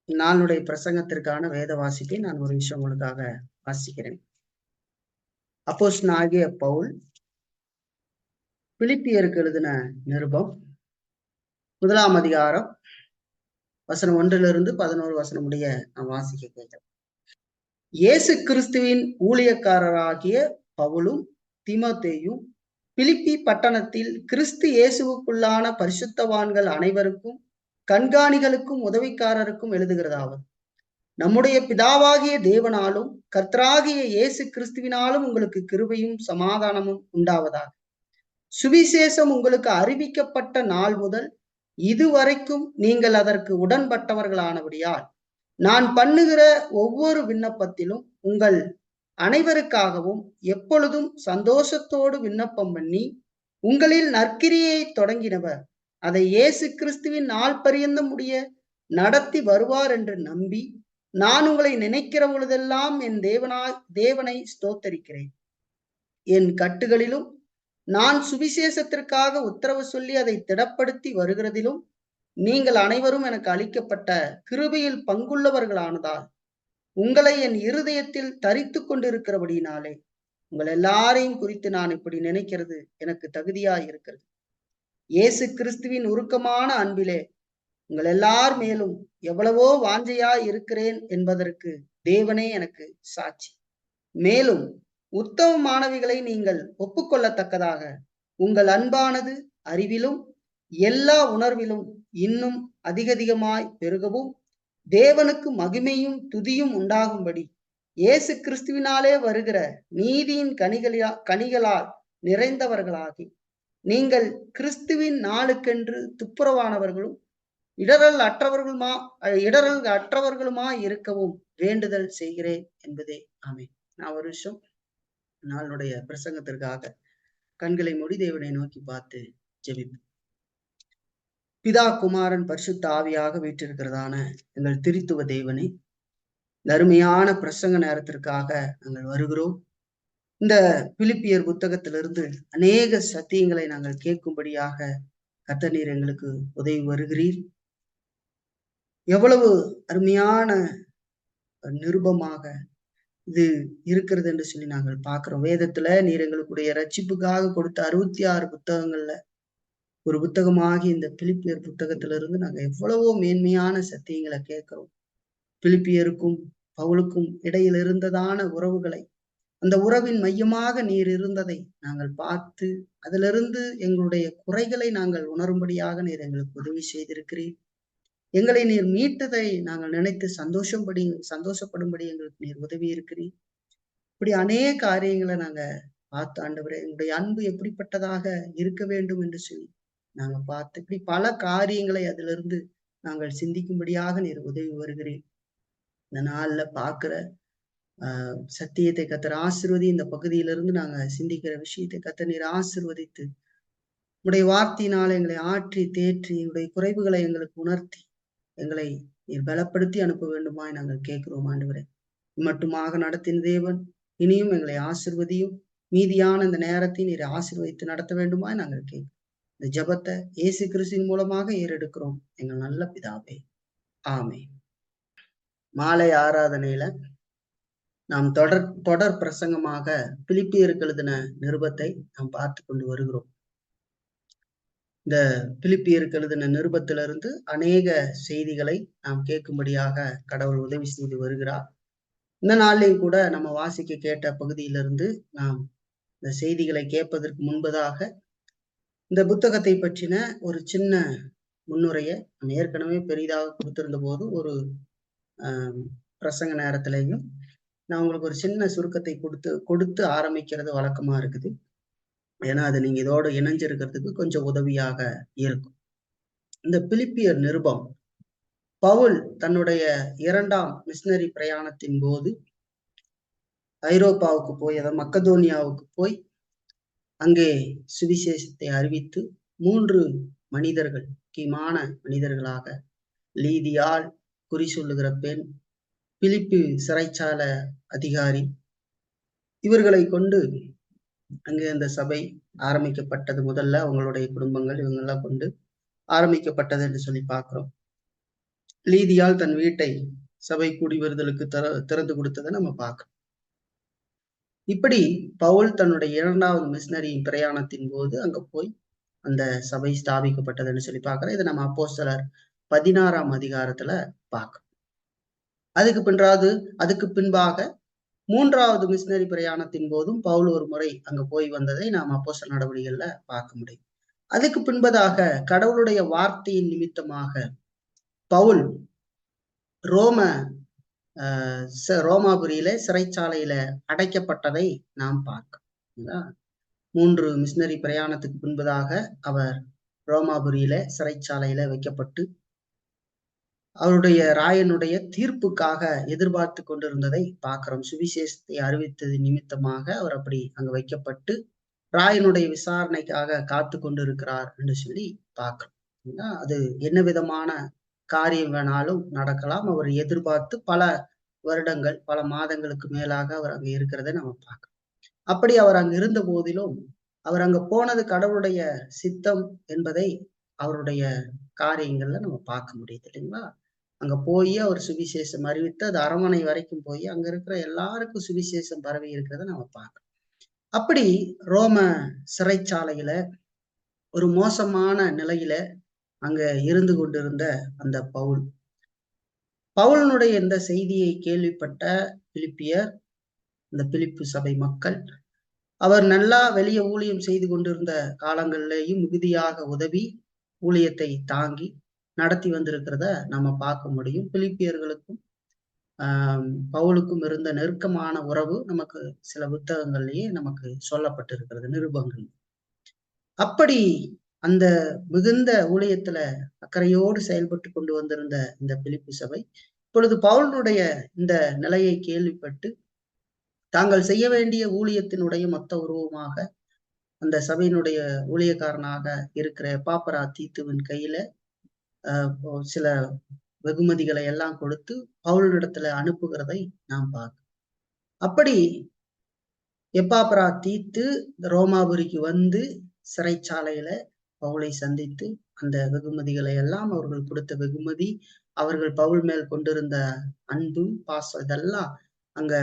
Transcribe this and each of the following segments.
நாளுடைய பிரசங்கத்திற்கான வேத வாசிப்பை நான் ஒரு விஷயம் உங்களுக்காக வாசிக்கிறேன். அப்போஸ்தலனாகிய பவுல் பிலிப்பியருக்கு எழுதின நிருபம் 1ஆம் அதிகாரம் வசனம் 1 11 வசனம் முடிய நான் வாசிக்க கேட்டேன். இயேசு கிறிஸ்துவின் ஊழியக்காரராகிய பவுலும் தீமோத்தேயும் பிலிப்பி பட்டணத்தில் கிறிஸ்து இயேசுவுக்குள்ளான பரிசுத்தவான்கள் அனைவருக்கும் கண்காணிகளுக்கும் உதவிக்காரருக்கும் எழுதுகிறதாவது, நம்முடைய பிதாவாகிய தேவனாலும் கர்த்தராகிய இயேசு கிறிஸ்துவினாலும் உங்களுக்கு கிருபையும் சமாதானமும் உண்டாவதாக. சுவிசேஷம் உங்களுக்கு அறிவிக்கப்பட்ட நாள் முதல் இதுவரைக்கும் நீங்கள் அதற்கு உடன்பட்டவர்களானபடியால் நான் பண்ணுகிற ஒவ்வொரு விண்ணப்பத்திலும் உங்கள் அனைவருக்காகவும் எப்பொழுதும் சந்தோஷத்தோடு விண்ணப்பம் பண்ணி, உங்களில் நற்கிரியை தொடங்கினவர் அதை இயேசு கிறிஸ்துவின் நாள் பரியந்தம் முடிய நடத்தி வருவார் என்று நம்பி, நான் உங்களை நினைக்கிற பொழுதெல்லாம் என் தேவனை ஸ்தோத்தரிக்கிறேன். என் கட்டுகளிலும் நான் சுவிசேஷத்திற்காக உத்தரவு சொல்லி அதை திடப்படுத்தி வருகிறதிலும் நீங்கள் அனைவரும் எனக்கு அளிக்கப்பட்ட கிருபையில் பங்குள்ளவர்களானதால் உங்களை என் இருதயத்தில் தரித்து கொண்டிருக்கிறபடியினாலே உங்கள் எல்லாரையும் குறித்து நான் இப்படி நினைக்கிறது எனக்கு தகுதியாய் இருக்கிறது. இயேசு கிறிஸ்துவின் உருக்கமான அன்பிலே உங்கள் எல்லார் மேலும் எவ்வளவோ வாஞ்சையாய் இருக்கிறேன் என்பதற்கு தேவனே எனக்கு சாட்சி. மேலும் உத்தமமானவைகளை நீங்கள் ஒப்புக்கொள்ளத்தக்கதாக உங்கள் அன்பானது அறிவிலும் எல்லா உணர்விலும் இன்னும் அதிகமாய் பெருகவும் தேவனுக்கு மகிமையும் துதியும் உண்டாகும்படி இயேசு கிறிஸ்துவினாலே வருகிற நீதியின் கனிகளால் நிறைந்தவர்களாகி நீங்கள் கிறிஸ்துவின் நாளுக்கென்று துப்புரவானவர்களும் இடரல் அற்றவர்களுமாய் இருக்கவும் வேண்டுதல் செய்கிறேன் என்பதே ஆமென். நான் ஒரு விஷயம் நாளுடைய பிரசங்கத்திற்காக கண்களை மூடி தேவனை நோக்கி பார்த்து ஜெபிப்போம். பிதா குமாரன் பரிசுத்த ஆவியாக வீற்றிருக்கிறதான எங்கள் திரித்துவ தேவனை, அருமையான பிரசங்க நேரத்திற்காக நாங்கள் வருகிறோம். இந்த பிலிப்பியர் புத்தகத்திலிருந்து அநேக சத்தியங்களை நாங்கள் கேட்கும்படியாக கர்த்தர் நீர் எங்களுக்கு உதவி வருகிறீர். எவ்வளவு அருமையான நிருபமாக இது இருக்கிறது என்று சொல்லி நாங்கள் பார்க்கிறோம். வேதத்துல நீர் எங்களுடைய ரட்சிப்புக்காக கொடுத்த 66 புத்தகங்கள்ல ஒரு புத்தகமாகி இந்த பிலிப்பியர் புத்தகத்திலிருந்து நாங்க எவ்வளவோ மேன்மையான சத்தியங்களை கேட்கிறோம். பிலிப்பியருக்கும் பவுலுக்கும் இடையில் இருந்ததான உறவுகளை, அந்த உறவின் மையமாக நீர் இருந்ததை நாங்கள் பார்த்து அதிலிருந்து எங்களுடைய குறைகளை நாங்கள் உணரும்படியாக நீர் எங்களுக்கு உதவி செய்திருக்கிறீர். எங்களை நீர் மீட்டதை நாங்கள் நினைத்து சந்தோஷப்படும்படி எங்களுக்கு நீர் உதவி இருக்கிறீர். இப்படி அநேக காரியங்களை நாங்க பார்த்து ஆண்டவரே, எங்களுடைய அன்பு எப்படிப்பட்டதாக இருக்க வேண்டும் என்று சொல்லி நாங்க பார்த்து இப்படி பல காரியங்களை அதிலிருந்து நாங்கள் சிந்திக்கும்படியாக நீர் உதவி வருகிறேன். இந்த நாள்ல பார்க்கிற சத்தியத்தை கர்த்தர் ஆசீர்வதி. இந்த பகுதியிலிருந்து நாங்க சிந்திக்கிற விஷயத்தை கர்த்தர் நீர் ஆசீர்வதித்து உடைய வார்த்தையினால் எங்களை ஆற்றி தேற்றி உடைய குறைவுகளை எங்களுக்கு உணர்த்தி எங்களை நீர் பலப்படுத்தி அனுப்ப வேண்டுமாய் நாங்கள் கேட்கிறோம் ஆண்டவரே. மட்டுமாக நடத்தின தேவன் இனியும் எங்களை ஆசீர்வதியும். மீதியான இந்த நேரத்தை நீர் ஆசீர்வதித்து நடத்த வேண்டுமாய் நாங்கள் கேட்கிறோம். இந்த ஜெபத்தை இயேசு கிறிஸ்துவின் மூலமாக ஏறெடுக்கிறோம் எங்கள் நல்ல பிதாவே, ஆமென். மாலை ஆராதனையில நாம் தொடர் பிரசங்கமாக பிலிப்பியருக்கு எழுதின நிருபத்தை நாம் பார்த்து கொண்டு வருகிறோம். இந்த பிலிப்பியருக்கு எழுதின நிருபத்திலிருந்து அநேக செய்திகளை நாம் கேட்கும்படியாக கடவுள் உதவி செய்து வருகிறார். இந்த நாளிலையும் கூட நம்ம வாசிக்க கேட்ட பகுதியிலிருந்து நாம் இந்த செய்திகளை கேட்பதற்கு முன்பதாக இந்த புத்தகத்தை பற்றின ஒரு சின்ன முன்னுரையை நம்ம ஏற்கனவே பெரிதாக கொடுத்திருந்த போது ஒரு பிரசங்க நேரத்திலையும் நான் உங்களுக்கு ஒரு சின்ன சுருக்கத்தை கொடுத்து ஆரம்பிக்கிறது வழக்கமா இருக்குது. ஏன்னா அது நீங்க இதோட இணைஞ்சிருக்கிறதுக்கு கொஞ்சம் உதவியாக இருக்கும். இந்த பிலிப்பியர் நிருபம் பவுல் தன்னுடைய 2ஆம் மிஷனரி பிரயாணத்தின் போது ஐரோப்பாவுக்கு போய், அதாவது மக்கதோனியாவுக்கு போய் அங்கே சுவிசேஷத்தை அறிவித்து 3 மனிதர்கள், முக்கியமான மனிதர்களாக லீதியாள், குறி சொல்லுகிற பெண், பிலிப்பு சிறைச்சால அதிகாரி, இவர்களை கொண்டு அங்கே அந்த சபை ஆரம்பிக்கப்பட்டது. முதல்ல அவங்களுடைய குடும்பங்கள் இவங்கெல்லாம் கொண்டு ஆரம்பிக்கப்பட்டது என்று சொல்லி பார்க்கிறோம். லீதியால் தன் வீட்டை சபை கூடி வருதலுக்கு திறந்து கொடுத்ததை நம்ம பார்க்கணும். இப்படி பவுல் தன்னுடைய 2வது மிஷனரி பிரயாணத்தின் போது அங்க போய் அந்த சபை ஸ்தாபிக்கப்பட்டதுன்னு சொல்லி பார்க்கிறோம். இதை நம்ம அப்போஸ்தலர் 16ஆம் அதிகாரத்துல பார்க்கணும். அதுக்கு பின்பாக 3வது மிஷனரி பிரயாணத்தின் போதும் பவுல் ஒரு முறை அங்க போய் வந்ததை நாம் அப்போஸ்தலர் நடவடிக்கைகள்ல பார்க்க முடியும். அதுக்கு பின்பதாக கடவுளுடைய வார்த்தையின் நிமித்தமாக பவுல் ரோமாபுரியில சிறைச்சாலையில அடைக்கப்பட்டதை நாம் பார்க்கிறோம். 3 மிஷனரி பிரயாணத்துக்கு பின்பதாக அவர் ரோமாபுரியில சிறைச்சாலையில வைக்கப்பட்டு அவருடைய ராயனுடைய தீர்ப்புக்காக எதிர்பார்த்து கொண்டிருந்ததை பார்க்கிறோம். சுவிசேஷத்தை அறிவித்தது நிமித்தமாக அவர் அப்படி அங்க வைக்கப்பட்டு ராயனுடைய விசாரணைக்காக காத்து கொண்டு இருக்கிறார் என்று சொல்லி பார்க்கிறோம். அது என்ன விதமான காரியம் வேணாலும் நடக்கலாம். அவர் எதிர்பார்த்து பல வருடங்கள், பல மாதங்களுக்கு மேலாக அவர் அங்க இருக்கிறத நம்ம பார்க்கிறோம். அப்படி அவர் அங்க இருந்த போதிலும் அவர் அங்க போனது கடவுளுடைய சித்தம் என்பதை அவருடைய காரியங்கள்ல நம்ம பார்க்க முடியுது இல்லைங்களா? அங்க போய் அவர் சுவிசேஷம் அறிவித்து அது அரண்மனை வரைக்கும் போய் அங்க இருக்கிற எல்லாருக்கும் சுவிசேஷம் பரவி இருக்கிறத நம்ம பார்க்கிறோம். அப்படி ரோம சிறைச்சாலையில ஒரு மோசமான நிலையில அங்க இருந்து கொண்டிருந்த அந்த பவுலனுடைய இந்த செய்தியை கேள்விப்பட்ட பிலிப்பியர், இந்த பிலிப்பு சபை மக்கள், அவர் நல்லா வெளியே ஊழியம் செய்து கொண்டிருந்த காலங்களிலேயும் மிகுதியாக உதவி ஊழியத்தை தாங்கி நடத்தி வந்திருக்கிறத நம்ம பார்க்க முடியும். பிலிப்பியர்களுக்கும் பவுலுக்கும் இருந்த நெருக்கமான உறவு நமக்கு சில புத்தகங்கள்லயே நமக்கு சொல்லப்பட்டிருக்கிறது, நிருபங்கள். அப்படி அந்த மிகுந்த ஊழியத்துல அக்கறையோடு செயல்பட்டு கொண்டு வந்திருந்த இந்த பிலிப்பு சபை இப்பொழுது பவுலுடைய இந்த நிலையை கேள்விப்பட்டு தாங்கள் செய்ய வேண்டிய ஊழியத்தினுடைய மொத்த உருவமாக அந்த சபையினுடைய ஊழியக்காரனாக இருக்கிற எப்பாப்ரா தீத்துவின் கையில சில வெகுமதிகளை எல்லாம் கொடுத்து பவுலிடத்துல அனுப்புகிறதை நாம் பார்க்கிறோம். அப்படி எப்பாப்ரா தீத்து ரோமாபுரிக்கு வந்து சிறைச்சாலையில பவுலை சந்தித்து அந்த வெகுமதிகளை எல்லாம் அவர்கள் கொடுத்த வெகுமதி, அவர்கள் பவுல் மேல் கொண்டிருந்த அன்பு, பாசம், இதெல்லாம் அங்க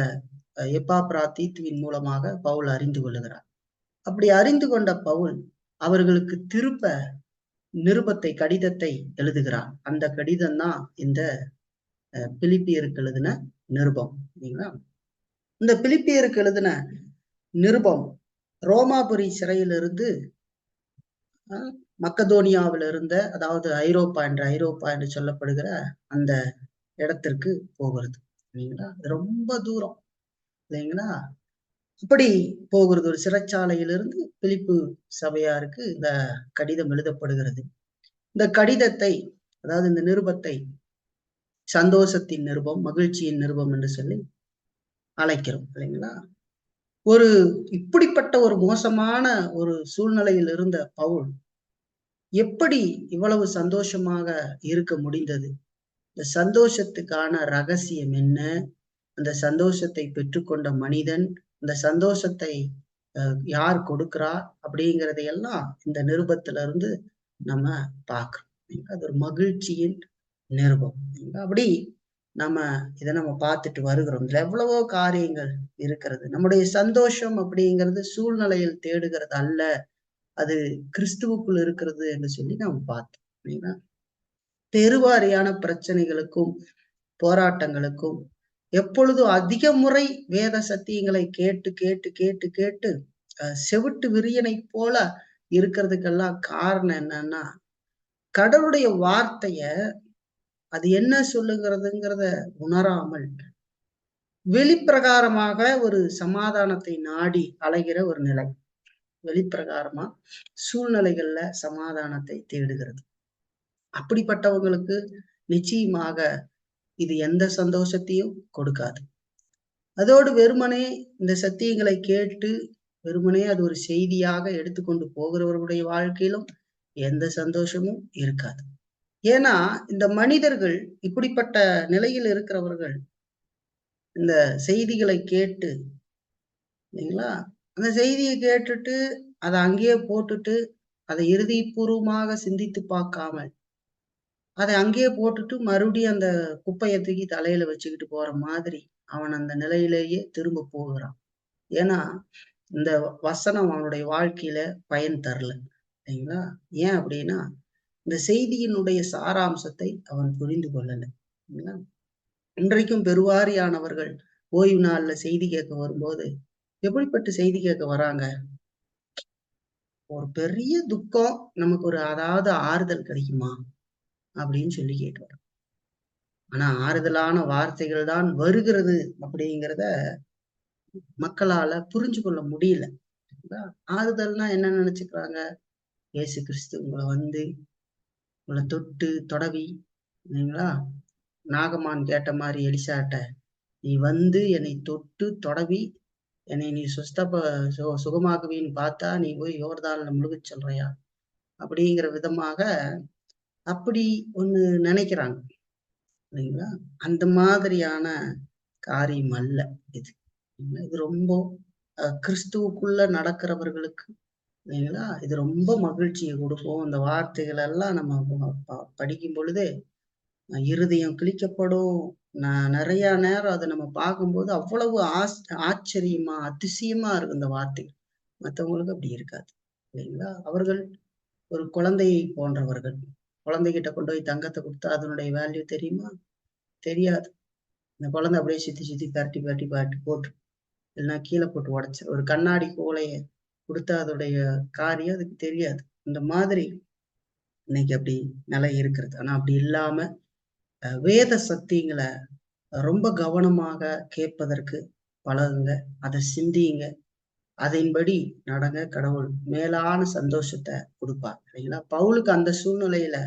எப்பாப்ரா தீத்துவின் மூலமாக பவுல் அறிந்து கொள்ளுகிறார். அப்படி அறிந்து கொண்ட பவுல் அவர்களுக்கு திருப்ப நிருபத்தை, கடிதத்தை எழுதுகிறார். அந்த கடிதம் தான் இந்த பிலிப்பியருக்கு எழுதின நிருபம். இல்லைங்களா? இந்த பிலிப்பியருக்கு எழுதின நிருபம் ரோமாபுரி சிறையிலிருந்து மக்கதோனியாவில் இருந்த, அதாவது ஐரோப்பா என்று சொல்லப்படுகிற அந்த இடத்திற்கு போகிறது. இல்லைங்களா? ரொம்ப தூரம் இல்லைங்களா? அப்படி போகிறது. ஒரு சிறைச்சாலையிலிருந்து பிலிப்பு சபையாருக்கு இந்த கடிதம் எழுதப்படுகிறது. இந்த கடிதத்தை, அதாவது இந்த நிருபத்தை சந்தோஷத்தின் நிருபம், மகிழ்ச்சியின் நிருபம் என்று சொல்லி அழைக்கிறோம் இல்லைங்களா? ஒரு இப்படிப்பட்ட ஒரு மோசமான ஒரு சூழ்நிலையில் இருந்த பவுல் எப்படி இவ்வளவு சந்தோஷமாக இருக்க முடிந்தது? இந்த சந்தோஷத்துக்கான ரகசியம் என்ன? அந்த சந்தோஷத்தை பெற்றுக்கொண்ட மனிதன், அந்த சந்தோஷத்தை யார் கொடுக்கிறா அப்படிங்கிறதையெல்லாம் இந்த நிருபத்துல இருந்து நம்ம பார்க்கிறோம். அது ஒரு மகிழ்ச்சியின் நிருபம். அப்படி இதை நம்ம பார்த்துட்டு வருகிறோம். இதுல எவ்வளவோ காரியங்கள் இருக்கிறது. நம்முடைய சந்தோஷம் அப்படிங்கிறது சூழ்நிலையில் தேடுகிறது அல்ல, அது கிறிஸ்துவுக்குள் இருக்கிறது என்று சொல்லி நம்ம பார்த்தோம். பெருவாரியான பிரச்சனைகளுக்கும் போராட்டங்களுக்கும் எப்பொழுதும் அதிக முறை வேத சத்தியங்களை கேட்டு கேட்டு கேட்டு கேட்டு செவிட்டு விரியனை போல இருக்கிறதுக்கெல்லாம் காரணம் என்னன்னா, கடவுளுடைய வார்த்தைய அது என்ன சொல்லுகிறதுங்கிறத உணராமல் வெளிப்பிரகாரமாக ஒரு சமாதானத்தை நாடி அலைகிற ஒரு நிலை, வெளிப்பிரகாரமா சூழ்நிலைகள்ல சமாதானத்தை தேடுகிறது. அப்படிப்பட்டவங்களுக்கு நிச்சயமாக இது எந்த சந்தோஷத்தையும் கொடுக்காது. அதோடு வெறுமனே இந்த சத்தியங்களை கேட்டு வெறுமனே அது ஒரு செய்தியாக எடுத்துக்கொண்டு போகிறவர்களுடைய வாழ்க்கையிலும் எந்த சந்தோஷமும் இருக்காது. ஏன்னா இந்த மனிதர்கள், இப்படிப்பட்ட நிலையில் இருக்கிறவர்கள் இந்த செய்திகளை கேட்டு, இல்லைங்களா, அந்த செய்தியை கேட்டுட்டு அதை அங்கேயே போட்டுட்டு அதை இறுதிப்பூர்வமாக சிந்தித்து பார்க்காமல் அதை அங்கேயே போட்டுட்டு மறுபடியும் அந்த குப்பையை தூக்கி தலையில வச்சுக்கிட்டு போற மாதிரி அவன் அந்த நிலையிலேயே திரும்ப போகிறான். ஏன்னா இந்த வசனம் அவனுடைய வாழ்க்கையில பயன் தரல. சரிங்களா? ஏன் அப்படின்னா இந்த செய்தியினுடைய சாராம்சத்தை அவன் புரிந்து கொள்ளல. சரிங்களா? இன்றைக்கும் பெருவாரியானவர்கள் ஓய்வு நாள்ல செய்தி கேட்க வரும்போது எப்படிப்பட்ட செய்தி கேட்க வராங்க? ஒரு பெரிய துக்கம், நமக்கு ஒரு அதாவது ஆறுதல் கிடைக்குமா அப்படின்னு சொல்லி கேட்கிறார். ஆனா ஆறுதலான வார்த்தைகள் தான் வருகிறது அப்படிங்கிறத மக்களால புரிஞ்சு கொள்ள முடியல. ஆறுதல்னா என்ன நினைச்சுக்கிறாங்க? இயேசு கிறிஸ்து உங்களை தொட்டு தொடவி, இல்லைங்களா, நாகமான் கேட்ட மாதிரி எலிசாட்ட, நீ என்னை தொட்டு தொடவி என்னை நீ சுகமாக்குவின்னு பார்த்தா நீ போய் யோர்தான்ல முழுகச் சொல்றியா? அப்படிங்கிற விதமாக அப்படி ஒண்ணு நினைக்கிறாங்க, இல்லைங்களா? அந்த மாதிரியான காரியம் அல்ல இது. இது ரொம்ப கிறிஸ்துவுக்குள்ள நடக்கிறவர்களுக்கு, இல்லைங்களா, இது ரொம்ப மகிழ்ச்சியை கொடுக்கும். இந்த வார்த்தைகள் எல்லாம் நம்ம படிக்கும் பொழுதே இருதயம் கிழிக்கப்படும். நிறைய நேரம் அதை நம்ம பார்க்கும்போது அவ்வளவு ஆச்சரியமா அதிசயமா இருக்கு இந்த வார்த்தை. மற்றவங்களுக்கு அப்படி இருக்காது, இல்லைங்களா? அவர்கள் ஒரு குழந்தையை போன்றவர்கள். குழந்தைகிட்ட கொண்டு போய் தங்கத்தை கொடுத்தா அதனுடைய வேல்யூ தெரியுமா? தெரியாது. இந்த குழந்தை அப்படியே சுத்தி சுத்தி பரட்டி பரட்டி பரட்டி போட்டு இல்லைன்னா கீழே போட்டு உடைச்சு ஒரு கண்ணாடி கோலைய கொடுத்தா அதோடைய காரியம் அதுக்கு தெரியாது. இந்த மாதிரி இன்னைக்கு அப்படி நிலை இருக்கிறது. ஆனா அப்படி இல்லாம வேத சத்தியங்களை ரொம்ப கவனமாக கேட்பதற்கு பழகுங்க, அதை சிந்தியுங்க, அதன்படி நடங்க. கடவுள் மேலான சந்தோஷத்தை கொடுப்பார், இல்லைங்களா? பவுலுக்கு அந்த சூழ்நிலையில,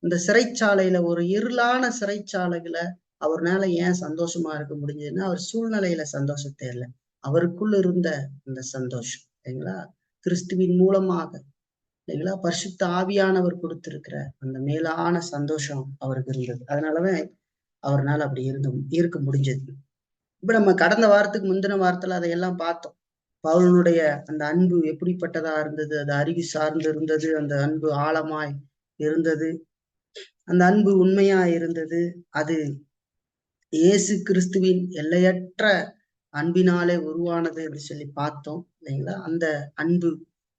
இந்த சிறைச்சாலையில, ஒரு இருளான சிறைச்சாலையில அவர்னால ஏன் சந்தோஷமா இருக்க முடிஞ்சதுன்னா, அவர் சூழ்நிலையில சந்தோஷத்தை இல்லை, அவருக்குள் இருந்த அந்த சந்தோஷம், இல்லைங்களா, கிறிஸ்துவின் மூலமாக, இல்லைங்களா, பரிசுத்த ஆவியானவர் கொடுத்திருக்கிற அந்த மேலான சந்தோஷம் அவருக்கு இருந்தது. அதனாலதான் அவர்னால அப்படி இருக்க முடிஞ்சது. இப்ப நம்ம கடந்த வாரத்துக்கு முந்தின வாரத்துல அதையெல்லாம் பார்த்தோம். பவுலனுடைய அந்த அன்பு எப்படிப்பட்டதா இருந்தது? அது அறிவு சார்ந்து இருந்தது. அந்த அன்பு ஆழமாய் இருந்தது. அந்த அன்பு உண்மையா இருந்தது. அது இயேசு கிறிஸ்துவின் எல்லையற்ற அன்பினாலே உருவானது என்று சொல்லி பார்த்தோம், இல்லைங்களா? அந்த அன்பு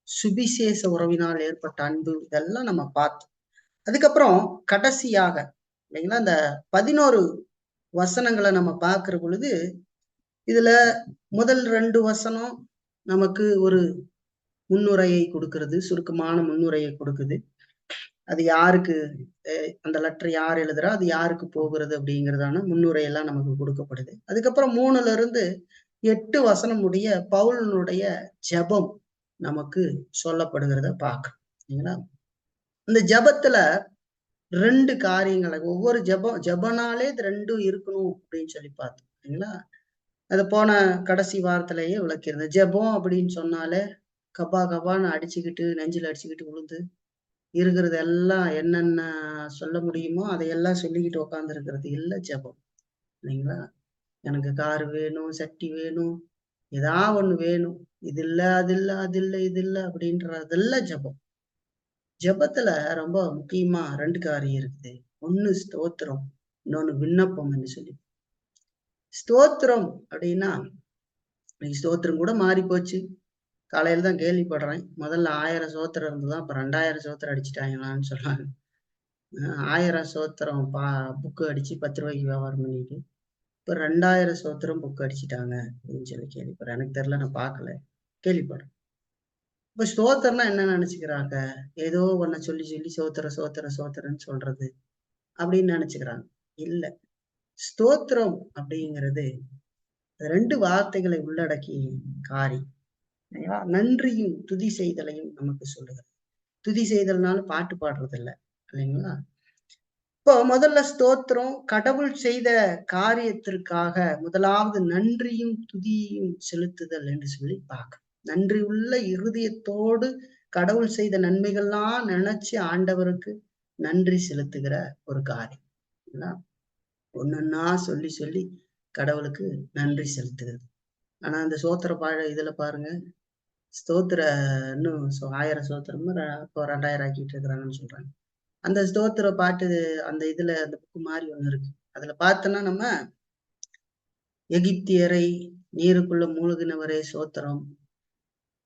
சுபிசேஷ உறவினால் ஏற்பட்ட அன்பு, இதெல்லாம் நம்ம பார்த்தோம். அதுக்கப்புறம் கடைசியாக, இல்லைங்களா, இந்த 11 வசனங்களை நம்ம பார்க்கிற பொழுது இதுல முதல் 2 வசனம் நமக்கு ஒரு முன்னுரையை கொடுக்கிறது, சுருக்கமான முன்னுரையை கொடுக்குது. அது யாருக்கு, அந்த லெட்டர் யார் எழுதுறா, அது யாருக்கு போகிறது அப்படிங்கிறதான முன்னுரையெல்லாம் நமக்கு கொடுக்கப்படுது. அதுக்கப்புறம் 3ல இருந்து 8 வசனம் உடைய பவுலனுடைய ஜெபம் நமக்கு சொல்லப்படுகிறத பார்க்கணும், இல்லைங்களா? இந்த ஜெபத்துல 2 காரியங்களை, ஒவ்வொரு ஜெபனாலே இது 2 இருக்கணும் அப்படின்னு சொல்லி பார்த்தோம், இல்லைங்களா? அது போன கடைசி வாரத்திலேயே விளக்கியிருந்தேன். ஜெபம் அப்படின்னு சொன்னாலே கபா கபான்னு அடிச்சுக்கிட்டு நெஞ்சில் அடிச்சுக்கிட்டு விழுந்து இருக்கிறது எல்லாம் என்னென்ன சொல்ல முடியுமோ அதையெல்லாம் சொல்லிக்கிட்டு உட்கார்ந்து இருக்கிறது இல்லை ஜெபம், இல்லைங்களா? எனக்கு காரு வேணும், சட்டி வேணும், ஏதா ஒண்ணு வேணும், இது இல்ல அது இல்ல அது இல்ல இது இல்ல அப்படின்றதெல்லாம் ஜெபம். ஜெபத்துல ரொம்ப முக்கியமா 2 காரியம் இருக்குது. ஒண்ணு ஸ்தோத்திரம், இன்னொன்னு விண்ணப்பம் என்று சொல்லி. ஸ்தோத்திரம் அப்படின்னா, ஸ்தோத்திரம் கூட மாறி போச்சு. காலையில தான் கேள்விப்படுறேன், முதல்ல 1000 சோத்திரம் இருந்ததுதான், இப்ப 2000 சோத்திரம் அடிச்சுட்டாங்களான்னு சொன்னாங்க. 1000 சோத்திரம் புக்கு அடிச்சு 10 ரூபாய்க்கு வியாபாரம் பண்ணிட்டு இப்ப 2000 சோத்திரம் புக்கு அடிச்சுட்டாங்க அப்படின்னு சொல்லி கேள்விப்படுறேன். எனக்கு தெரியல, நான் பார்க்கல, கேள்விப்படுறேன். இப்ப ஸ்தோத்திரம்னா என்ன நினைச்சுக்கிறாங்க? ஏதோ ஒன்ன சொல்லி சொல்லி சோத்திரன்னு சொல்றது அப்படின்னு நினைச்சுக்கிறாங்க. இல்ல, ஸ்தோத்திரம் அப்படிங்கிறது 2 வார்த்தைகளை உள்ளடக்கி காரி, நன்றியும் துதி செய்தலையும் நமக்கு சொல்லுகிறது. துதி செய்தல்னாலும் பாட்டு பாடுறது இல்லை, இல்லைங்களா? இப்போ முதல்ல ஸ்தோத்திரம் கடவுள் செய்த காரியத்திற்காக முதலாவது நன்றியும் துதியும் செலுத்துதல் என்று சொல்லி பார்க்க. நன்றி உள்ள இருதயத்தோடு கடவுள் செய்த நன்மைகள்லாம் நினைச்சு ஆண்டவருக்கு நன்றி செலுத்துகிற ஒரு காரியம். ஒன்னொன்னா சொல்லி சொல்லி கடவுளுக்கு நன்றி செலுத்துகிறது. ஆனா அந்த சோத்திர இதுல பாருங்க, ஸ்தோத்திர இன்னும் 1000 சோத்திரமும் இப்போ 2000 ஆக்கிட்டு இருக்கிறாங்கன்னு சொல்றாங்க. அந்த ஸ்தோத்திர பாட்டு அந்த இதுல அந்த புக்கு மாதிரி ஒண்ணு இருக்கு. அதுல பார்த்தோன்னா நம்ம எகிப்தியரை நீருக்குள்ள மூழ்கினவரே சோத்திரம்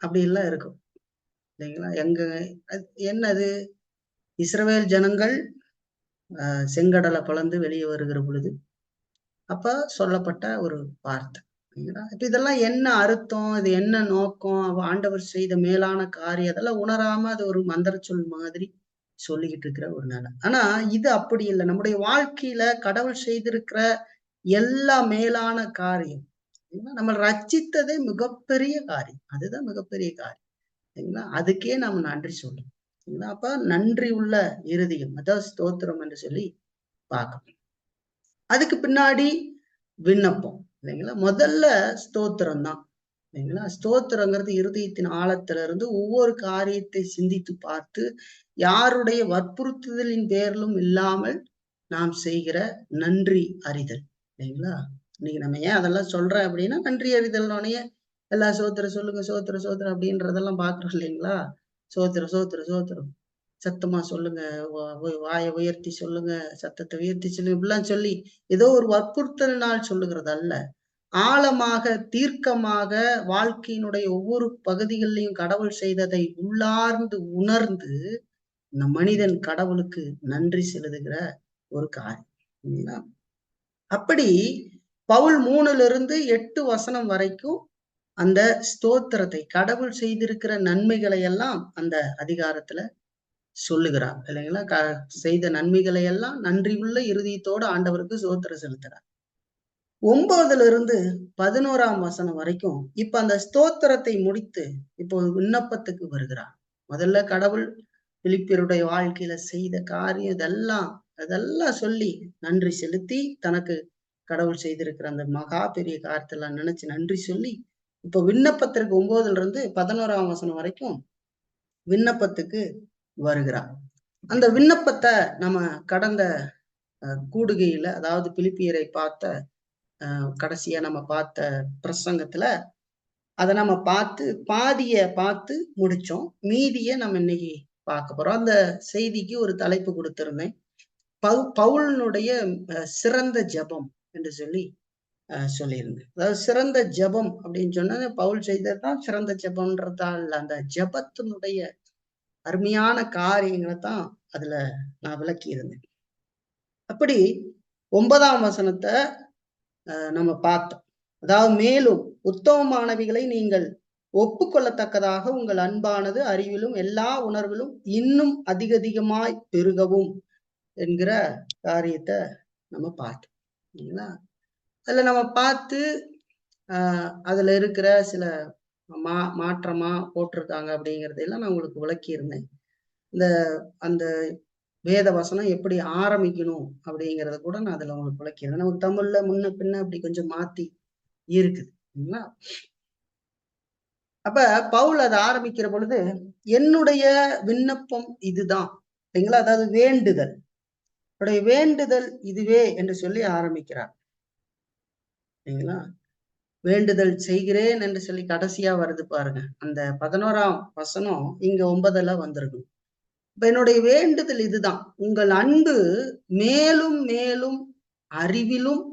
அப்படி எல்லாம் இருக்கும் இல்லைங்களா? என்னது இஸ்ரவேல் ஜனங்கள் செங்கடலை பிளந்து வெளியே வருகிற பொழுது அப்ப சொல்லப்பட்ட ஒரு வார்த்தை. இப்ப இதெல்லாம் என்ன அர்த்தம், இது என்ன நோக்கம், ஆண்டவர் செய்த மேலான காரியம் அதெல்லாம் உணராம அது ஒரு மந்திர சொல் மாதிரி சொல்லிக்கிட்டு இருக்கிற ஒரு நிலை. ஆனா இது அப்படி இல்லை. நம்முடைய வாழ்க்கையில கடவுள் செய்திருக்கிற எல்லா மேலான காரியம் நம்ம ரட்சித்ததே மிகப்பெரிய காரியம். அதுதான் மிகப்பெரிய காரியம். சரிங்களா? அதுக்கே நாம நன்றி சொல்லணும். அப்ப நன்றி உள்ள இருதயம் அதாவது ஸ்தோத்திரம் என்று சொல்லி பார்க்கணும். அதுக்கு பின்னாடி விண்ணப்பம் இல்லைங்களா? முதல்ல ஸ்தோத்திரம் தான் இல்லைங்களா? ஸ்தோத்திரங்கிறது இருதயத்தின் ஆழத்துல இருந்து ஒவ்வொரு காரியத்தை சிந்தித்து பார்த்து யாருடைய வற்புறுத்துதலின் பேரிலும் இல்லாமல் நாம் செய்கிற நன்றி அறிதல் இல்லைங்களா? இன்னைக்கு நம்ம ஏன் அதெல்லாம் சொல்றேன் அப்படின்னா, நன்றி அறிதல்னோடனே எல்லா சோத்திரம் சொல்லுங்க, சோத்திரம் சோத்திரம் அப்படின்றதெல்லாம் பாக்குறோம் இல்லைங்களா? சோத்திரம் சோத்திரம் சோத்திரம் சத்தமா சொல்லுங்க, வாயை உயர்த்தி சொல்லுங்க, சத்தத்தை உயர்த்தி சொல்லுங்க, இப்படிலாம் சொல்லி ஏதோ ஒரு வற்புறுத்தலினால் சொல்லுகிறது அல்ல. ஆழமாக தீர்க்கமாக வாழ்க்கையினுடைய ஒவ்வொரு பகுதிகளிலையும் கடவுள் செய்ததை உள்ளார்ந்து உணர்ந்து இந்த மனிதன் கடவுளுக்கு நன்றி செலுத்துகிற ஒரு காரியம். அப்படி பவுல் 3-8 வசனம் வரைக்கும் அந்த ஸ்தோத்திரத்தை கடவுள் செய்திருக்கிற நன்மைகளை எல்லாம் அந்த அதிகாரத்துல சொல்லுகிறார் இல்லைங்களா? செய்த நன்மைகளை எல்லாம் நன்றி உள்ள இருதயத்தோடு ஆண்டவருக்கு ஸ்தோத்திரம் செலுத்துறார். 9-11 வசனம் வரைக்கும் இப்ப அந்த ஸ்தோத்திரத்தை முடித்து இப்போ விண்ணப்பத்துக்கு வருகிறார். முதல்ல கடவுள் பிலிப்பியருடைய வாழ்க்கையில செய்த காரியம் அதெல்லாம் சொல்லி நன்றி செலுத்தி தனக்கு கடவுள் செய்திருக்கிற அந்த மகா பெரிய காரியத்தெல்லாம் நினைச்சு நன்றி சொல்லி இப்ப விண்ணப்பத்திற்கு 9-11 வசனம் வரைக்கும் விண்ணப்பத்துக்கு வருகிறார். அந்த விண்ணப்பத்தை நம்ம கடந்த கூடுகையில அதாவது பிலிப்பியரை பார்த்த கடைசியா நம்ம பார்த்த பிரசங்கத்துல அதை நம்ம பாதிய பார்த்து முடிச்சோம். மீதிய நம்ம இன்னைக்கு பார்க்க போறோம். அந்த செய்திக்கு ஒரு தலைப்பு கொடுத்திருந்தேன், பவுலினுடைய சிறந்த ஜெபம் என்று சொல்லியிருந்தேன். அதாவது சிறந்த ஜெபம் அப்படின்னு சொன்னா பவுல் செய்ததுதான் சிறந்த ஜெபம்ன்றதால் அந்த ஜெபத்தினுடைய அருமையான காரியங்களை தான் அதுல நான் விளக்கி இருந்தேன். அப்படி 9 வசனத்தை நம்ம பார்த்தோம். அதாவது மேலும் உத்தமமானவைகளை நீங்கள் ஒப்புக்கொள்ளத்தக்கதாக உங்கள் அன்பானது அறிவிலும் எல்லா உணர்விலும் இன்னும் அதிகமாய் பெருகவும் என்கிற காரியத்தை நம்ம பார்த்தோம் இல்லைங்களா? அதுல நம்ம பார்த்து அதுல இருக்கிற சில மாற்றமா போட்டிருக்காங்க அப்படிங்கறதெல்லாம் நான் உங்களுக்கு விளக்கி இருந்தேன். அந்த வேத வசனம் எப்படி ஆரம்பிக்கணும் அப்படிங்கிறத கூட நான் அதுல உங்களுக்கு விளக்கிறேன். நமக்கு தமிழ்ல முன்ன பின்ன அப்படி கொஞ்சம் மாத்தி இருக்குது இல்லைங்களா? அப்ப பவுல் அதை ஆரம்பிக்கிற பொழுது என்னுடைய விண்ணப்பம் இதுதான் இல்லைங்களா? அதாவது வேண்டுதல் வேண்டுதல் இதுவே என்று சொல்லி ஆரம்பிக்கிறார் இல்லைங்களா? வேண்டுதல் செய்கிறேன் என்று சொல்லி கடைசியா வருது பாருங்க. அந்த 11 வசனம் இங்க 9 வந்திருக்கும். இப்ப என்னுடைய வேண்டுதல் இதுதான், உங்கள் அன்பு மேலும் மேலும் அறிவிலும்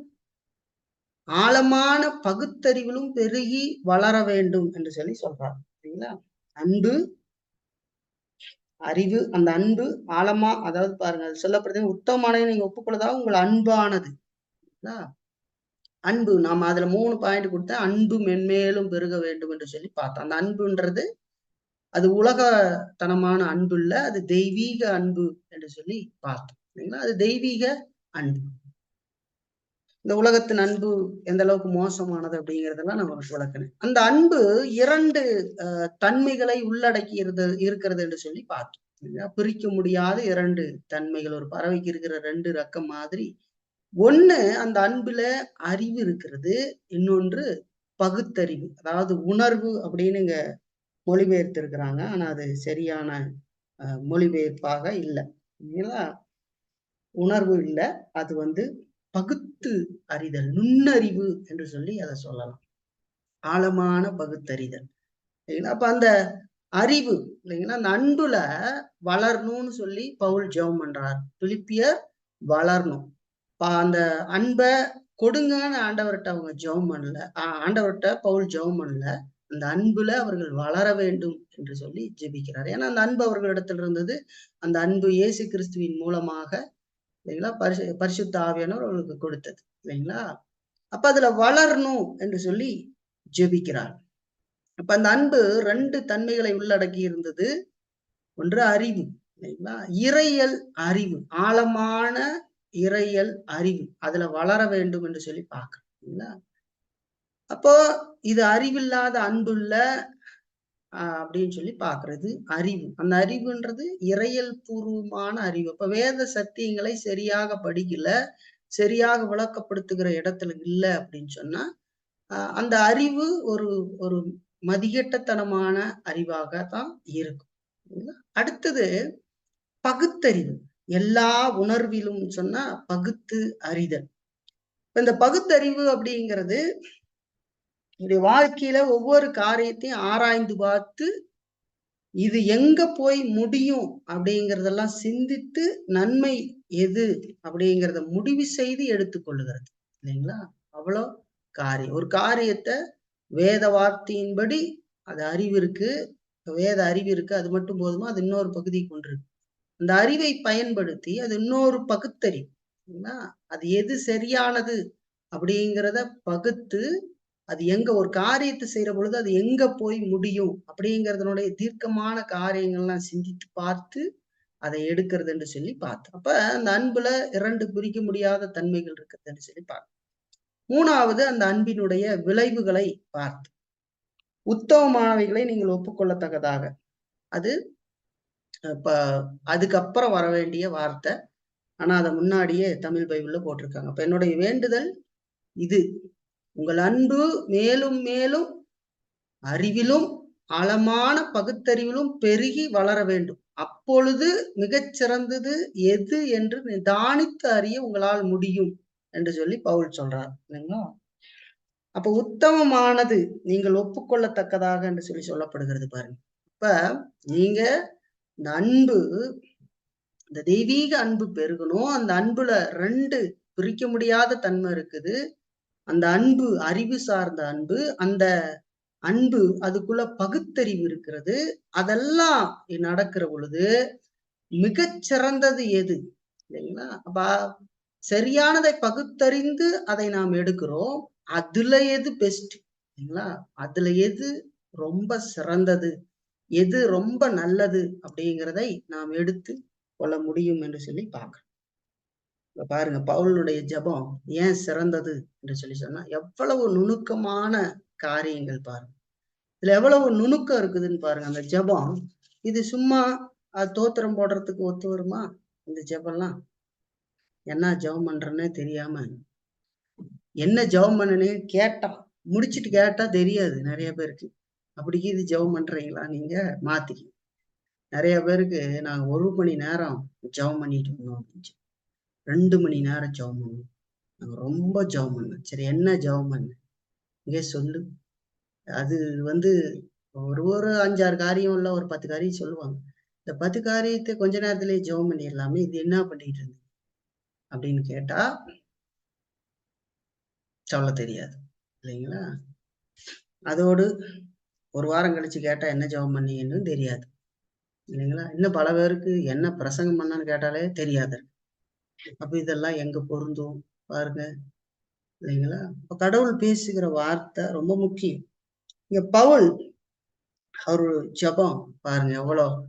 ஆழமான பகுத்தறிவிலும் பெருகி வளர வேண்டும் என்று சொல்லி சொல்றார் சரிங்களா? அன்பு அறிவு, அந்த அன்பு ஆழமா, அதாவது பாருங்க சொல்லப்படுது உத்தமமானதை நீங்க ஒப்புக்கொள்ளதாக உங்கள் அன்பானது அன்பு. நாம அதுல 3 பாயிண்ட் கொடுத்தா அன்பு மென்மேலும் பெருக வேண்டும் என்று சொல்லி பார்த்தோம். அந்த அன்புன்றது அது உலகத்தனமான அன்பு இல்ல, அது தெய்வீக அன்பு என்று சொல்லி பார்த்தோம் சரிங்களா? அது தெய்வீக அன்பு. இந்த உலகத்தின் அன்பு எந்த அளவுக்கு மோசமானது அப்படிங்கிறதெல்லாம் நம்ம விளக்கணும். அந்த அன்பு 2 தன்மைகளை உள்ளடக்கி இருக்கிறது என்று சொல்லி பார்த்தோம். பிரிக்க முடியாத 2 தன்மைகள். ஒரு பறவைக்கு இருக்கிற 2 ரக்கம் மாதிரி ஒண்ணு அந்த அன்புல அறிவு இருக்கிறது, இன்னொன்று பகுத்தறிவு அதாவது உணர்வு அப்படின்னு இங்க மொழிபெயர்த்து இருக்கிறாங்க. ஆனா அது சரியான மொழிபெயர்ப்பாக இல்லை இல்லைங்களா? உணர்வு இல்லை, அது பகுத்து அறிதல், நுண்ணறிவு என்று சொல்லி அதை சொல்லலாம். ஆழமான பகுத்தறிதல். அப்ப அந்த அறிவு இல்லைங்களா? அந்த அன்புல வளரணும்னு சொல்லி பவுல் ஜெபம் பண்றார். பிலிப்பியர் வளரணும். அந்த அன்பை கொடுங்கன்னு ஆண்டவர்கிட்ட அவங்க ஜெபம் பண்ணல. ஆண்டவர்கிட்ட பவுல் ஜெபம் பண்ணல. அந்த அன்புல அவர்கள் வளர வேண்டும் என்று சொல்லி ஜெபிக்கிறார். ஏன்னா அந்த அன்பு அவர்களிடத்தில் இருந்தது. அந்த அன்பு இயேசு கிறிஸ்துவின் மூலமாக இல்லைங்களா பரிசுத்த ஆவியானவர் அவர்களுக்கு கொடுத்தது இல்லைங்களா? அப்ப அதுல வளரணும் என்று சொல்லி ஜெபிக்கிறார். அப்ப அந்த அன்பு 2 தன்மைகளை உள்ளடக்கி இருந்தது. ஒன்று அறிவு இல்லைங்களா? இறையியல் அறிவு, ஆழமான இறையியல் அறிவு அதுல வளர வேண்டும் என்று சொல்லி பார்க்கிறோம். அப்போ இது அறிவில்லாத அன்புள்ள அப்படின்னு சொல்லி பாக்குறது அறிவு. அந்த அறிவுன்றது இறையியல் பூர்வமான அறிவு. அப்ப வேத சத்தியங்களை சரியாக படிக்கல, சரியாக விளக்கப்படுத்துகிற இடத்துல இல்லை அப்படின்னு சொன்னா அந்த அறிவு ஒரு ஒரு மதிகெட்டத்தனமான அறிவாகத்தான் இருக்கும். அடுத்தது பகுத்தறிவு. எல்லா உணர்விலும் சொன்னா பகுத்து அறிதல். இந்த பகுத்தறிவு அப்படிங்கிறது வாழ்க்கையில ஒவ்வொரு காரியத்தையும் ஆராய்ந்து பார்த்து இது எங்க போய் முடியும் அப்படிங்கிறதெல்லாம் சிந்தித்து நன்மை எது அப்படிங்கிறத முடிவு செய்து எடுத்துக்கொள்ளுகிறது இல்லைங்களா? அவ்வளோ காரியம். ஒரு காரியத்தை வேத வார்த்தையின்படி அது அறிவு இருக்கு, வேத அறிவு இருக்கு, அது மட்டும் போதுமா? அது இன்னொரு பகுதி கொண்டிருக்கு. அந்த அறிவை பயன்படுத்தி அது இன்னொரு பகுத்தறிவு, அது எது சரியானது அப்படிங்கிறத பகுத்து அது எங்க ஒரு காரியத்தை செய்யற பொழுது அது எங்க போய் முடியும் அப்படிங்கிறதுனுடைய தீர்க்கமான காரியங்கள்லாம் சிந்தித்து பார்த்து அதை எடுக்கிறது என்று சொல்லி பார்த்தோம். அப்ப அந்த அன்புல 2 பிரிக்க முடியாத தன்மைகள் இருக்குதுன்னு சொல்லி பார்த்தோம். 3வது அந்த அன்பினுடைய விளைவுகளை பார்த்து உத்தமமானவைகளை நீங்கள் ஒப்புக்கொள்ளத்தக்கதாக. அது இப்ப அதுக்கப்புறம் வர வேண்டிய வார்த்தை. ஆனா அதை முன்னாடியே தமிழ் பைபிள்ல போட்டிருக்காங்க. அப்ப என்னுடைய வேண்டுதல் இது, உங்கள் அன்பு மேலும் மேலும் அறிவிலும் ஆழமான பகுத்தறிவிலும் பெருகி வளர வேண்டும். அப்பொழுது மிகச்சிறந்தது எது என்று நிதானித்து அறிய உங்களால் முடியும் என்று சொல்லி பவுல் சொல்றார் இல்லைங்களா? அப்ப உத்தமமானது நீங்கள் ஒப்புக்கொள்ளத்தக்கதாக என்று சொல்லி சொல்லப்படுகிறது பாருங்க. இப்ப நீங்க இந்த அன்பு, இந்த தெய்வீக அன்பு பெருகணும். அந்த அன்புல 2 பிரிக்க முடியாத தன்மை இருக்குது. அந்த அன்பு அறிவு சார்ந்த அன்பு, அந்த அன்பு அதுக்குள்ள பகுத்தறிவு இருக்கிறது. அதெல்லாம் நடக்கிற பொழுது மிகச்சிறந்தது எது இல்லைங்களா? அப்ப சரியானதை பகுத்தறிந்து அதை நாம் எடுக்கிறோம். அதுல எது பெஸ்ட் இல்லைங்களா? அதுல எது ரொம்ப சிறந்தது, எது ரொம்ப நல்லது அப்படிங்கிறதை நாம் எடுத்து கொள்ள முடியும் என்று சொல்லி பார்க்கிறோம். பாருங்க, பவுலுடைய ஜெபம் ஏன் சிறந்தது என்று சொல்லி சொன்னா எவ்வளவு நுணுக்கமான காரியங்கள் பாருங்க. இதுல எவ்வளவு நுணுக்கம் இருக்குதுன்னு பாருங்க. அந்த ஜெபம் இது சும்மா தோத்திரம் போடுறதுக்கு ஒத்து வருமா? இந்த ஜெபம்லாம் என்ன ஜெபம் பண்றேன்னே தெரியாம என்ன ஜெபம் பண்ணனே கேட்டா முடிச்சுட்டு கேட்டா தெரியாது நிறைய பேருக்கு. அப்படிக்கு இது ஜெபம் பண்றீங்களா? நீங்க மாத்திக்க. நிறைய பேருக்கு நாங்க 1 மணி நேரம் ஜெபம் பண்ணிட்டு இருந்தோம் அப்படின்னு 2 மணி நேரம் ஜெபம் பண்ணுவோம். நாங்க ரொம்ப ஜெபம் பண்ணேன். சரி, என்ன ஜெபம் பண்ண இங்கே சொல்லு. அது ஒரு 5-6 காரியம் இல்ல, ஒரு 10 காரியம் சொல்லுவாங்க. இந்த 10 காரியத்தை கொஞ்ச நேரத்திலேயே ஜெபம் பண்ணிடலாமே, இது என்ன பண்ணிட்டு இருந்து அப்படின்னு கேட்டா சொல்ல தெரியாது இல்லைங்களா? அதோடு 1 வாரம் கழிச்சு கேட்டா என்ன ஜெபம் பண்ணீங்கன்னு தெரியாது இல்லைங்களா? இன்னும் பல பேருக்கு என்ன பிரசங்கம் பண்ணான்னு கேட்டாலே தெரியாது. அப்ப இதெல்லாம் எங்க பொருந்தும் பாருங்க இல்லைங்களா? இப்ப கடவுள் பேசுகிற வார்த்தை ரொம்ப முக்கியம். இங்க பவுல் அவரு ஜெபம் பாருங்க எவ்வளவு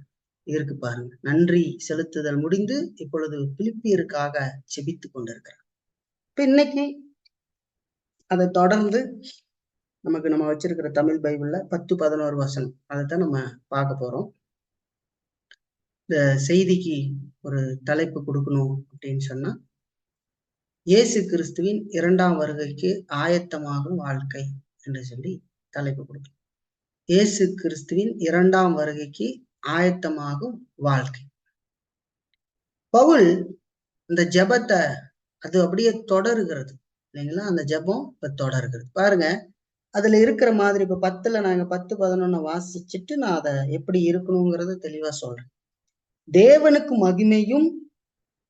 இருக்கு பாருங்க. நன்றி செலுத்துதல் முடிந்து இப்பொழுது பிலிப்பியருக்காக ஜெபித்து கொண்டிருக்கிறார். இப்ப இன்னைக்கு அதை தொடர்ந்து நம்ம வச்சிருக்கிற தமிழ் பைபிள்ல 10-11 வசனம் அதைத்தான் நம்ம பார்க்க போறோம். இந்த செய்திக்கு ஒரு தலைப்பு கொடுக்கணும் அப்படின்னு சொன்னா, இயேசு கிறிஸ்துவின் 2ஆம் வருகைக்கு ஆயத்தமாகும் வாழ்க்கை என்று சொல்லி தலைப்பு கொடுக்கணும். இயேசு கிறிஸ்துவின் 2ஆம் வருகைக்கு ஆயத்தமாகும் வாழ்க்கை. பவுல் இந்த ஜெபத்தை அது அப்படியே தொடருகிறது இல்லைங்களா? அந்த ஜெபம் இப்ப தொடருகிறது பாருங்க. அதுல இருக்கிற மாதிரி இப்ப 10ல நாங்க 10, 11 வாசிச்சுட்டு நான் அதை எப்படி இருக்கணுங்கிறத தெளிவா சொல்றேன். தேவனுக்கு மகிமையும்,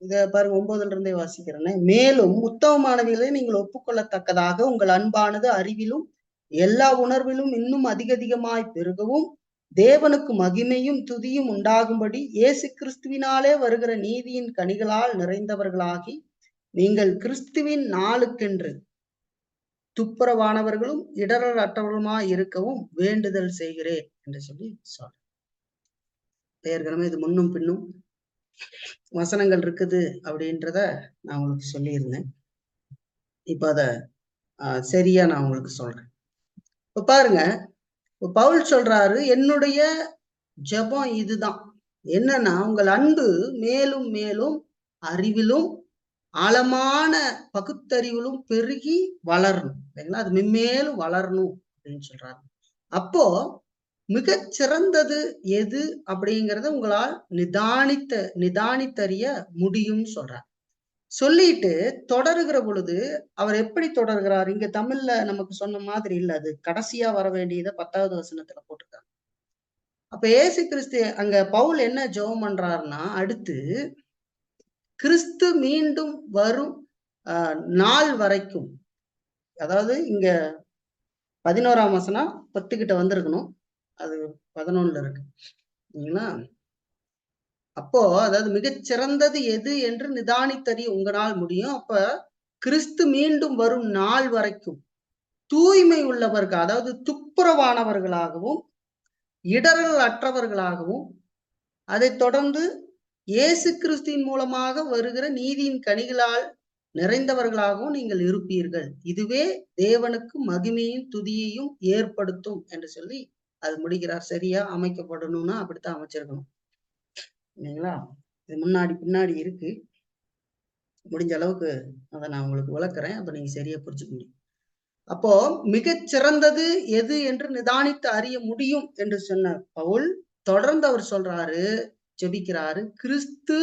இத பாருங்க 9ல இருந்தே வாசிக்கிறேன்னு, மேலும் உத்தமமானவைகளை நீங்கள் ஒப்புக்கொள்ளத்தக்கதாக உங்கள் அன்பானது அறிவிலும் எல்லா உணர்விலும் இன்னும் அதிகமாய் பெருகவும் தேவனுக்கு மகிமையும் துதியும் உண்டாகும்படி இயேசு கிறிஸ்துவினாலே வருகிற நீதியின் கனிகளால் நிறைந்தவர்களாகி நீங்கள் கிறிஸ்துவின் நாளுக்கென்று துப்புரவானவர்களும் இடரல் அற்றவர்களுமாய் இருக்கவும் வேண்டுதல் செய்கிறேன் என்று சொல்லி சொல்றேன். ஏற்கனவே இது முன்னும் பின்னும் வசனங்கள் இருக்குது அப்படின்றத நான் உங்களுக்கு சொல்லியிருந்தேன். இப்ப அத சரியா நான் உங்களுக்கு சொல்றேன். இப்ப பாருங்க, பவுல் சொல்றாரு, என்னுடைய ஜெபம் இதுதான். என்னன்னா, உங்கள் அன்பு மேலும் மேலும் அறிவிலும் ஆழமான பகுத்தறிவிலும் பெருகி வளரணும். இல்லைங்களா? அது மென்மேலும் வளரணும் அப்படின்னு சொல்றாரு. அப்போ மிகச் சிறந்தது எது அப்படிங்கிறத உங்களால் நிதானித்தறிய முடியும்னு சொல்றார். சொல்லிட்டு தொடருகிற பொழுது அவர் எப்படி தொடர்கிறார்? இங்க தமிழ்ல நமக்கு சொன்ன மாதிரி இல்ல, அது கடைசியா வர வேண்டியதை 10வது வசனத்துல போட்டிருக்காங்க. அப்ப இயேசு கிறிஸ்து அங்க பவுல் என்ன ஜெபம் பண்றாருன்னா, அடுத்து கிறிஸ்து மீண்டும் வரும் நாள் வரைக்கும், அதாவது இங்க 11ஆம் வசனம் 10 கிட்ட வந்திருக்கணும், அது 11ல இருக்கு இல்லைங்களா? அப்போ அதாவது மிகச் சிறந்தது எது என்று நிதானித்தறிய உங்களால் முடியும். அப்ப கிறிஸ்து மீண்டும் வரும் நாள் வரைக்கும் தூய்மை உள்ளவர்கள், அதாவது துப்புரவானவர்களாகவும் இடரல் அற்றவர்களாகவும், அதை தொடர்ந்து இயேசு கிறிஸ்துவின் மூலமாக வருகிற நீதியின் கனிகளால் நிறைந்தவர்களாகவும் நீங்கள் இருப்பீர்கள். இதுவே தேவனுக்கு மகிமையும் துதியையும் ஏற்படுத்தும் என்று சொல்லி அது முடிகிறார். சரியா அமைக்கப்படணும்னா அப்படித்தான் அமைச்சிருக்கணும் இல்லைங்களா? இது முன்னாடி பின்னாடி இருக்கு, முடிஞ்ச அளவுக்கு அதை நான் உங்களுக்கு விளக்குறேன், அப்ப நீங்க சரியா புரிஞ்சுக்க முடியும். அப்போ மிகச் சிறந்தது எது என்று நிதானித்து அறிய முடியும் என்று சொன்ன பவுல் தொடர்ந்து அவர் சொல்றாரு, ஜெபிக்கிறாரு, கிறிஸ்து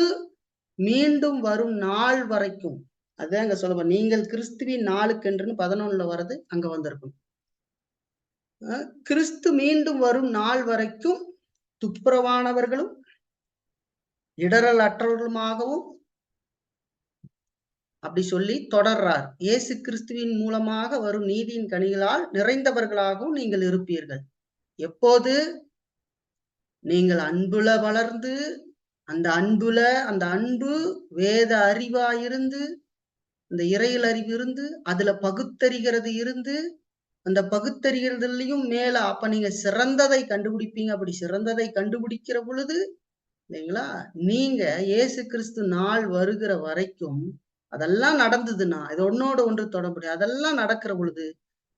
மீண்டும் வரும் நாள் வரைக்கும். அதான் அங்க சொல்ல, நீங்கள் கிறிஸ்துவின் நாளுக்கென்றுன்னு 11ல வர்றது அங்க வந்திருக்கும். கிறிஸ்து மீண்டும் வரும் நாள் வரைக்கும் துப்புரவானவர்களும் இடரல் அற்றவர்களுமாகவும் அப்படி சொல்லி தொடர்றார். இயேசு கிறிஸ்துவின் மூலமாக வரும் நீதியின் கனிகளால் நிறைந்தவர்களாகவும் நீங்கள் இருப்பீர்கள். எப்போது? நீங்கள் அன்புல வளர்ந்து, அந்த அன்பு வேத அறிவாயிருந்து, அந்த இறையில் அறிவு இருந்து, அதுல பகுத்தறிகிறது இருந்து, அந்த பகுத்தறிகிறதுலயும் மேல அப்ப நீங்க சிறந்ததை கண்டுபிடிப்பீங்க. அப்படி சிறந்ததை கண்டுபிடிக்கிற பொழுது இல்லைங்களா, நீங்க இயேசு கிறிஸ்து நாள் வருகிற வரைக்கும் அதெல்லாம் நடந்ததுன்னா, இது ஒன்னோடு ஒன்று தொடர்புடைய அதெல்லாம் நடக்கிற பொழுது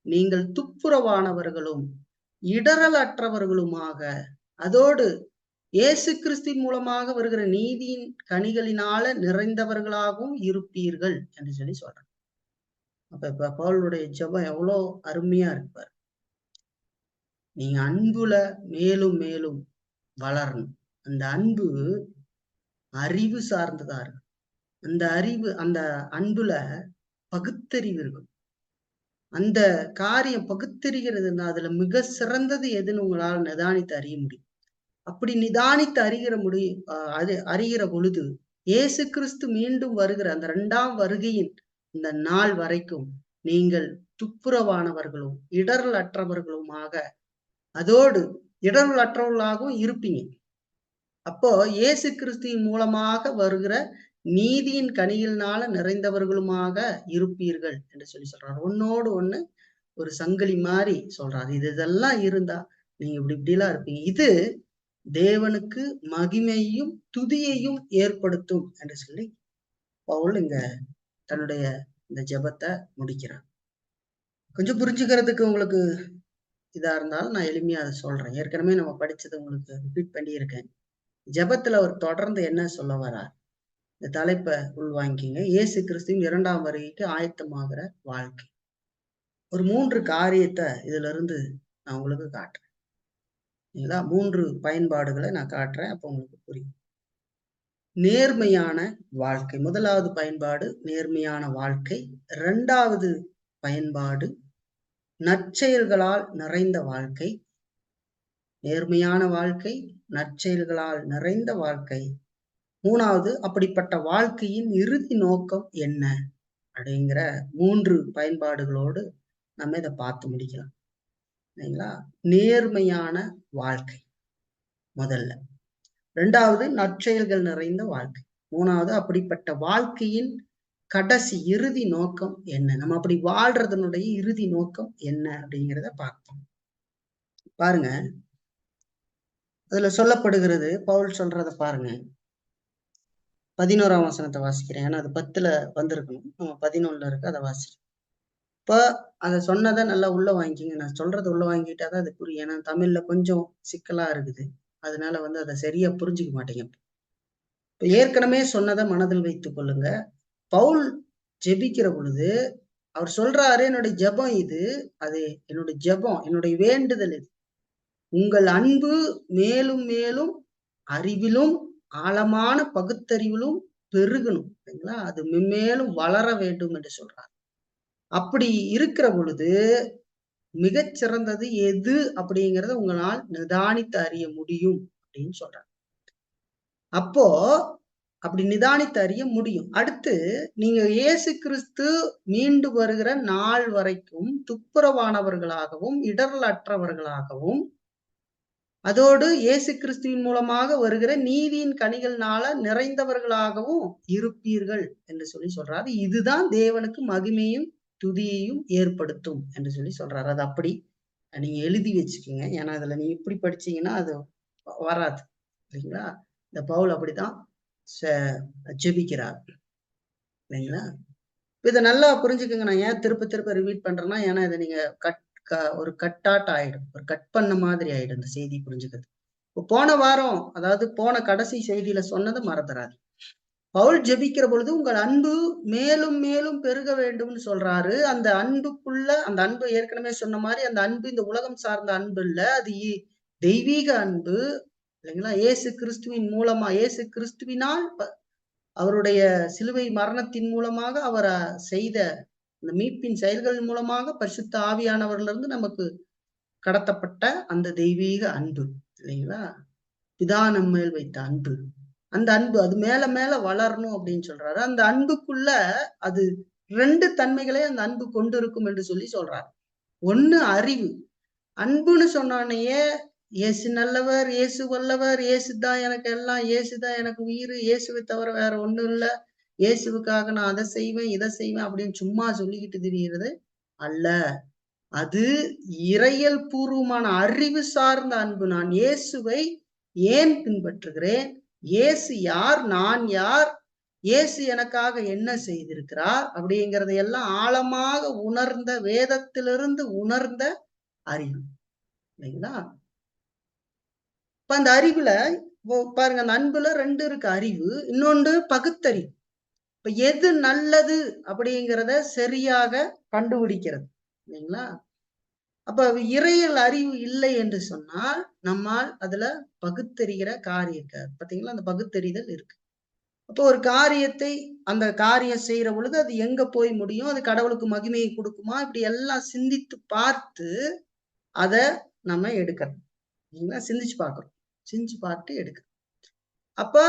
நீங்கள் துப்புரவானவர்களும் இடரல் அற்றவர்களுமாக, அதோடு இயேசு கிறிஸ்துவின் மூலமாக வருகிற நீதியின் கனிகளினால நிறைந்தவர்களாகவும் இருப்பீர்கள் என்று சொல்லி சொல்றாங்க. அப்ப இப்ப பவுலுடைய ஜெபம் எவ்வளவு அருமையா இருப்பார். நீங்க அன்புல மேலும் மேலும் வளரணும். அந்த அன்பு அறிவு சார்ந்ததா இருக்கும். அந்த அறிவு, அந்த அன்புல பகுத்தறிவு இருக்கும். அந்த காரியம் பகுத்தறிகிறதுன்னா அதுல மிக சிறந்தது எதுன்னு உங்களால் நிதானித்து அறிய முடியும். அப்படி நிதானித்து அறிகிற பொழுது இயேசு கிறிஸ்து மீண்டும் வருகிற அந்த 2ஆம் வருகையின் இந்த நாள் வரைக்கும் நீங்கள் துப்புரவானவர்களும் இடரல் அற்றவர்களுமாக, அதோடு இடரல் அற்றவர்களாகவும் இருப்பீங்க. அப்போ இயேசு கிறிஸ்துவின் மூலமாக வருகிற நீதியின் கனிகளினால நிறைந்தவர்களுமாக இருப்பீர்கள் என்று சொல்லி சொல்றாரு. ஒன்னோடு ஒண்ணு ஒரு சங்கிலி மாதிரி சொல்றாரு. இதெல்லாம் இருந்தா நீங்க இப்படிலாம் இருப்பீங்க. இது தேவனுக்கு மகிமையும் துதியையும் ஏற்படுத்தும் என்று சொல்லி பவுல் இங்க தன்னுடைய இந்த ஜெபத்தை முடிக்கிறார். கொஞ்சம் புரிஞ்சுக்கிறதுக்கு உங்களுக்கு இதா இருந்தாலும் நான் எளிமையா அதை சொல்றேன். ஏற்கனவே நம்ம படிச்சதை உங்களுக்கு ரிப்பீட் பண்ணியிருக்கேன். ஜெபத்துல அவர் தொடர்ந்து என்ன சொல்ல வர்றார்? இந்த தலைப்பை உள்வாங்கிங்க. இயேசு கிறிஸ்துவின் 2ஆம் வருகைக்கு ஆயத்தமாகிற வாழ்க்கை. ஒரு 3 காரியத்தை இதுல இருந்து நான் உங்களுக்கு காட்டுறேன். 3 பயன்பாடுகளை நான் காட்டுறேன், அப்ப உங்களுக்கு புரியும். நேர்மையான வாழ்க்கை. முதலாவது பயன்பாடு நேர்மையான வாழ்க்கை. 2வது பயன்பாடு நற்செயல்களால் நிறைந்த வாழ்க்கை, நேர்மையான வாழ்க்கை, நற்செயல்களால் நிறைந்த வாழ்க்கை. 3வது, அப்படிப்பட்ட வாழ்க்கையின் இறுதி நோக்கம் என்ன அப்படிங்கிற 3 பயன்பாடுகளோடு நம்ம இதை பார்த்து முடிக்கலாம். சரிங்களா? நேர்மையான வாழ்க்கை முதல்ல, 2வது நற்செயல்கள் நிறைந்த வாழ்க்கை, 3வது அப்படிப்பட்ட வாழ்க்கையின் கடைசி இறுதி நோக்கம் என்ன, நம்ம அப்படி வாழ்றதனுடைய இறுதி நோக்கம் என்ன அப்படிங்கிறத பார்ப்போம். பாருங்க, அதுல சொல்லப்படுகிறது, பவுல் சொல்றத பாருங்க. 11ஆம் வசனத்தை வாசிக்கிறேன், ஏன்னா அது 10ல வந்திருக்கணும், நம்ம 11ல இருக்கு, அதை வாசிக்கிறேன். இப்ப அதை சொன்னதை நல்லா உள்ள வாங்கிக்கிங்க. நான் சொல்றதை உள்ள வாங்கிட்டாதான் அது புரியும். ஏன்னா தமிழ்ல கொஞ்சம் சிக்கலா இருக்குது, அதனால அதை சரியா புரிஞ்சுக்க மாட்டேங்க. இப்ப ஏற்கனவே சொன்னதை மனதில் வைத்துக் கொள்ளுங்க. பவுல் ஜெபிக்கிற பொழுது அவர் சொல்றாரு, என்னுடைய ஜெபம் இது, அது என்னுடைய ஜெபம், என்னுடைய வேண்டுதல் இது, உங்கள் அன்பு மேலும் மேலும் அறிவிலும் ஆழமான பகுத்தறிவிலும் பெருகணும், சரிங்களா? அது மென்மேலும் வளர வேண்டும் என்று சொல்றார். அப்படி இருக்கிற பொழுது மிகச் சிறந்தது எது அப்படிங்கிறத உங்களால் நிதானித்து அறிய முடியும் அப்படின்னு சொல்றார். அப்போ அப்படி நிதானித்து அறிய முடியும். அடுத்து, நீங்க இயேசு கிறிஸ்து மீண்டு வருகிற நாள் வரைக்கும் துப்புரவானவர்களாகவும் இடரல் அற்றவர்களாகவும், அதோடு இயேசு கிறிஸ்துவின் மூலமாக வருகிற நீதியின் கனிகள்னால நிறைந்தவர்களாகவும் இருப்பீர்கள் என்று சொல்றாரு. இதுதான் தேவனுக்கு மகிமையும் துதியையும் ஏற்படுத்தும் என்று சொல்றாரு. அது அப்படி நீங்க எழுதி வச்சுக்கோங்க. ஏன்னா அதுல நீங்க இப்படி படிச்சீங்கன்னா அது வராது, இல்லைங்களா? இந்த பவுல் அப்படித்தான் ஜெபிக்கிறார், இல்லைங்களா? இதை நல்லா புரிஞ்சுக்கோங்க. நான் ஏன் திருப்ப திருப்ப ரிப்பீட் பண்றேன்னா, ஏன்னா இதை நீங்க ஒரு கட்டாட் ஆயிடும், ஒரு கட் பண்ண மாதிரி ஆயிடும் இந்த செய்தி புரிஞ்சுக்கிறது. இப்போ போன வாரம், அதாவது போன கடைசி செய்தியில சொன்னதை மறந்துடாது. பவுல் ஜெபிக்கிற பொழுது உங்கள் அன்பு மேலும் மேலும் பெருக வேண்டும்னு சொல்றாரு. அந்த அன்புக்குள்ள, அந்த அன்பு ஏற்கனவே சொன்ன மாதிரி, அந்த அன்பு இந்த உலகம் சார்ந்த அன்பு இல்ல, அது தெய்வீக அன்பு, இல்லைங்களா? இயேசு கிறிஸ்துவின் மூலமா, இயேசு கிறிஸ்துவினால் அவருடைய சிலுவை மரணத்தின் மூலமாக அவர் செய்த இந்த மீட்பின் செயல்கள் மூலமாக பரிசுத்த ஆவியானவரிலிருந்து நமக்கு கடத்தப்பட்ட அந்த தெய்வீக அன்பு, இல்லைங்களா? பிதா நம்மேல் வைத்த அன்பு, அந்த அன்பு அது மேல மேல வளரணும் அப்படின்னு சொல்றாரு. அந்த அன்புக்குள்ள அது 2 தன்மைகளை அந்த அன்பு கொண்டு இருக்கும் என்று சொல்றாரு. ஒண்ணு அறிவு. அன்புன்னு சொன்னோடனேயே இயேசு நல்லவர், இயேசு வல்லவர், இயேசுதான் எனக்கு எல்லாம், இயேசுதான் எனக்கு உயிர், இயேசுவை தவிர வேற ஒண்ணும் இல்ல, இயேசுவுக்காக நான் அதை செய்வேன் இதை செய்வேன் அப்படின்னு சும்மா சொல்லிக்கிட்டு திரிகிறது அல்ல. அது இறையல் பூர்வமான அறிவு சார்ந்த அன்பு. நான் இயேசுவை ஏன் பின்பற்றுகிறேன், இயேசு யார், நான் யார், இயேசு எனக்காக என்ன செய்திருக்கிறார் அப்படிங்கிறத எல்லாம் ஆழமாக உணர்ந்த, வேதத்திலிருந்து உணர்ந்த அறிவு, இல்லைங்களா? இப்ப அந்த அறிவுல பாருங்க, அந்த அன்புல 2 இருக்கு, அறிவு, இன்னொன்று பகுத்தறிவு. இப்ப எது நல்லது அப்படிங்கிறத சரியாக கண்டுபிடிக்கிறது, இல்லைங்களா? அப்ப இறையல் அறிவு இல்லை என்று சொன்னால் நம்மால் அதுல பகுத்தறிகிற காரியம் பாத்தீங்களா, அந்த பகுத்தறிதல் இருக்கு. அப்போ ஒரு காரியத்தை, அந்த காரியம் செய்யற பொழுது அது எங்க போய் முடியும், அது கடவுளுக்கு மகிமையை கொடுக்குமா, இப்படி எல்லாம் சிந்தித்து பார்த்து அதை நம்ம எடுக்கிறோம், இல்லைங்களா? சிந்திச்சு பார்க்கிறோம், சிந்திச்சு பார்த்து எடுக்கிறோம். அப்ப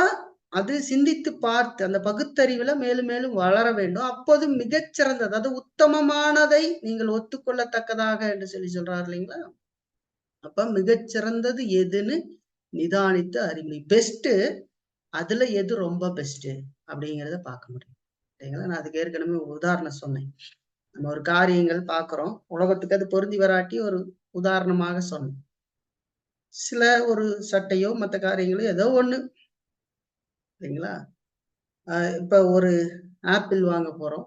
அது சிந்தித்து பார்த்து அந்த பகுத்தறிவுல மேலும் மேலும் வளர வேண்டும். அப்போது மிகச்சிறந்தது, அது உத்தமமானதை நீங்கள் ஒத்துக்கொள்ளத்தக்கதாக என்று சொல்றாரு, இல்லைங்களா? அப்ப மிகச்சிறந்தது எதுன்னு நிதானித்து அறிவு, பெஸ்ட் அதுல எது ரொம்ப பெஸ்ட் அப்படிங்கிறத பார்க்க முடியும், இல்லைங்களா? நான் அதுக்கு ஏற்கனவே உதாரணம் சொன்னேன். நம்ம ஒரு காரியங்கள் பார்க்கிறோம், உலகத்துக்கு அது பொருந்தி வராட்டி ஒரு உதாரணமாக சொன்னேன். சில ஒரு சட்டையோ மற்ற காரியங்களோ ஏதோ ஒண்ணு, இல்லைங்களா? இப்ப ஒரு ஆப்பிள் வாங்க போறோம்,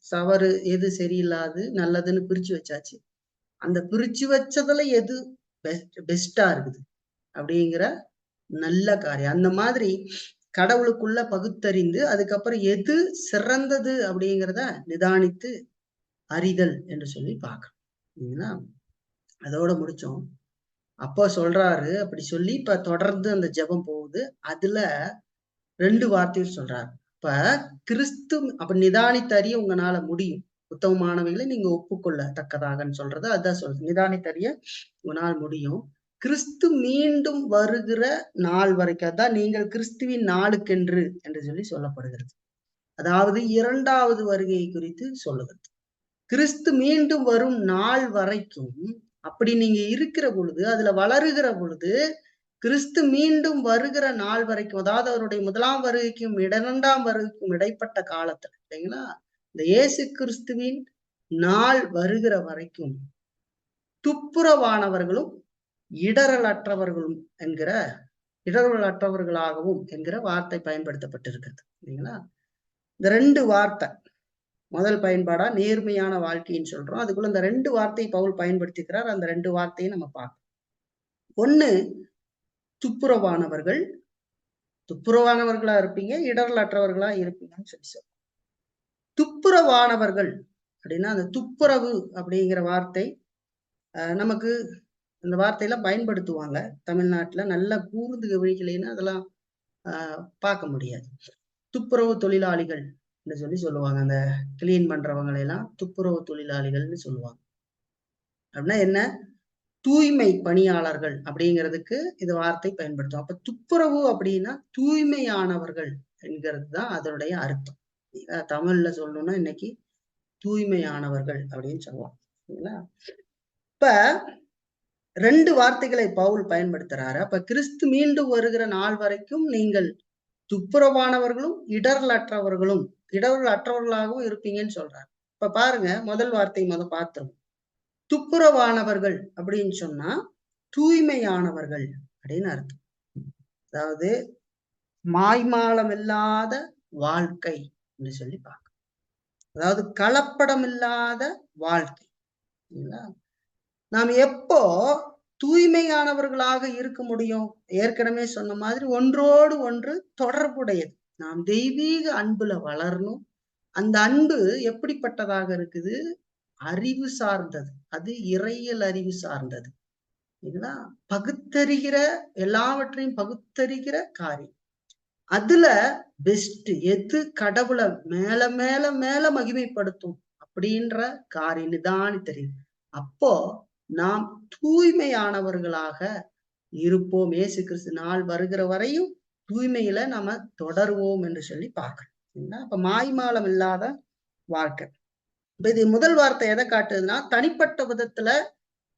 சவறு எது சரியில்லாது நல்லதுன்னு பிரிச்சு வச்சாச்சு. அந்த பிரிச்சு வச்சதுல எது பெஸ்டா இருக்குது அப்படிங்கிற நல்ல காரியம். அந்த மாதிரி கடவுளுக்குள்ள பகுத்தறிந்து அதுக்கப்புறம் எது சிறந்தது அப்படிங்கிறத நிதானித்து அறிதல் என்று சொல்லி பார்க்கணும். அதோட முடிச்சோம். அப்போ சொல்றாரு, அப்படி சொல்லி இப்ப தொடர்ந்து அந்த ஜெபம் போகுது. அதுல 2 வார்த்தைகள் சொல்றாரு. இப்ப கிறிஸ்து அப்ப நிதானித்து அறிய உங்களால முடியும். உத்தமமானவைகளை நீங்க ஒப்புக்கொள்ளத்தக்கதாகன்னு சொல்றது அதான் சொல்றது. நிதானித்தறிய உன்னால் முடியும். கிறிஸ்து மீண்டும் வருகிற நாள் வரைக்கும் அதான் நீங்கள் கிறிஸ்துவின் நாளுக்கென்று என்று சொல்லி சொல்லப்படுகிறது. அதாவது 2வது வருகை குறித்து சொல்லுகிறது. கிறிஸ்து மீண்டும் வரும் நாள் வரைக்கும் அப்படி நீங்க இருக்கிற பொழுது, அதுல வளருகிற பொழுது, கிறிஸ்து மீண்டும் வருகிற நாள் வரைக்கும், அதாவது அவருடைய 1ஆம் வருகைக்கும் 2ஆம் வருகைக்கும் இடைப்பட்ட காலத்துல இல்லைங்களா, இந்த இயேசு கிறிஸ்துவின் நாள் வருகிற வரைக்கும் துப்புரவானவர்களும் இடரலற்றவர்களும் என்கிற இடரலற்றவர்களாகவும் என்கிற வார்த்தை பயன்படுத்தப்பட்டிருக்கிறது இல்லைங்களா. இந்த 2 வார்த்தை முதல் பயன்பாடா நேர்மையான வாழ்க்கைன்னு சொல்றோம். அதுக்குள்ள இந்த 2 வார்த்தையை பவுல் பயன்படுத்திக்கிறார். அந்த 2 வார்த்தையை நம்ம பார்க்கணும். ஒண்ணு துப்புரவானவர்கள், துப்புரவானவர்களா இருப்பீங்க, இடரலற்றவர்களா இருப்பீங்கன்னு சொல்லி சொல்றோம். துப்புரவானவர்கள் அப்படின்னா அந்த துப்புரவு அப்படிங்கிற வார்த்தை நமக்கு இந்த வார்த்தையெல்லாம் பயன்படுத்துவாங்க தமிழ்நாட்டுல. நல்ல கூர்ந்து கவனிக்கலைன்னா அதெல்லாம் பார்க்க முடியாது. துப்புரவு தொழிலாளிகள் சொல்லி சொல்லுவாங்க. அந்த கிளீன் பண்றவங்களை எல்லாம் துப்புரவு தொழிலாளிகள்னு சொல்லுவாங்க. அப்படின்னா என்ன, தூய்மை பணியாளர்கள் அப்படிங்கிறதுக்கு இது வார்த்தை பயன்படுத்தும். அப்ப துப்புரவு அப்படின்னா தூய்மையானவர்கள் என்கிறது தான் அதனுடைய அர்த்தம். தமிழ்ல சொல்லணும்னா இன்னைக்கு தூய்மையானவர்கள் அப்படின்னு சொல்லுவாங்க. இப்ப 2 வார்த்தைகளை பவுல் பயன்படுத்துறாரு. அப்ப கிறிஸ்து மீண்டும் வருகிற நாள் வரைக்கும் நீங்கள் துப்புரவானவர்களும் இடரலற்றவர்களாகவும் இருப்பீங்கன்னு சொல்றாரு. இப்ப பாருங்க, முதல் வார்த்தை பார்த்தோம். துப்புரவானவர்கள் அப்படின்னு சொன்னா தூய்மையானவர்கள் அப்படின்னு அர்த்தம். அதாவது மாய்மாலம் இல்லாத வாழ்க்கை என்று சொல்லி பார்க்க, அதாவது கலப்படம் இல்லாத வாழ்க்கை. நாம் எப்போ தூய்மையானவர்களாக இருக்க முடியும்? ஏற்கனவே சொன்ன மாதிரி ஒன்றோடு ஒன்று தொடர்புடையது. நாம் தெய்வீக அன்புல வளரணும். அந்த அன்பு எப்படிப்பட்டதாக இருக்குது? அறிவு சார்ந்தது. அது இறையியல் அறிவு சார்ந்தது. இல்லைங்களா? பகுத்தறிகிற, எல்லாவற்றையும் பகுத்தறிகிற காரியம். அதுல பெஸ்ட் எது கடவுளை மேல மேல மேல மகிமைப்படுத்தும் அப்படின்ற காரியம் நிதானி தெரியும். அப்போ நாம் தூய்மையானவர்களாக இருப்போம். இயேசு கிறிஸ்து நாள் வருகிற வரையும் தூய்மையில நாம தொடருவோம் என்று சொல்லி பார்க்கிறோம். அப்ப மாய்மாலம் இல்லாத வாழ்க்கை. இப்ப இது முதல் வார்த்தை எதை காட்டுதுன்னா, தனிப்பட்ட விதத்துல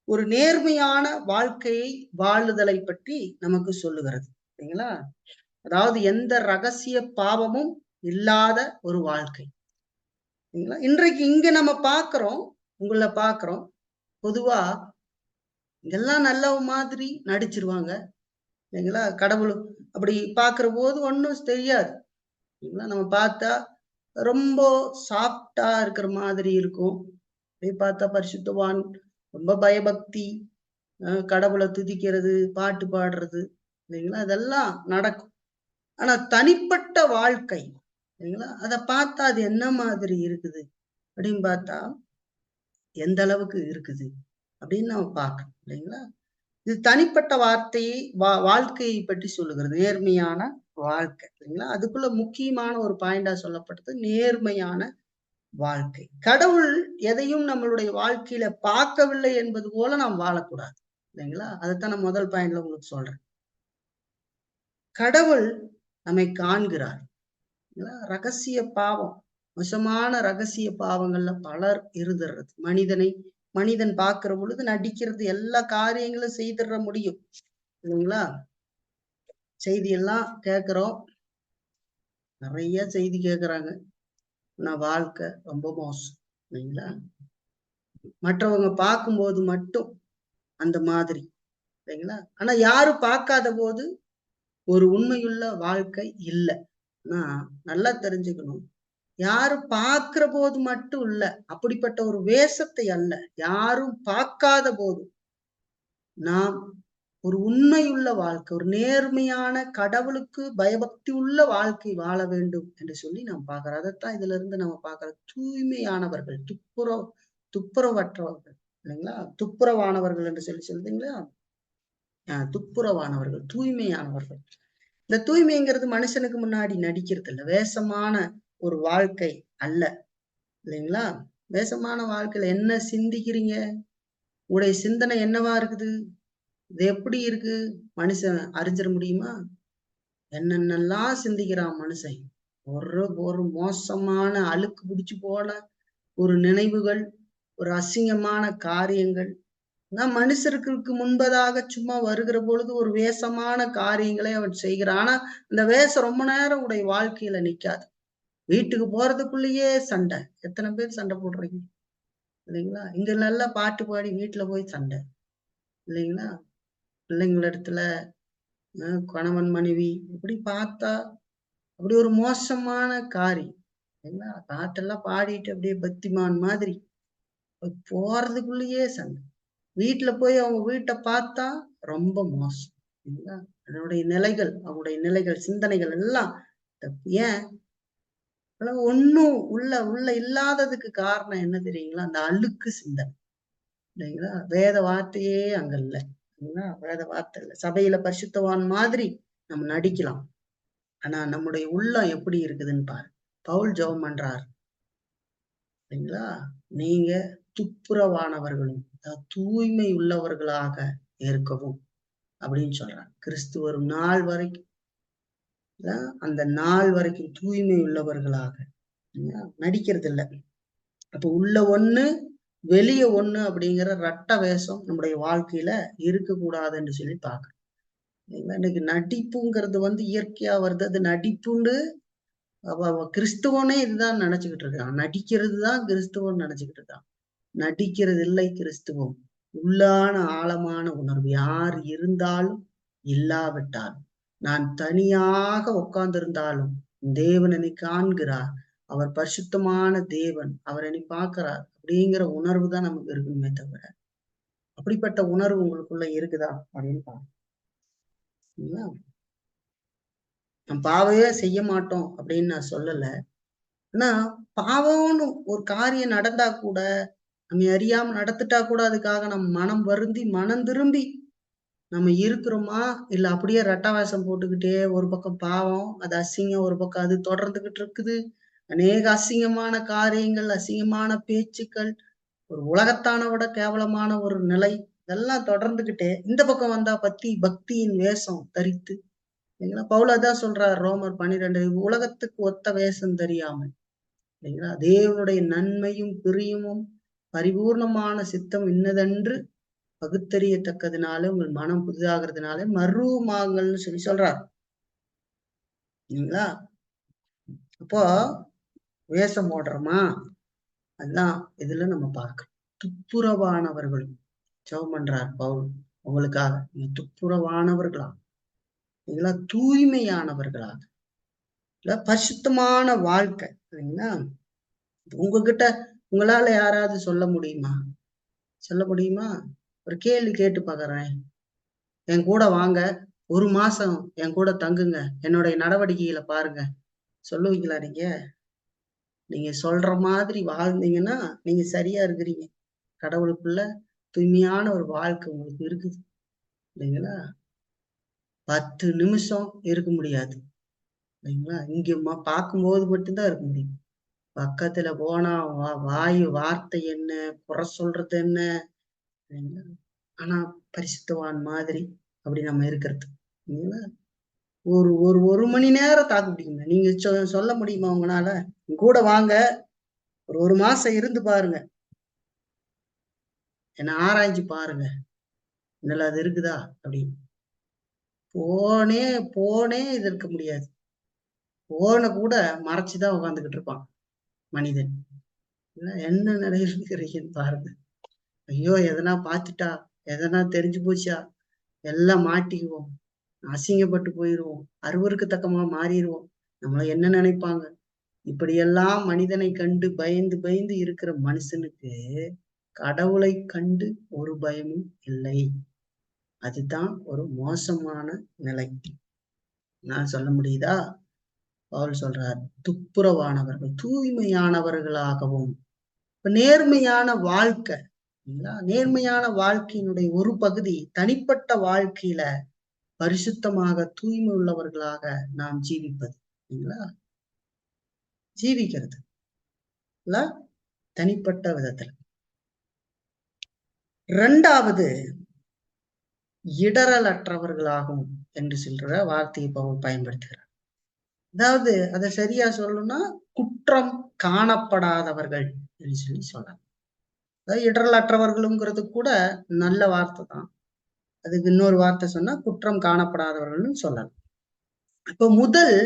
ஒரு நேர்மையான வாழ்க்கையை வாழுதலை பற்றி நமக்கு சொல்லுகிறது இல்லைங்களா. அதாவது எந்த ரகசிய பாவமும் இல்லாத ஒரு வாழ்க்கை. இன்றைக்கு இங்க நம்ம பார்க்கிறோம், உங்களை பார்க்கிறோம், பொதுவா இதெல்லாம் நல்ல மாதிரி நடிச்சிருவாங்க இல்லைங்களா. கடவுள் அப்படி பார்க்கிற போது ஒன்றும் தெரியாது இல்லைங்களா. நம்ம பார்த்தா ரொம்ப சாஃப்டா இருக்கிற மாதிரி இருக்கும். அப்படி பார்த்தா பரிசுத்தவான், ரொம்ப பயபக்தி, கடவுளை துதிக்கிறது, பாட்டு பாடுறது இல்லைங்களா, இதெல்லாம் நடக்கும். ஆனா தனிப்பட்ட வாழ்க்கை இல்லைங்களா, அதை பார்த்தா அது என்ன மாதிரி இருக்குது அப்படின்னு பார்த்தா எந்த அளவுக்கு இருக்குது அப்படின்னு நம்ம பார்க்கணும் இல்லைங்களா. இது தனிப்பட்ட வார்த்தையை வாழ்க்கையை பற்றி சொல்லுகிறது, நேர்மையான வாழ்க்கை இல்லைங்களா. அதுக்குள்ள முக்கியமான ஒரு பாயிண்டா சொல்லப்பட்டது நேர்மையான வாழ்க்கை. கடவுள் எதையும் நம்மளுடைய வாழ்க்கையில பார்க்கவில்லை என்பது போல நாம் வாழக்கூடாது இல்லைங்களா. அதைத்தான் நான் முதல் பாயிண்ட்ல உங்களுக்கு சொல்றேன். கடவுள் நம்மை காண்கிறார். ரகசிய பாவம், மோசமான ரகசிய பாவங்கள்ல பலர் இருந்துடுறது. மனிதன் பார்க்கிற பொழுது நடிக்கிறது, எல்லா காரியங்களும் செய்திட முடியும் இல்லைங்களா. செய்தி எல்லாம் கேட்கிறோம், நிறைய செய்தி கேட்கிறாங்க. ஆனா வாழ்க்கை ரொம்ப மோசம் இல்லைங்களா. மற்றவங்க பார்க்கும்போது மட்டும் அந்த மாதிரி இல்லைங்களா. ஆனா யாரும் பார்க்காத போது ஒரு உண்மையுள்ள வாழ்க்கை இல்லை. ஆனா நல்லா தெரிஞ்சுக்கணும், யாரும் பார்க்கிற போது மட்டும் இல்ல, அப்படிப்பட்ட ஒரு வேஷத்தை அல்ல, யாரும் பார்க்காத போது நாம் ஒரு உண்மையுள்ள வாழ்க்கை, ஒரு நேர்மையான கடவுளுக்கு பயபக்தி உள்ள வாழ்க்கை வாழ வேண்டும் என்று சொல்லி நாம் பார்க்கிறோம். அதைத்தான் இதுல இருந்து நம்ம பார்க்கிறோம். தூய்மையானவர்கள், துப்புரவற்றவர்கள் இல்லைங்களா, துப்புரவானவர்கள் என்று சொல்லி சொல்றீங்களா. துப்புரவானவர்கள், தூய்மையானவர்கள். இந்த தூய்மைங்கிறது மனுஷனுக்கு முன்னாடி நடிக்கிறது இல்லை, வேஷமான ஒரு வாழ்க்கை அல்ல இல்லைங்களா. வேஷமான வாழ்க்கையில என்ன சிந்திக்கிறீங்க? உங்களுடைய சிந்தனை என்னவா இருக்குது? இது எப்படி இருக்கு? மனுஷன் அறிஞ்சிட முடியுமா? என்னென்னலாம் சிந்திக்கிறான் மனுஷன். ஒரு மோசமான அழுக்கு பிடிச்சு போன ஒரு நினைவுகள், ஒரு அசிங்கமான காரியங்கள். மனுஷருக்கு முன்பதாக சும்மா வருகிற பொழுது ஒரு வேஷமான காரியங்களை அவன் செய்கிறான். ஆனா அந்த வேஷம் ரொம்ப நேரம் உடைய வாழ்க்கையில நிக்காது. வீட்டுக்கு போறதுக்குள்ளேயே சண்டை. எத்தனை பேர் சண்டை போடுறீங்க இல்லைங்களா? இங்க நல்லா பாட்டு பாடி வீட்டுல போய் சண்டை இல்லைங்களா? பிள்ளைங்களிடத்துல கணவன் மனைவி இப்படி பார்த்தா அப்படி ஒரு மோசமான காரியம் இல்லைங்களா? பாட்டெல்லாம் பாடிட்டு அப்படியே பக்திமான் மாதிரி போறதுக்குள்ளேயே சண்டை. வீட்டுல போய் அவங்க வீட்டை பார்த்தா ரொம்ப மோசம் இல்லைங்களா? அதனுடைய நிலைகள், அவங்களுடைய நிலைகள், சிந்தனைகள் எல்லாம் ஏன் ஒண்ணும் உள்ள இல்லாததுக்கு காரணம் என்ன தெரியுங்களா? அந்த அழுக்கு சிந்தனை இல்லைங்களா? வேத வார்த்தையே அங்க இல்லை இல்லைங்களா? வேத வார்த்தை இல்லை. சபையில பரிசுத்தவான் மாதிரி நம்ம நடிக்கலாம். ஆனா நம்முடைய உள்ளம் எப்படி இருக்குதுன்னு பாரு. பவுல் ஜெபம் பண்றார் இல்லைங்களா? நீங்க துப்புரவானவர்களும் தூய்மை உள்ளவர்களாக இருக்கவும் அப்படின்னு சொல்றாங்க. கிறிஸ்து வரும் நாள் வரைக்கும் அந்த நாள் வரைக்கும் தூய்மை உள்ளவர்களாக நடிக்கிறது இல்லை. அப்ப உள்ள ஒண்ணு வெளிய ஒண்ணு அப்படிங்கிற ரட்ட வேஷம் நம்முடைய வாழ்க்கையில இருக்கக்கூடாதுன்னு சொல்லி பாக்குறோம். இன்னைக்கு நடிப்புங்கிறது இயற்கையா வருது. அது நடிப்புண்டு கிறிஸ்துவனே இதுதான் நினைச்சுக்கிட்டு இருக்கான். நடிக்கிறது தான் கிறிஸ்துவன் நினைச்சுக்கிட்டு இருக்கான். நடிக்கிறது இல்லை கிறிஸ்துவம். உள்ளான ஆழமான உணர்வு யார் இருந்தாலும் இல்லாவிட்டாலும், நான் தனியாக உட்கார்ந்திருந்தாலும் தேவன் என்னை காண்கிறார், அவர் பரிசுத்தமான தேவன், அவர் என்னை பார்க்கிறார் அப்படிங்கிற உணர்வு தான் நமக்கு இருக்கணுமே தவிர, அப்படிப்பட்ட உணர்வு உங்களுக்குள்ள இருக்குதா அப்படின்னு பாருங்க. நம்ம பாவையே செய்ய மாட்டோம் அப்படின்னு நான் சொல்லல. ஆனா பாவம்னு ஒரு காரியம் நடந்தா கூட, நம்ம அறியாம நடந்துட்டா கூட அதுக்காக நம்ம மனம் வருந்தி மனம் திரும்பி நம்ம இருக்கிறோமா, இல்ல அப்படியே ரெட்டவேஷம் போட்டுக்கிட்டே ஒரு பக்கம் பாவம், அது அசிங்கம், ஒரு பக்கம் அது தொடர்ந்துகிட்டு இருக்குது. அநேக அசிங்கமான காரியங்கள், அசிங்கமான பேச்சுக்கள், ஒரு உலகத்தான விட கேவலமான ஒரு நிலை, இதெல்லாம் தொடர்ந்துகிட்டே இந்த பக்கம் வந்தா பக்தியின் வேஷம் தரித்து இல்லைங்களா? பவுல் அதான் சொல்றார் ரோமர் 12, உலகத்துக்கு ஒத்த வேஷம் தெரியாமல் இல்லைங்களா? தேவனுடைய நன்மையும் பிரியமும் பரிபூர்ணமான சித்தம் இன்னதென்று பகுத்தறியத்தக்கதுனால உங்கள் மனம் புதிதாகிறதுனால மறுமாங்கல்னு சொல்லி சொல்றார் இல்லைங்களா? அப்போ வேஷம் போடுறோமா, அதுதான் இதுல நம்ம பார்க்கிறோம். துப்புரவானவர்களும் ஜெபம் பண்றார் பவுல் உங்களுக்காக. நீங்க துப்புரவானவர்களா இல்லைங்களா? தூய்மையானவர்களாக இல்ல பரிசுத்தமான வாழ்க்கை இல்லைங்களா? உங்ககிட்ட உங்களால யாராவது சொல்ல முடியுமா? சொல்ல முடியுமா? ஒரு கேள்வி கேட்டு பாக்குறேன். என் கூட வாங்க, ஒரு மாசம் என் கூட தங்குங்க, என்னுடைய நடவடிக்கைகளை பாருங்க, சொல்லுவீங்களா நீங்க? நீங்க சொல்ற மாதிரி வாழ்ந்தீங்கன்னா நீங்க சரியா இருக்கிறீங்க. கடவுளுக்குள்ள தூய்மையான ஒரு வாழ்க்கை உங்களுக்கு இருக்குது இல்லைங்களா? 10 நிமிஷம் இருக்க முடியாது இல்லைங்களா? இங்க பார்க்கும்போது மட்டும்தான் இருக்க முடியும். பக்கத்துல போனா வாயு வார்த்தை என்ன, குறை சொல்றது என்ன இல்லைங்களா? ஆனா பரிசுத்தவான் மாதிரி அப்படி நம்ம இருக்கிறது இல்லைங்களா? ஒரு ஒரு ஒரு மணி நேரம் தாக்கு பிடிக்குங்க. நீங்க சொல்ல முடியுமா உங்களால? கூட வாங்க, ஒரு மாசம் இருந்து பாருங்க, என்ன ஆராய்ஞ்சு பாருங்க, என்னல அது இருக்குதா அப்படின்னு. போனே போனே இது இருக்க முடியாது. போன கூட மறைச்சுதான் உட்காந்துக்கிட்டு இருப்பான் மனிதன். என்ன நிலையில இருக்கிறீங்கன்னு பாருங்க. ஐயோ எதனா பார்த்துட்டா, எதனா தெரிஞ்சு போச்சா, எல்லாம் மாட்டிக்குவோம், அசிங்கப்பட்டு போயிருவோம், அருவருக்கு தக்கமா மாறிடுவோம், நம்மள என்ன நினைப்பாங்க, இப்படியெல்லாம் மனிதனை கண்டு பயந்து பயந்து இருக்கிற மனுஷனுக்கு கடவுளை கண்டு ஒரு பயமும் இல்லை. அதுதான் ஒரு மோசமான நிலை. நான் சொல்ல முடியுதா? பவுல் சொல்றார், துப்புரவானவர்கள் தூய்மையானவர்களாகவும். இப்ப நேர்மையான வாழ்க்கை, நேர்மையான வாழ்க்கையினுடைய ஒரு பகுதி தனிப்பட்ட வாழ்க்கையில பரிசுத்தமாக தூய்மை உள்ளவர்களாக நாம் ஜீவிப்பது இல்லைங்களா? ஜீவிக்கிறது இல்ல. தனிப்பட்ட விதத்துல. இரண்டாவது, இடரலற்றவர்களாகும் என்று சொல்ற வார்த்தையை பவுல் பயன்படுத்துகிறார். அதாவது அதை சரியா சொல்லணும்னா குற்றம் காணப்படாதவர்கள் என்று சொல்லலாம். அதாவது இடரலற்றவர்களுங்கிறது கூட நல்ல வார்த்தை தான். அதுக்கு இன்னொரு வார்த்தை சொன்னா குற்றம் காணப்படாதவர்கள்னு சொல்லலாம். இப்ப முதல்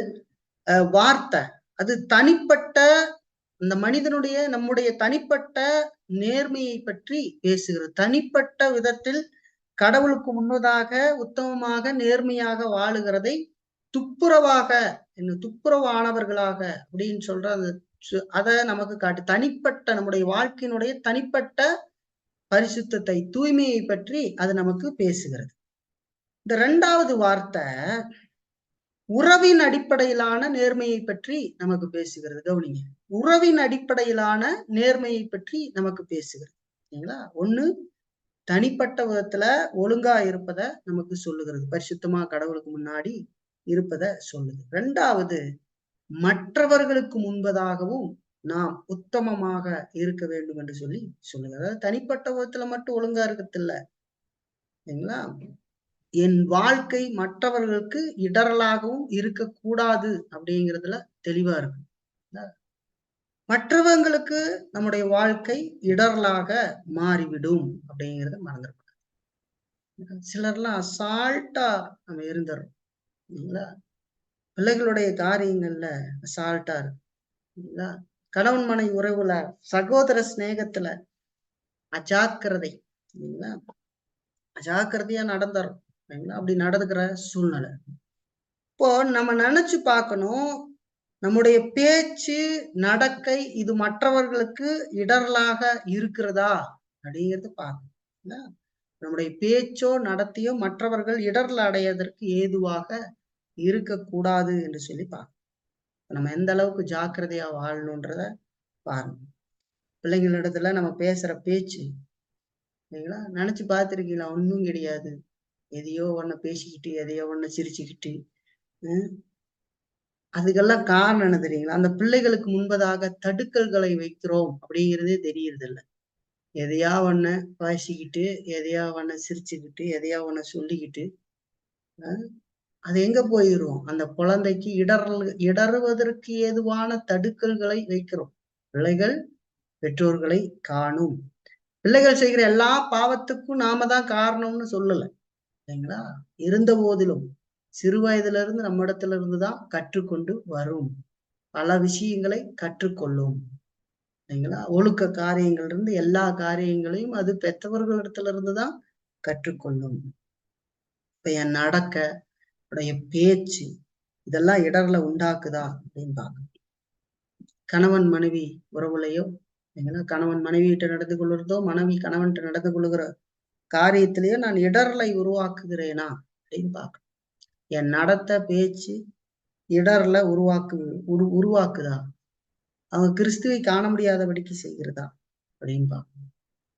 வார்த்தை அது தனிப்பட்ட இந்த மனிதனுடைய நம்முடைய தனிப்பட்ட நேர்மையை பற்றி பேசுகிறது. தனிப்பட்ட விதத்தில் கடவுளுக்கு முன்னதாக உத்தமமாக நேர்மையாக வாழுகிறதை துப்புரவாக துப்புரவானவர்களாக அப்படின்னு சொல்ற அதை நமக்கு காட்டு. தனிப்பட்ட நம்முடைய வாழ்க்கையினுடைய தனிப்பட்ட பரிசுத்தத்தை தூய்மையை பற்றி அது நமக்கு பேசுகிறது. இந்த இரண்டாவது வார்த்தை உறவின் அடிப்படையிலான நேர்மையை பற்றி நமக்கு பேசுகிறது. கவனிங்க, உறவின் அடிப்படையிலான நேர்மையை பற்றி நமக்கு பேசுகிறது. சரிங்களா? ஒண்ணு தனிப்பட்ட விதத்துல ஒழுங்கா இருப்பத நமக்கு சொல்லுகிறது, பரிசுத்தமா கடவுளுக்கு முன்னாடி இருப்பத சொல்லுது. இரண்டாவது, மற்றவர்களுக்கு முன்பதாகவும் நாம் உத்தமமாக இருக்க வேண்டும் என்று சொல்லுங்க. அதாவது தனிப்பட்ட விதத்துல மட்டும் ஒழுங்கா இருக்கிறது இல்ல, சரிங்களா? என் வாழ்க்கை மற்றவர்களுக்கு இடரலாகவும் இருக்கக்கூடாது அப்படிங்கிறதுல தெளிவா இருக்கு. மற்றவங்களுக்கு நம்முடைய வாழ்க்கை இடரலாக மாறிவிடும் அப்படிங்கிறத மறந்துடக்கூடாது. சிலர்லாம் அசால்ட்டா நம்ம இருந்துடுறோம், இல்லைங்களா? பிள்ளைகளுடைய காரியங்கள்ல அசால்ட்டா இருக்கு, இல்லைங்களா? கணவன் மனை உறவுல, சகோதர சிநேகத்துல அஜாக்கிரதை, இல்லைங்களா? அஜாக்கிரதையா நடந்துறோம், இல்லைங்களா? அப்படி நடந்துக்கிற சூழ்நிலை. இப்போ நம்ம நினைச்சு பார்க்கணும், நம்முடைய பேச்சு நடக்கை இது மற்றவர்களுக்கு இடரலாக இருக்கிறதா அப்படிங்கிறது பார்க்கணும். நம்முடைய பேச்சோ நடத்தியோ மற்றவர்கள் இடரல் அடைவதற்கு ஏதுவாக இருக்கக்கூடாது என்று சொல்லி பார்க்கணும். நம்ம எந்த அளவுக்கு ஜாக்கிரதையா வாழணுன்றத பாருங்க. பிள்ளைங்களிடத்துல நம்ம பேசுற பேச்சு, இல்லைங்களா? நினைச்சு பார்த்துருக்கீங்களா? ஒன்றும் கிடையாது, எதையோ ஒண்ணு பேசிக்கிட்டு எதையோ ஒண்ணு சிரிச்சுக்கிட்டு. அதுக்கெல்லாம் காரணம் என்ன தெரியுங்களா? அந்த பிள்ளைகளுக்கு முன்பதாக தடுக்கல்களை வைக்கிறோம் அப்படிங்கிறதே தெரியறது இல்லை. எதையா ஒண்ணு பேசிக்கிட்டு, எதையா ஒண்ணு சிரிச்சுக்கிட்டு, எதையா ஒண்ணு சொல்லிக்கிட்டு அது எங்க போயிரும்? அந்த குழந்தைக்கு இடறுவதற்கு ஏதுவான தடுக்கல்களை வைக்கிறோம். பிள்ளைகள் பெற்றோர்களை காணும். பிள்ளைகள் செய்கிற எல்லா பாவத்துக்கும் நாம தான் காரணம்னு சொல்லல, இல்லைங்களா? இருந்த போதிலும் சிறு வயதுல இருந்து நம்ம இடத்துல இருந்துதான் கற்றுக்கொண்டு வரும். பல விஷயங்களை கற்றுக்கொள்ளும், இல்லைங்களா? ஒழுக்க காரியங்கள் இருந்து எல்லா காரியங்களையும் அது பெற்றவர்களிடத்துல இருந்துதான் கற்றுக்கொள்ளும். இப்ப என் நடக்க, பேச்சு இதெல்லாம் இடர்ல உண்டாக்குதா அப்படின்னு பார்க்கணும். கணவன் மனைவி உறவுலையோ, இல்லைங்களா, கணவன் மனைவி கிட்ட நடந்து கொள்ளுறதோ, மனைவி கணவன்கிட்ட நடந்து கொள்ளுகிற காரியத்திலேயோ நான் இடர்லை உருவாக்குகிறேனா அப்படின்னு பார்க்கணும். என் நடத்த பேச்சு இடர்ல உருவாக்குதா? அவங்க கிறிஸ்துவை காண முடியாதபடிக்கு செய்கிறதா அப்படின்னு பார்க்கணும்.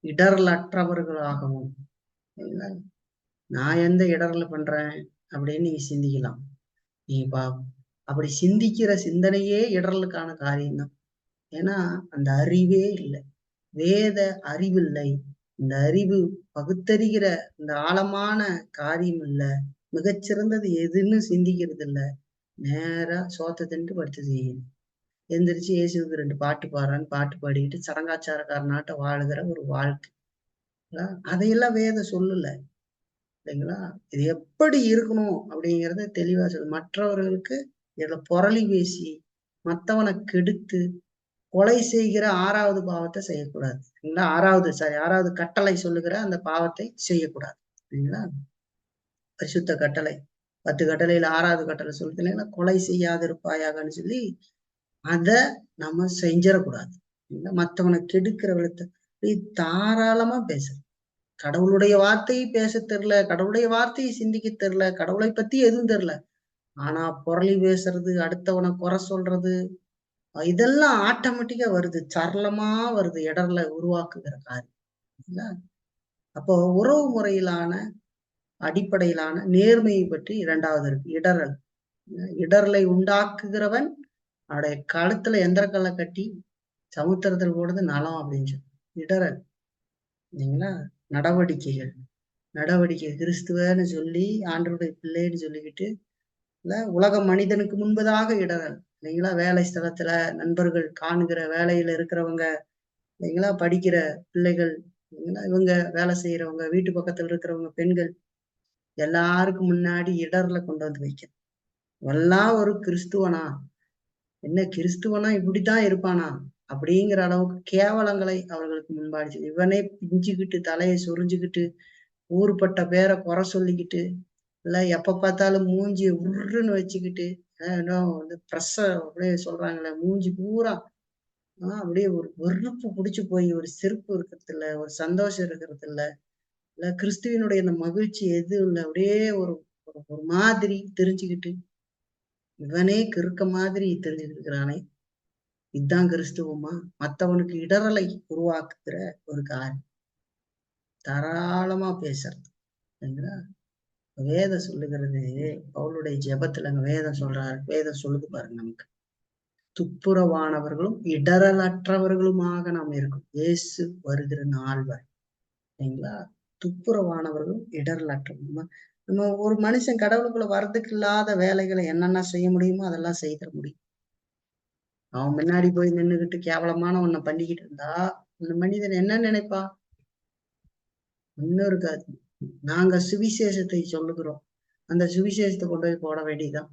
இடர்லற்றவர்களாகவும், நான் எந்த இடர்ல பண்றேன் அப்படின்னு நீங்க சிந்திக்கலாம். நீங்க அப்படி சிந்திக்கிற சிந்தனையே இடரலுக்கான காரியம்தான். ஏன்னா அந்த அறிவே இல்லை, வேத அறிவில்லை. இந்த அறிவு பகுத்தறிகிற இந்த ஆழமான காரியம் இல்லை, மிகச்சிறந்தது எதுன்னு சிந்திக்கிறது இல்லை. நேரா சோத்த தின்ட்டு படுத்து செய்யணும். எந்திரிச்சு இயேசுக்கு 2 பாட்டு பாடுறான்னு பாட்டு பாடிக்கிட்டு சடங்காச்சாரக்காரனாட்ட வாழுகிற ஒரு வாழ்க்கை, அதையெல்லாம் வேதம் சொல்லல, இல்லைங்களா? இது எப்படி இருக்கணும் அப்படிங்கிறத தெளிவா சொல்லு. மற்றவர்களுக்கு இதுல புரளி பேசி மற்றவனை கெடுத்து கொலை செய்கிற 6வது பாவத்தை செய்யக்கூடாது, இல்லைங்களா? 6வது கட்டளை சொல்லுகிற அந்த பாவத்தை செய்யக்கூடாது, இல்லைங்களா? பரிசுத்த கட்டளை 10 கட்டளையில 6வது கட்டளை சொல்லுது, இல்லைங்களா? கொலை செய்யாதிருப்பாயாகன்னு சொல்லி அத நம்ம செஞ்சிடக்கூடாது. மற்றவனை கெடுக்கிற விதத்தை தாராளமா பேசுறது. கடவுளுடைய வார்த்தையை பேச தெரியல, கடவுளுடைய வார்த்தையை சிந்திக்க தெரியல, கடவுளை பத்தி எதுவும் தெரியல, ஆனா புரளி பேசுறது, அடுத்தவனை குறை சொல்றது, இதெல்லாம் ஆட்டோமேட்டிக்கா வருது, சரளமா வருது, இடர்ல உருவாக்குகிற காரியம். அப்போ உறவு முறையிலான அடிப்படையிலான நேர்மையை பற்றி 2வது இருக்கு, இடரல். இடரலை உண்டாக்குகிறவன் அவனுடைய கழுத்துல எந்திரக்கல்லை கட்டி சமுத்திரத்தில் போடுறது நலம் அப்படின்னு சொல்லி இடறல் இல்லைங்களா. நடவடிக்கைகள் நடவடிக்கை கிறிஸ்துவன்னு சொல்லி ஆண்டவருடைய பிள்ளைன்னு சொல்லிக்கிட்டு இல்ல உலக மனிதனுக்கு முன்பதாக இடறல் இல்லைங்களா. வேலை ஸ்தலத்துல நண்பர்கள் காணுகிற வேலையில இருக்கிறவங்க இல்லைங்களா, படிக்கிற பிள்ளைகள் இல்லைங்களா, இவங்க வேலை செய்யறவங்க, வீட்டு பக்கத்துல இருக்கிறவங்க, பெண்கள் எல்லாருக்கும் முன்னாடி இடர்ல கொண்டு வந்து வைக்கணும். எல்லாம் ஒரு கிறிஸ்துவனா, என்ன கிறிஸ்துவனா இப்படித்தான் இருப்பானா அப்படிங்கிற அளவுக்கு கேவலங்களை அவர்களுக்கு முன்பாடிச்சு. இவனே பிஞ்சுக்கிட்டு தலையை சொரிஞ்சுக்கிட்டு ஊருப்பட்ட பேரை குறை சொல்லிக்கிட்டு இல்ல எப்ப பார்த்தாலும் மூஞ்சிய உருன்னு வச்சுக்கிட்டு இன்னும் வந்து ப்ரெஸ்ஸ அப்படியே சொல்றாங்களே மூஞ்சி பூரா அப்படியே ஒரு வெறுப்பு புடிச்சு போய் ஒரு சிரிப்பு இருக்கிறது இல்ல, ஒரு சந்தோஷம் இருக்கிறது இல்ல, இல்ல கிறிஸ்துவனுடைய அந்த மகிழ்ச்சி எது இல்ல, அப்படியே ஒரு ஒரு மாதிரி தெரிஞ்சுக்கிட்டு இவனே கிறுக்க மாதிரி தெரிஞ்சுக்கிட்டு இருக்கிறானே, இதுதான் கிறிஸ்துவமா? மத்தவனுக்கு இடரலை உருவாக்குகிற ஒரு காரியம். தாராளமா பேசுறது சரிங்களா. வேதம் சொல்லுகிறது, பவுலுடைய ஜெபத்துல வேதம் சொல்றாரு, வேதம் சொல்லுது பாருங்க நமக்கு. துப்புரவானவர்களும் இடரலற்றவர்களுமாக நாம் இருக்கும் இயேசு வருகிற நாள் வரை சரிங்களா. துப்புரவானவர்களும் இடரலற்றவர்களும். நம்ம ஒரு மனுஷன் கடவுளுக்குள்ள வர்றதுக்கு இல்லாத வேலைகளை என்னென்ன செய்ய முடியுமோ அதெல்லாம் செய்திட முடியும். அவன் முன்னாடி போய் நின்றுகிட்டு கேவலமான ஒன்ன பண்ணிக்கிட்டு இருந்தா அந்த மனிதன் என்ன நினைப்பா? ஒன்னும் இருக்காது. நாங்க சுவிசேஷத்தை சொல்லுகிறோம், அந்த சுவிசேஷத்தை கொண்டு போய் போட வேண்டியதுதான்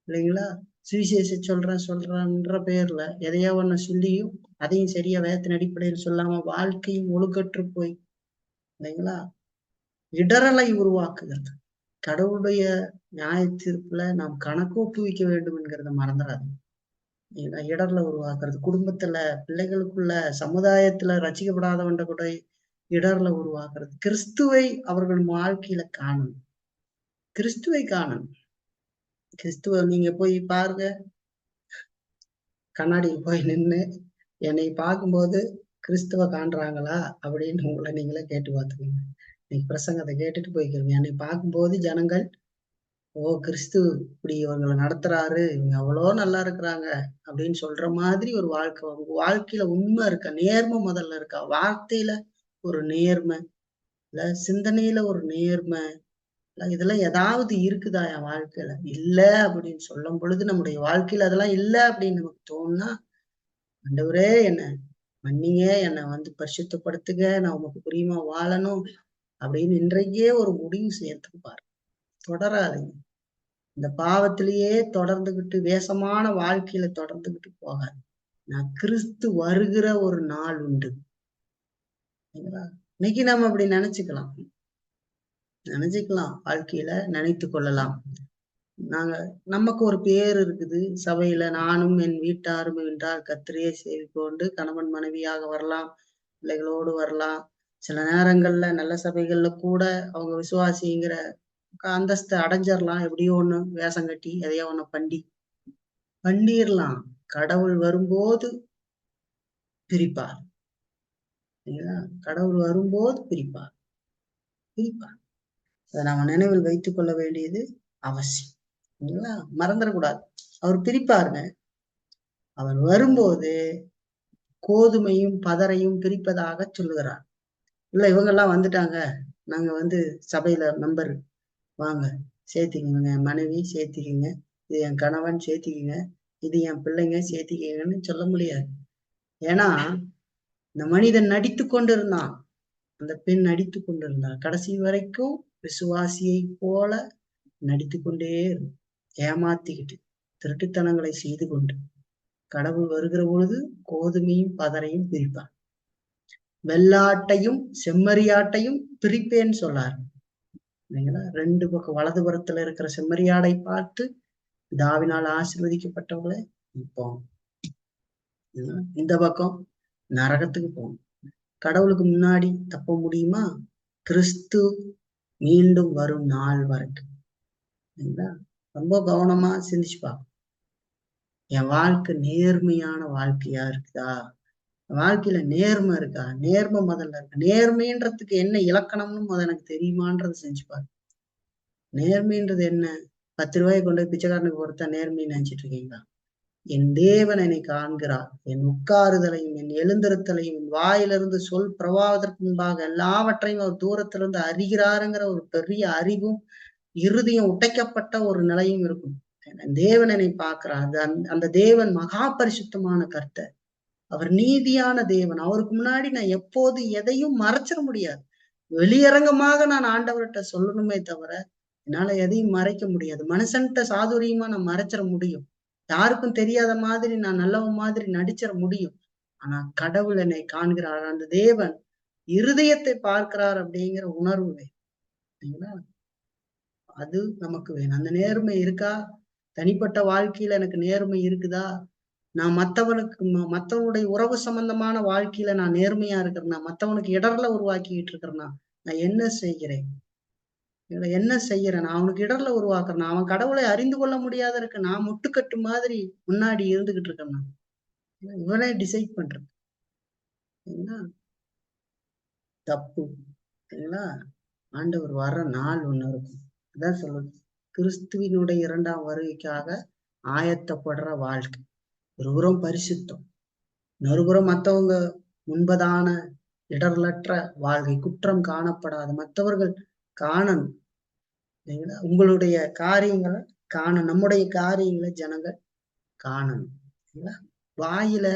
இல்லைங்களா. சுவிசேஷம் சொல்றேன்ற பேர்ல எதையோ ஒண்ணு சொல்லியும் அதையும் சரியா வேதத்தின் அடிப்படையில் சொல்லாம வாழ்க்கையும் ஒழுக்கற்று போய் இல்லைங்களா இடரலை உருவாக்குகிறது. கடவுளுடைய நியாய தீர்ப்புல நாம் கணக்கு ஒப்புவிக்க வேண்டும் என்கிறத மறந்துடாது. இடர்ல உருவாக்குறது, குடும்பத்துல பிள்ளைகளுக்குள்ள சமுதாயத்துல ரசிக்கப்படாதவன்ற கூட இடர்ல உருவாக்குறது. கிறிஸ்துவை அவர்கள் வாழ்க்கையில காணணும், கிறிஸ்துவை காணணும். கிறிஸ்துவ நீங்க போய் பாருங்க, கண்ணாடியில் போய் நின்று என்னை பார்க்கும்போது கிறிஸ்துவ காண்றாங்களா அப்படின்னு உங்களை நீங்களே கேட்டு பார்த்துக்கோங்க. நீங்க பிரசங்கத்தை கேட்டுட்டு போய்க்கிறீங்க, என்னை பார்க்கும்போது ஜனங்கள் ஓ கிறிஸ்து இப்படி இவங்களை நடத்துறாரு, இவங்க அவ்வளோ நல்லா இருக்கிறாங்க அப்படின்னு சொல்ற மாதிரி ஒரு வாழ்க்கை உங்க வாழ்க்கையில உண்மை இருக்கா, நேர்மை முதல்ல இருக்கா, வார்த்தையில ஒரு நேர்மை இல்ல, சிந்தனையில ஒரு நேர்மை இல்ல, இதெல்லாம் ஏதாவது இருக்குதா என் வாழ்க்கையில? இல்ல அப்படின்னு சொல்லும் பொழுது நம்முடைய வாழ்க்கையில அதெல்லாம் இல்ல அப்படின்னு நமக்கு தோணுனா, ஆண்டவரே என்ன மன்னிங்க, என்னை வந்து பரிசுத்தப்படுத்துங்க, நான் உமக்கு பிரியமா வாழணும் அப்படின்னு இன்றைக்கே ஒரு முடிவு சேர்த்துக்கு பாரு. தொடராதீங்க இந்த பாவத்திலேயே தொடர்ந்துகிட்டு, வேஷமான வாழ்க்கையில தொடர்ந்துகிட்டு போகாது. நான் கிறிஸ்து வருகிற ஒரு நாள் உண்டு. இன்னைக்கு நம்ம அப்படி நினைச்சுக்கலாம், வாழ்க்கையில நினைத்து கொள்ளலாம். நாங்க நமக்கு ஒரு பேர் இருக்குது சபையில, நானும் என் வீட்டாரும் என்றால் கர்த்தரையே சேவிக்கொண்டு கணவன் மனைவியாக வரலாம், பிள்ளைகளோடு வரலாம். சில நேரங்கள்ல நல்ல சபைகள்ல கூட அவங்க விசுவாசிங்கிற அந்தஸ்து அடைஞ்சிடலாம், எப்படியோ ஒண்ணு வேஷம் கட்டி எதையோ ஒண்ணு பண்ணிடலாம். கடவுள் வரும்போது பிரிப்பார். கடவுள் வரும்போது பிரிப்பார். அதை நாம நினைவில் வைத்துக் கொள்ள வேண்டியது அவசியம். இல்லைங்களா, மறந்துடக்கூடாது. அவர் பிரிப்பாருங்க. அவர் வரும்போது கோதுமையும் பதரையும் பிரிப்பதாக சொல்லுகிறார். இல்ல இவங்கெல்லாம் வந்துட்டாங்க, நாங்க வந்து சபையில மெம்பர், வாங்க சேர்த்திக்கங்க, மனைவி சேர்த்திக்கங்க, இது என் கணவன் சேர்த்திக்கங்க, இது என் பிள்ளைங்க சேர்த்திக்கங்கன்னு சொல்ல முடியாது. ஏன்னா இந்த மனிதன் நடித்து கொண்டிருந்தான், அந்த பெண் நடித்து கொண்டிருந்தாள். கடைசி வரைக்கும் விசுவாசியை போல நடித்து கொண்டே ஏமாத்திக்கிட்டு திருட்டுத்தனங்களை செய்து கொண்டு கடவுள் வருகிற பொழுது கோதுமையும் பதரையும் பிரிப்பார். வெள்ளாட்டையும் செம்மறியாட்டையும் பிரிப்பேன்னு சொல்லார் இல்லைங்களா. ரெண்டு பக்கம் வலதுபுறத்துல இருக்கிற செம்மறியாடை பார்த்து தாவினால் ஆசீர்வதிக்கப்பட்டவங்கள இப்போ இந்த பக்கம் நரகத்துக்கு போகணும். கடவுளுக்கு முன்னாடி தப்ப முடியுமா? கிறிஸ்து மீண்டும் வரும் நாள் வரைக்கும் ரொம்ப கவனமா சிந்திச்சு பார்க்கணும். என் வாழ்க்கை நேர்மையான வாழ்க்கையா இருக்குதா? வாழ்க்கையில நேர்மை இருக்கா? நேர்மை முதல்ல இருக்கு. நேர்மைன்றதுக்கு என்ன இலக்கணம்னு முதல்ல எனக்கு தெரியுமான்றது செஞ்சு பாரு. நேர்மைன்றது என்ன? 10 ரூபாயை கொண்டு போய் பிச்சைக்காரனுக்கு கொடுத்தா நேர்மைன்னு நினைச்சிட்டு இருக்கீங்களா? என் தேவன் என்னை காண்கிறார். என் உட்காருதலையும் என் எழுந்திருத்தலையும் என் வாயிலிருந்து சொல் பிரவாகத்திற்கு முன்பாக எல்லாவற்றையும் அவர் தூரத்திலிருந்து அறிகிறாருங்கிற ஒரு பெரிய அறிவும் இறுதியும் உடைக்கப்பட்ட ஒரு நிலையும் இருக்கும். தேவன் என்னை பார்க்கிறார். அந்த தேவன் மகா பரிசுத்தமான கர்த்தர். அவர் நீதியான தேவன். அவருக்கு முன்னாடி நான் எப்போது எதையும் மறைச்சிட முடியாது. வெளியரங்கமாக நான் ஆண்டவர்கிட்ட சொல்லணுமே தவிர என்னால எதையும் மறைக்க முடியாது. மனுஷன்கிட்ட சாதுரியமா நான் மறைச்சிட முடியும். யாருக்கும் தெரியாத மாதிரி நான் நல்லவன் மாதிரி நடிச்சிட முடியும். ஆனா கடவுள் என்னை காண்கிறார். அந்த தேவன் இருதயத்தை பார்க்கிறார் அப்படிங்கிற உணர்வு வேணும். அது நமக்கு வேணும். அந்த நேர்மை இருக்கா? தனிப்பட்ட வாழ்க்கையில எனக்கு நேர்மை இருக்குதா? நான் மத்தவனுடைய உறவு சம்பந்தமான வாழ்க்கையில நான் நேர்மையா இருக்கிறேன்னா, மத்தவனுக்கு இடர்ல உருவாக்கிட்டு இருக்கிறேன்னா, நான் என்ன செய்கிறேன்? என்ன செய்யறேன்? நான் அவனுக்கு இடர்ல உருவாக்குறேன். அவன் கடவுளை அறிந்து கொள்ள முடியாத இருக்கு. நான் முட்டுக்கட்டு மாதிரி முன்னாடி இருந்துகிட்டு இருக்கேன். இவனே டிசைட் பண்றேன். தப்பு. சரிங்களா? ஆண்டவர் வர்ற நாள் ஒண்ணு இருக்கும். அதான் சொல்லுது, கிறிஸ்துவினுடைய 2ஆம் வருகைக்காக ஆயத்தப்படுற வாழ்க்கை. ஒருபுறம் பரிசுத்தம், மறுபுறம் மற்றவங்க முன்பதான இடர்லற்ற வாழ்க்கை, குற்றம் காணப்படாத மற்றவர்கள் காணணும். உங்களுடைய காரியங்களை காணணும், நம்முடைய காரியங்களை ஜனங்கள் காணணும். வாயில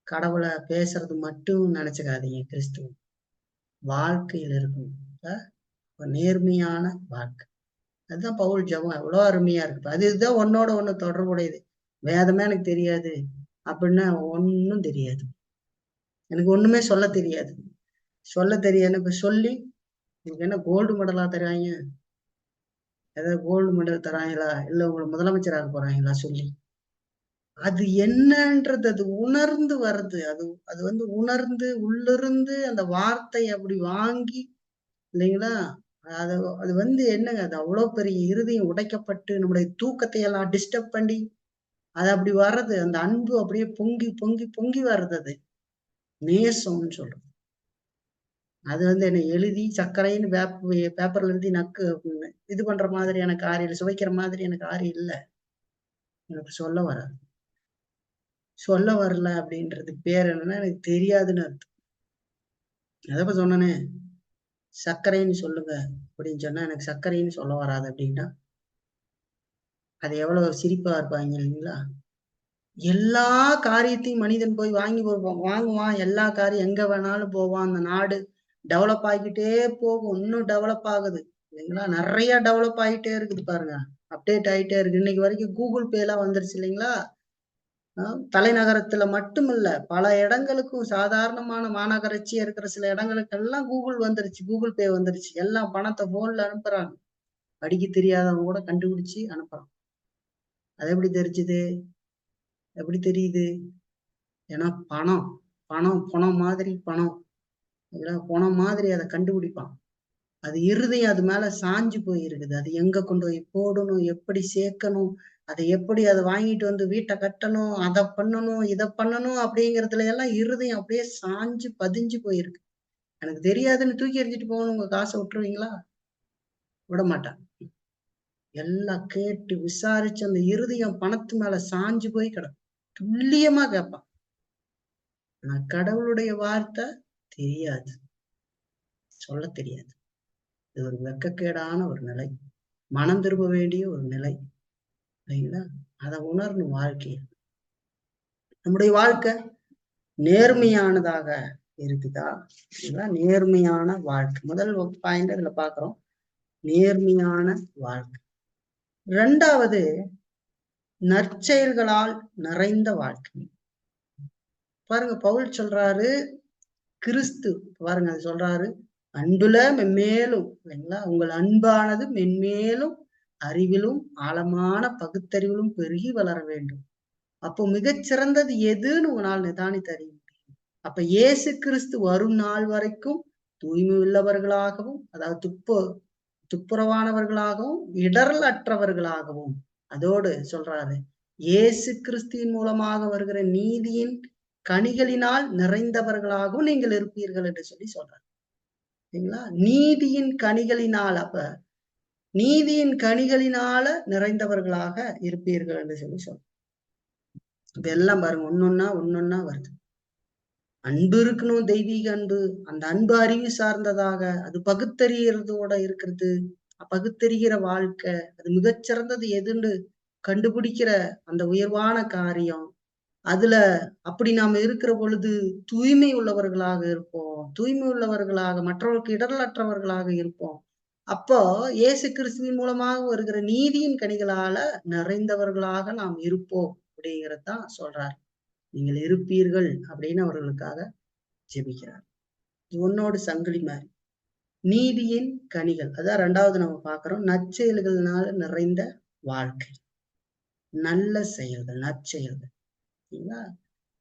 கடவுளை பேசுறது மட்டும் நினைச்சுக்காதீங்க. கிறிஸ்துவ வாழ்க்கையில இருக்கும் நேர்மையான வாழ்க்கை. அதுதான் பவுல் ஜெபம் எவ்வளவு அருமையா இருக்கு. அதுதான் ஒன்னோட ஒண்ணு தொடர்புடையது. வேதமே எனக்கு தெரியாது அப்படின்னா ஒன்னும் தெரியாது. எனக்கு ஒண்ணுமே சொல்ல தெரியாது. சொல்ல தெரியாது. இப்ப சொல்லி எனக்கு என்ன கோல்டு மெடலா தராங்க? ஏதாவது கோல்டு மெடல் தராங்களா? இல்ல உங்களை முதலமைச்சராக போறாங்களா? சொல்லி அது என்னன்றது அது உணர்ந்து வருது. அது உணர்ந்து உள்ளிருந்து அந்த வார்த்தை அப்படி வாங்கி, இல்லைங்களா? அது என்னங்க, அது அவ்வளவு பெரிய இருதயம் உடைக்கப்பட்டு நம்முடைய தூக்கத்தை எல்லாம் டிஸ்டர்ப் பண்ணி அது அப்படி வர்றது. அந்த அன்பு அப்படியே பொங்கி பொங்கி பொங்கி வர்றது. அது நேசம்னு சொல்றது. அது என்னை எழுதி சர்க்கரைன்னு பேப்பர்ல எழுதி நக்கு இது பண்ற மாதிரியான காரியம், சுவைக்கிற மாதிரியான காரியம் இல்லை. எனக்கு சொல்ல வராது. சொல்ல வரல அப்படின்றது பேர் என்னன்னா எனக்கு தெரியாதுன்னு அர்த்தம். அதப்ப சொன்னனே, சர்க்கரைன்னு சொல்லுங்க அப்படின்னு சொன்னா எனக்கு சர்க்கரைன்னு சொல்ல வராது அப்படின்னா அது எவ்வளவு சிரிப்பா இருப்பாங்க இல்லைங்களா? எல்லா காரியத்தையும் மனிதன் போய் வாங்குவான். எல்லா காரியம் எங்க வேணாலும் போவான். அந்த நாடு டெவலப் ஆகிக்கிட்டே போகும். இன்னும் டெவலப் ஆகுது இல்லைங்களா? நிறைய டெவலப் ஆகிட்டே இருக்குது பாருங்க. அப்டேட் ஆகிட்டே இருக்கு. இன்னைக்கு வரைக்கும் கூகுள் பே எல்லாம் வந்துருச்சு இல்லைங்களா? தலைநகரத்துல மட்டுமில்ல, பல இடங்களுக்கும் சாதாரணமான மாநகராட்சியா இருக்கிற சில இடங்களுக்கு எல்லாம் கூகுள் வந்துருச்சு. கூகுள் பே வந்துருச்சு. எல்லாம் பணத்தை போன்ல அனுப்புறாங்க. படிக்க தெரியாதவங்க கூட கண்டுபிடிச்சு அனுப்புறான். அது எப்படி தெரிஞ்சுது? எப்படி தெரியுது? ஏன்னா பணம் பணம் மாதிரி பணம் மாதிரி அதை கண்டுபிடிப்பான். அது இருதயம் அது மேல சாஞ்சு போயிருக்குது. அது எங்க கொண்டு போய் போடணும், எப்படி சேர்க்கணும், அதை வாங்கிட்டு வந்து வீட்டை கட்டணும், அதை பண்ணணும், இதை பண்ணணும் அப்படிங்கிறதுல எல்லாம் இருதயம் அப்படியே சாஞ்சு பதிஞ்சு போயிருக்கு. எனக்கு தெரியாதுன்னு தூக்கி எறிஞ்சிட்டு போகணும், உங்க காசை விட்டுருவீங்களா? விட மாட்டான். எல்லாம் கேட்டு விசாரிச்சு அந்த இருதயம் பணத்து மேல சாஞ்சு போய் கிடக்கும். துல்லியமா கேட்பான். ஆனா கடவுளுடைய வார்த்தை தெரியாது, சொல்ல தெரியாது. இது ஒரு வெக்கக்கேடான ஒரு நிலை, மனம் திரும்ப வேண்டிய ஒரு நிலை இல்லைங்களா? அதை உணரணும். வாழ்க்கையில் நம்முடைய வாழ்க்கை நேர்மையானதாக இருக்குதா? நேர்மையான வாழ்க்கை முதல் பாயிண்ட் இதுல பாக்குறோம். நேர்மையான வாழ்க்கை. 2வது நற்செயல்களால் நிறைந்த வாழ்க்கை. பாருங்க, பவுல் சொல்றாரு, கிறிஸ்து பாருங்க அது சொல்றாரு, அன்புல மென்மேலும் இல்லைங்களா, உங்கள் அன்பானது மென்மேலும் அறிவிலும் ஆழமான பகுத்தறிவிலும் பெருகி வளர வேண்டும். அப்போ மிகச்சிறந்தது எதுன்னு உங்களால் நிதானித்து அறிய முடியும். அப்ப இயேசு கிறிஸ்து வரும் நாள் வரைக்கும் தூய்மை உள்ளவர்களாகவும், அதாவது துப்புரவானவர்களாகவும் இடரல் அற்றவர்களாகவும், அதோடு சொல்றாரு இயேசு கிறிஸ்துவின் மூலமாக வருகிற நீதியின் கனிகளினால் நிறைந்தவர்களாகவும் நீங்கள் இருப்பீர்கள் என்று சொல்றாரு. சரிங்களா? நீதியின் கனிகளினால், அப்ப நீதியின் கனிகளினால நிறைந்தவர்களாக இருப்பீர்கள் என்று சொல்றார். இப்ப எல்லாம் பாருங்க, ஒன்னொன்னா வருது. அன்பு இருக்கணும், தெய்வீக அன்பு. அந்த அன்பு அறிவு சார்ந்ததாக, அது பகுத்தறியறதோட இருக்கிறது. பகுத்தறிகிற வாழ்க்கை, அது மிகச்சிறந்தது எதுன்னு கண்டுபிடிக்கிற அந்த உயர்வான காரியம். அதுல அப்படி நாம இருக்கிற பொழுது தூய்மை உள்ளவர்களாக இருப்போம். தூய்மை உள்ளவர்களாக, மற்றவர்களுக்கு இடரலற்றவர்களாக இருப்போம். அப்போ இயேசு கிறிஸ்துவின் மூலமாக வருகிற நீதியின் கனிகளால நிறைந்தவர்களாக நாம் இருப்போம் அப்படிங்கிறதான் சொல்றார். நீங்கள் இருப்பீர்கள் அப்படின்னு அவர்களுக்காக ஜெபிக்கிறார். இது ஒன்னோடு சங்கிலி மாதிரி. நீதியின் கனிகள், அதான் 2வது நம்ம பார்க்கிறோம். நற்செயல்கள்னால நிறைந்த வாழ்க்கை. நல்ல செயல்கள், நற்செயல்கள். சரிங்களா?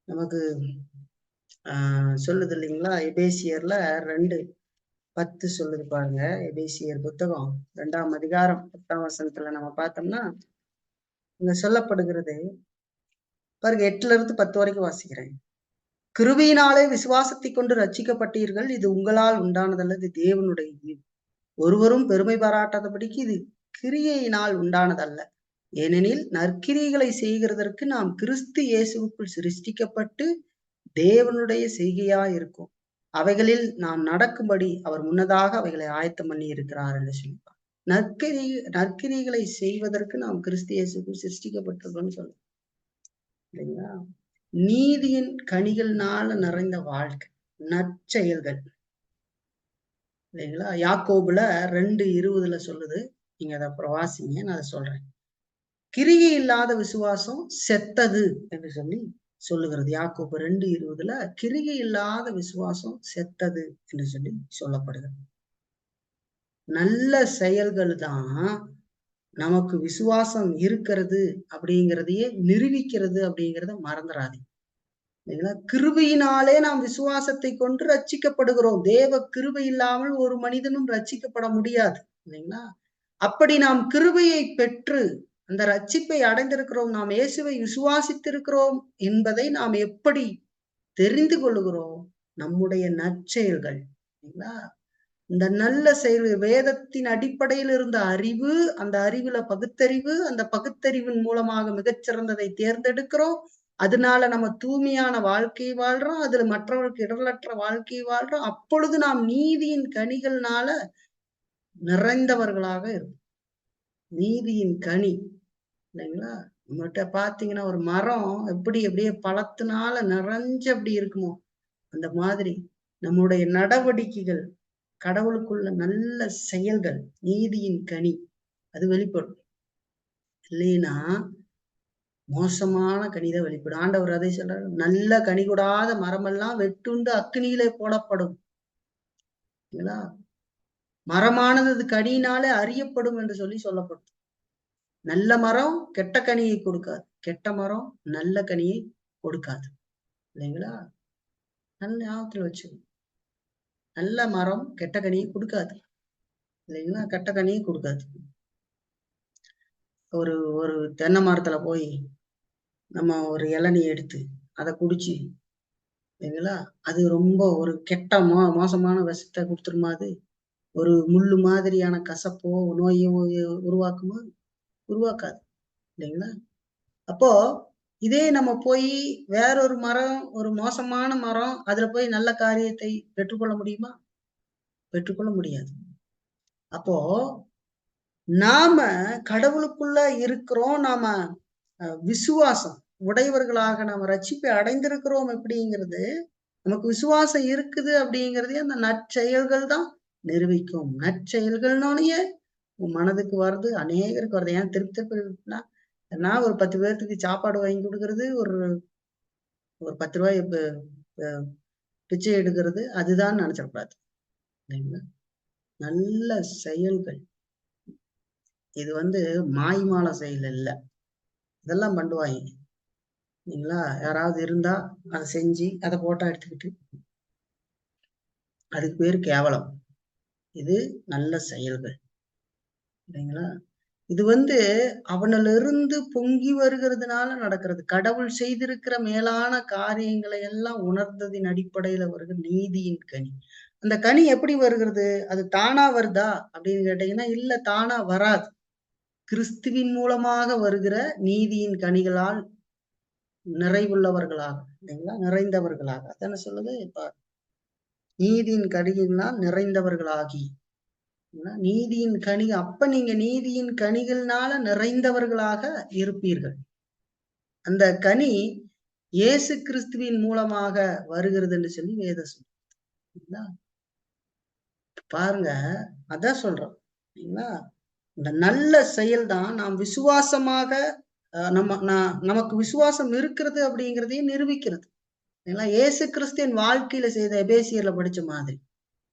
நமக்கு சொல்லுது இல்லைங்களா? எபேசியர்ல 2:10 சொல்லுது பாருங்க. எபேசியர் புத்தகம் 2ஆம் அதிகாரம் 10ஆம் வசனத்துல நம்ம பார்த்தோம்னா இங்க சொல்லப்படுகிறது பாருங்க. 8ல இருந்து 10 வரைக்கும் வாசிக்கிறேன். கிருபையினாலே விசுவாசத்தை கொண்டு ரட்சிக்கப்பட்டீர்கள். இது உங்களால் உண்டானதல்ல, இது தேவனுடைய ஈவு. ஒருவரும் பெருமை பாராட்டாதபடிக்கு இது கிரியையினால் உண்டானதல்ல. ஏனெனில் நற்கிரியைகளை செய்கிறதற்கு நாம் கிறிஸ்து இயேசுவுக்குள் சிருஷ்டிக்கப்பட்டு தேவனுடைய செய்கையாய் இருக்கும். அவைகளில் நாம் நடக்கும்படி அவர் முன்னதாக அவைகளை ஆயத்தம் பண்ணி இருக்கிறார் என்று சொல்லிப்பார். நற்கிரிகளை செய்வதற்கு நாம் கிறிஸ்து இயேசுக்குள் சிருஷ்டிக்கப்பட்டிருக்கோம்னு சொல்லுவோம் இல்லைங்களா? நீதியின் கனிகள்னால நிறைந்த வாழ்க்கை, நற்செயல்கள் இல்லைங்களா? யாக்கோபுல 2:20 சொல்லுது. நீங்க அதை அப்புறம் வாசிங்க, நான் அதை சொல்றேன். கிரியை இல்லாத விசுவாசம் செத்தது என்று சொல்லி சொல்லுகிறது. யாக்கோபு 2:20 கிரியை இல்லாத விசுவாசம் செத்தது என்று சொல்லி சொல்லப்படுகிறது. நல்ல செயல்கள் தான் நமக்கு விசுவாசம் இருக்கிறது அப்படிங்கிறதையே நிரூபிக்கிறது அப்படிங்கிறத மறந்துடாதீங்க. இல்லைங்களா? கிருபையினாலே நாம் விசுவாசத்தை கொண்டு ரட்சிக்கப்படுகிறோம். தேவ கிருபை இல்லாமல் ஒரு மனிதனும் ரட்சிக்கப்பட முடியாது இல்லைங்களா? அப்படி நாம் கிருபையை பெற்று அந்த ரட்சிப்பை அடைந்திருக்கிறோம், நாம் இயேசுவை விசுவாசித்திருக்கிறோம் என்பதை நாம் எப்படி தெரிந்து கொள்ளுகிறோம்? நம்முடைய நற்செயல்கள் இல்லைங்களா? இந்த நல்ல செயல், வேதத்தின் அடிப்படையில் இருந்த அறிவு, அந்த அறிவுல பகுத்தறிவு, அந்த பகுத்தறிவின் மூலமாக மிகச்சிறந்ததை தேர்ந்தெடுக்கிறோம். அதனால நம்ம தூய்மையான வாழ்க்கை வாழ்றோம். அதுல மற்றவர்களுக்கு இடரலற்ற வாழ்க்கை வாழ்றோம். அப்பொழுது நாம் நீதியின் கனிகள்னால நிறைந்தவர்களாக இருப்போம். நீதியின் கனி இல்லைங்களா? நம்மகிட்ட பாத்தீங்கன்னா ஒரு மரம் எப்படி அப்படியே பழத்தினால நிறைஞ்சு அப்படி இருக்குமோ, அந்த மாதிரி நம்முடைய நடவடிக்கைகள், கடவுளுக்குள்ள நல்ல செயல்கள், நீதியின் கனி அது வெளிப்படும். இல்லைன்னா மோசமான கனிதான் வெளிப்படும். ஆண்டவர் அதை சொல்றாரு, நல்ல கனி கொடாத மரமெல்லாம் வெட்டுண்டு அக்கினியிலே போடப்படும். மரமானது அது கனியினாலே அறியப்படும் என்று சொல்லி சொல்லப்படும். நல்ல மரம் கெட்ட கனியை கொடுக்காது, கெட்ட மரம் நல்ல கனியை கொடுக்காது இல்லைங்களா? நல்ல ஞாபகத்துல வச்சுக்கணும். நல்ல மரம் கெட்ட கனியை கொடுக்காது இல்லைங்களா? கெட்ட கனியை கொடுக்காது. ஒரு ஒரு தென்னை மரத்துல போய் நம்ம ஒரு இளநீ எடுத்து அதை குடிச்சு இல்லைங்களா, அது ரொம்ப ஒரு கெட்ட மோசமான விஷத்தை கொடுத்துருமா? அது ஒரு முள்ளு மாதிரியான கசப்போ நோயோ உருவாக்குமா? உருவாக்காது இல்லைங்களா? அப்போ இதே நம்ம போய் வேறொரு மரம், ஒரு மோசமான மரம், அதுல போய் நல்ல காரியத்தை பெற்றுக்கொள்ள முடியுமா? பெற்றுக்கொள்ள முடியாது. அப்போ நாம கடவுளுக்குள்ள இருக்கிறோம். நாம விசுவாசம் உடையவர்களாக நாம ரட்சிப்பை அடைந்திருக்கிறோம் அப்படிங்கிறது, நமக்கு விசுவாசம் இருக்குது அப்படிங்கிறதே அந்த நற்செயல்கள் தான் நிரூபிக்கும். நற்செயல்கள்னாலேயே உன் மனதுக்கு வருது, அநேகருக்கு வருது. ஏன் திருப்தினா நான் ஒரு 10 பேர்த்துக்கு சாப்பாடு வாங்கி கொடுக்கறது, ஒரு 10 ரூபாய் பிச்சை எடுக்கிறது, அதுதான் நினைச்சிடக்கூடாது இல்லைங்களா? நல்ல செயல்கள். இது மாய்மால செயல் இல்லை. இதெல்லாம் பண்ணுவாங்க இல்லைங்களா? யாராவது இருந்தா அதை செஞ்சு அதை போட்டோ எடுத்துக்கிட்டு, அதுக்கு பேரு கேவலம். இது நல்ல செயல்கள் இல்லைங்களா? இது அவனிலிருந்து பொங்கி வருகிறதுனால நடக்கிறது. கடவுள் செய்திருக்கிற மேலான காரியங்களை எல்லாம் உணர்ந்ததின் அடிப்படையில வருகிற நீதியின் கனி. அந்த கனி எப்படி வருகிறது? அது தானா வருதா அப்படின்னு கேட்டீங்கன்னா, இல்ல, தானா வராது. கிறிஸ்துவின் மூலமாக வருகிற நீதியின் கனிகளால் நிறைவுள்ளவர்களாக, இல்லைங்களா? நிறைந்தவர்களாக அதான சொல்லுது. இப்ப நீதியின் கனியினால் நிறைந்தவர்களாகி, நீதியின் கனி, அப்ப நீங்க நீதியின் கனிகள்னால நிறைந்தவர்களாக இருப்பீர்கள். அந்த கனி இயேசு கிறிஸ்துவின் மூலமாக வருகிறது என்று சொல்லி வேதம் சொல்லுங்களா? பாருங்க, அதான் சொல்றோம் இல்லைங்களா? இந்த நல்ல செயல் தான் நாம் விசுவாசமாக நமக்கு விசுவாசம் இருக்கிறது அப்படிங்கிறதையும் நிரூபிக்கிறது. இயேசு கிறிஸ்துவின் வாழ்க்கையில செய்த எபேசியர்ல படிச்ச மாதிரி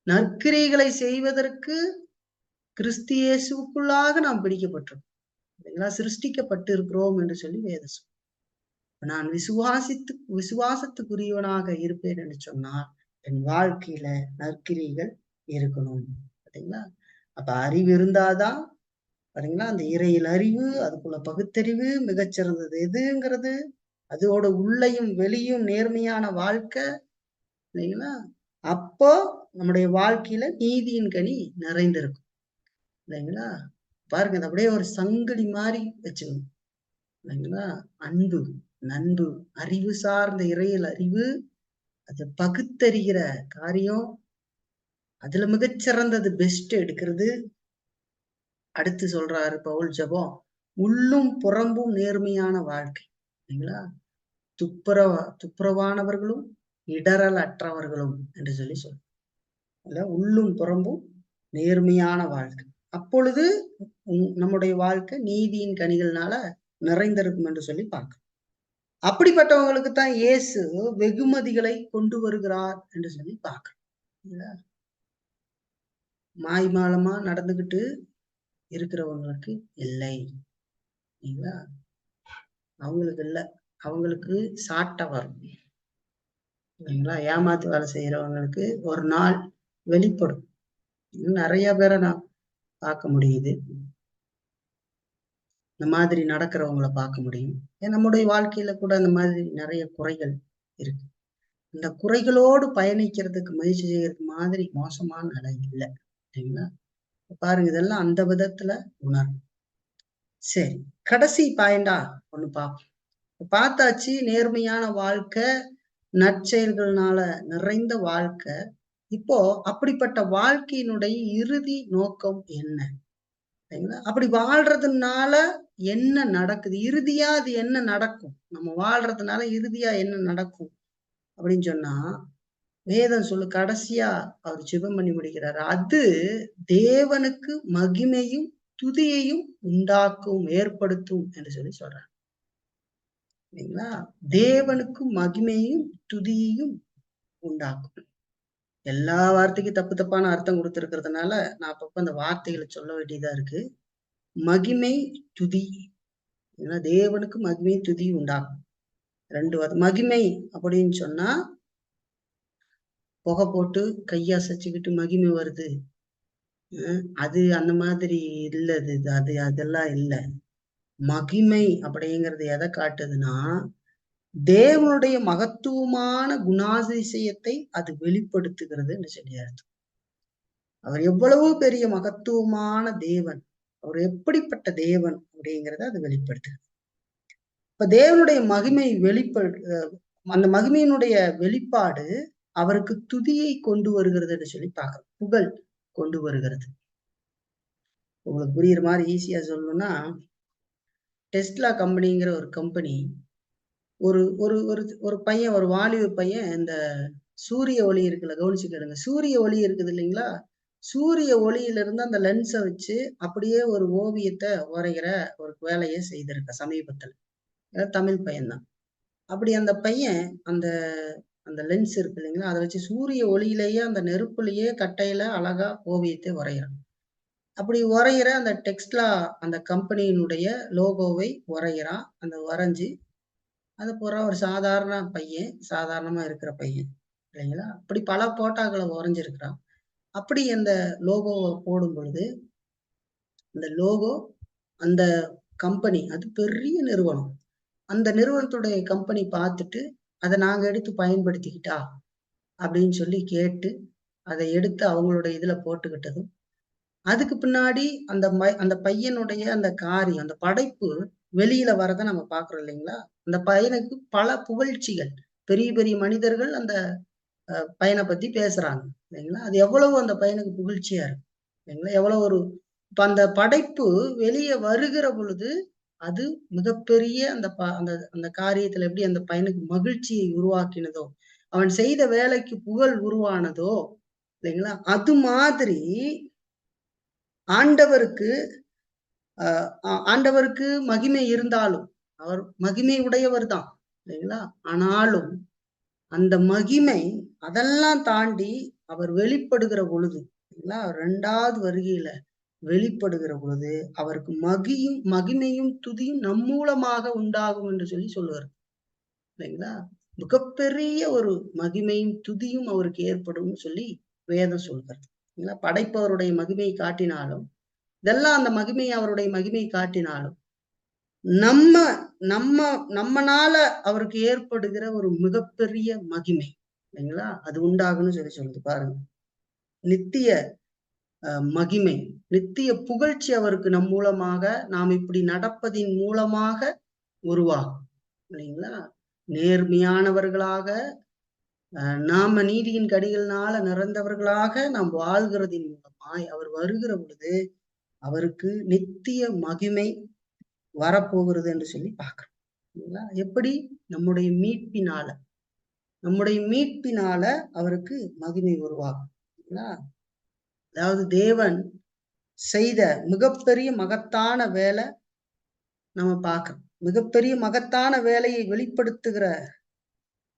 நற்கிரிகளை செய்வதற்கு கிறிஸ்து இயேசுக்குள்ளாக நாம் பிடிக்கப்பட்டிருக்கோம், இல்லைங்களா? சிருஷ்டிக்கப்பட்டு இருக்கிறோம் என்று சொல்லி வேதம். நான் விசுவாசத்துக்குரியவனாக இருப்பேன் என்று சொன்னால் என் வாழ்க்கையில நற்கிரிகள் இருக்கணும், பார்த்தீங்களா? அப்ப அறிவு இருந்தாதான், பாத்தீங்களா, அந்த இறையில் அறிவு, அதுக்குள்ள பகுத்தறிவு மிகச்சிறந்தது எதுங்கிறது, அதோட உள்ளையும் வெளியும் நேர்மையான வாழ்க்கை, இல்லைங்களா? அப்போ நம்முடைய வாழ்க்கையில நீதியின் கனி நிறைந்திருக்கும், இல்லைங்களா? பாருங்க, அது அப்படியே ஒரு சங்கிலி மாதிரி வச்சுக்கணும், இல்லைங்களா? அன்பு, நன்பு, அறிவு சார்ந்த இறையில் அறிவு, அது பகுத்தறிகிற காரியம், அதுல மிகச்சிறந்தது பெஸ்ட் எடுக்கிறது. அடுத்து சொல்றாரு பவுல் ஜெபம், உள்ளும் புறம்பும் நேர்மையான வாழ்க்கை, இல்லைங்களா? துப்புரவானவர்களும் இடரல் அற்றவர்களும் என்று சொல்லி சொல்ல, உள்ளும் புறம்பும் நேர்மையான வாழ்க்கை. அப்பொழுது நம்முடைய வாழ்க்கை நீதியின் கனிகள்னால நிறைந்திருக்கும் என்று சொல்லி பார்க்க. அப்படிப்பட்டவங்களுக்கு தான் இயேசு வெகுமதிகளை கொண்டு வருகிறார் என்று சொல்லி பார்க்கிறோம். மாய்மாலமா நடந்துகிட்டு இருக்கிறவங்களுக்கு இல்லை, அவங்களுக்கு இல்லை, அவங்களுக்கு சாட்ட வரும், இல்லைங்களா? ஏமாத்து வேலை செய்யறவங்களுக்கு ஒரு நாள் வெளிப்படும். நிறைய பேரை நான் பார்க்க முடியுது, இந்த மாதிரி நடக்கிறவங்களை பார்க்க முடியும். நம்முடைய வாழ்க்கையில கூட அந்த மாதிரி நிறைய குறைகள் இருக்கு. இந்த குறைகளோடு பயணிக்கிறதுக்கு முயற்சி செய்யறது மாதிரி மோசமான நிலை இல்லை, இல்லைங்களா? பாருங்க, இதெல்லாம் அந்த விதத்துல உணரும். சரி, கடைசி பாயிண்டா ஒண்ணு பார்ப்போம். பார்த்தாச்சு, நேர்மையான வாழ்க்கை, நற்செயல்கள்னால நிறைந்த வாழ்க்கை. இப்போ அப்படிப்பட்ட வாழ்க்கையினுடைய இறுதி நோக்கம் என்ன? அப்படி வாழ்றதுனால என்ன நடக்குது, இறுதியா அது என்ன நடக்கும், நம்ம வாழ்றதுனால இறுதியா என்ன நடக்கும் அப்படின்னு சொன்னா, வேதம் சொல்லு, கடைசியா அவர் ஜெபம் பண்ணி முடிக்கிறாரு, அது தேவனுக்கு மகிமையும் துதியையும் உண்டாக்கும், ஏற்படுத்தும் என்று சொல்லி சொல்றாரு, இல்லைங்களா? தேவனுக்கு மகிமையும் துதியையும் உண்டாக்கும். எல்லா வார்த்தைக்கும் தப்பு தப்பான அர்த்தம் கொடுத்திருக்கிறதுனால நான் அப்பப்ப அந்த வார்த்தைகளை சொல்ல வேண்டியதா இருக்கு. மகிமை துதி, ஏன்னா தேவனுக்கு மகிமை துதி உண்டாகும். 2 வார்த்தை. மகிமை அப்படின்னு சொன்னா புகை போட்டு கையசைச்சுக்கிட்டு மகிமை வருது, அது அந்த மாதிரி இல்லது, அதெல்லாம் இல்லை. மகிமை அப்படிங்கிறது எதை காட்டுதுன்னா, தேவனுடைய மகத்துவமான குணாதிசயத்தை அது வெளிப்படுத்துகிறதுன்னு சொல்லி அர்த்தம். அவர் எவ்வளவு பெரிய மகத்துவமான தேவன், அவர் எப்படிப்பட்ட தேவன் அப்படிங்கிறத அது வெளிப்படுத்துகிறது. இப்ப தேவனுடைய மகிமை அந்த மகிமையினுடைய வெளிப்பாடு அவருக்கு துதியை கொண்டு வருகிறதுன்னு சொல்லி பார்க்கிறோம், புகழ் கொண்டு வருகிறது. உங்களுக்கு புரியுற மாதிரி ஈஸியா சொல்லணும்னா, டெஸ்லா கம்பெனிங்கிற ஒரு கம்பெனி, ஒரு ஒரு ஒரு ஒரு பையன், ஒரு வாலிப பையன், இந்த சூரிய ஒளி இருக்குல்ல, கவனிச்சுக்கிடுங்க, சூரிய ஒளி இருக்குது இல்லைங்களா? சூரிய ஒளியிலிருந்து அந்த லென்ஸை வச்சு அப்படியே ஒரு ஓவியத்தை வரைகிற ஒரு வேலையை செய்திருக்க சமீபத்துல. தமிழ் பையன்தான். அப்படி அந்த பையன் அந்த அந்த லென்ஸ் இருக்கு இல்லைங்களா, அதை வச்சு சூரிய ஒளியிலேயே அந்த நெருப்புலயே கட்டையில அழகா ஓவியத்தை வரைகிறான். அப்படி வரைகிற அந்த டெக்ஸ்லா அந்த கம்பெனியினுடைய லோகோவை வரைகிறான். அந்த வரைஞ்சு அது பூரா ஒரு சாதாரண பையன், சாதாரணமா இருக்கிற பையன், இல்லைங்களா? அப்படி பல போட்டாக்களை வரைஞ்சிருக்கிறான். அப்படி அந்த லோகோவை போடும் பொழுது, அந்த லோகோ, அந்த கம்பெனி, அது பெரிய நிறுவனம், அந்த நிறுவனத்துடைய கம்பெனி பார்த்துட்டு அதை நாங்க எடுத்து பயன்படுத்திக்கிட்டா அப்படின்னு சொல்லி கேட்டு அதை எடுத்து அவங்களுடைய இதுல போட்டுக்கிட்டதும், அதுக்கு பின்னாடி அந்த பையனுடைய அந்த காரியம், அந்த படைப்பு வெளியில வரத நம்ம பாக்குறோம் இல்லைங்களா? அந்த பையனுக்கு பல புகழ்ச்சிகள். பெரிய பெரிய மனிதர்கள் அந்த பையனை பத்தி பேசுறாங்க இல்லைங்களா? அது எவ்வளவு அந்த பையனுக்கு புகழ்ச்சியா இருக்கு இல்லைங்களா? எவ்வளவு ஒரு இப்ப அந்த படைப்பு வெளியே வருகிற பொழுது அது மிகப்பெரிய அந்த அந்த காரியத்துல எப்படி அந்த பையனுக்கு மகிழ்ச்சியை உருவாக்கினதோ, அவன் செய்த வேலைக்கு புகழ் உருவானதோ இல்லைங்களா? அது மாதிரி ஆண்டவருக்கு ஆண்டவருக்கு மகிமை இருந்தாலும், அவர் மகிமை உடையவர் தான் இல்லைங்களா? ஆனாலும் அந்த மகிமை அதெல்லாம் தாண்டி அவர் வெளிப்படுகிற பொழுது இல்லைங்களா? 2வது வருகையில வெளிப்படுகிற பொழுது அவருக்கு மகிமையும் துதியும் நம் மூலமாக உண்டாகும் என்று சொல்லுவார் இல்லைங்களா? மிகப்பெரிய ஒரு மகிமையும் துதியும் அவருக்கு ஏற்படும் சொல்லி வேதம் சொல்கிறது இல்லைங்களா? படைப்பவருடைய மகிமையை காட்டினாலும் இதெல்லாம் அந்த மகிமை அவருடைய மகிமையை காட்டினாலும் நம்ம நம்ம நம்மனால அவருக்கு ஏற்படுகிற ஒரு மிகப்பெரிய மகிமை இல்லைங்களா? அது உண்டாகும்னு சொல்லுது பாருங்க. நித்திய மகிமை, நித்திய புகழ்ச்சி அவருக்கு நம் மூலமாக நாம் இப்படி நடப்பதின் மூலமாக உருவாகும் இல்லைங்களா? நேர்மையானவர்களாக நாம நீதியின் கடிகள்னால நிறந்தவர்களாக நாம் வாழ்கிறதின் மூலமாய் அவர் வருகிற பொழுது அவருக்கு நித்திய மகிமை வரப்போகிறது என்று சொல்லி பார்க்கிறோம் இல்லைங்களா? எப்படி? நம்முடைய மீட்பினால அவருக்கு மகிமை உருவாகும் இல்லைங்களா? அதாவது தேவன் செய்த மிகப்பெரிய மகத்தான வேலை நம்ம பார்க்கிறோம். மிகப்பெரிய மகத்தான வேலையை வெளிப்படுத்துகிற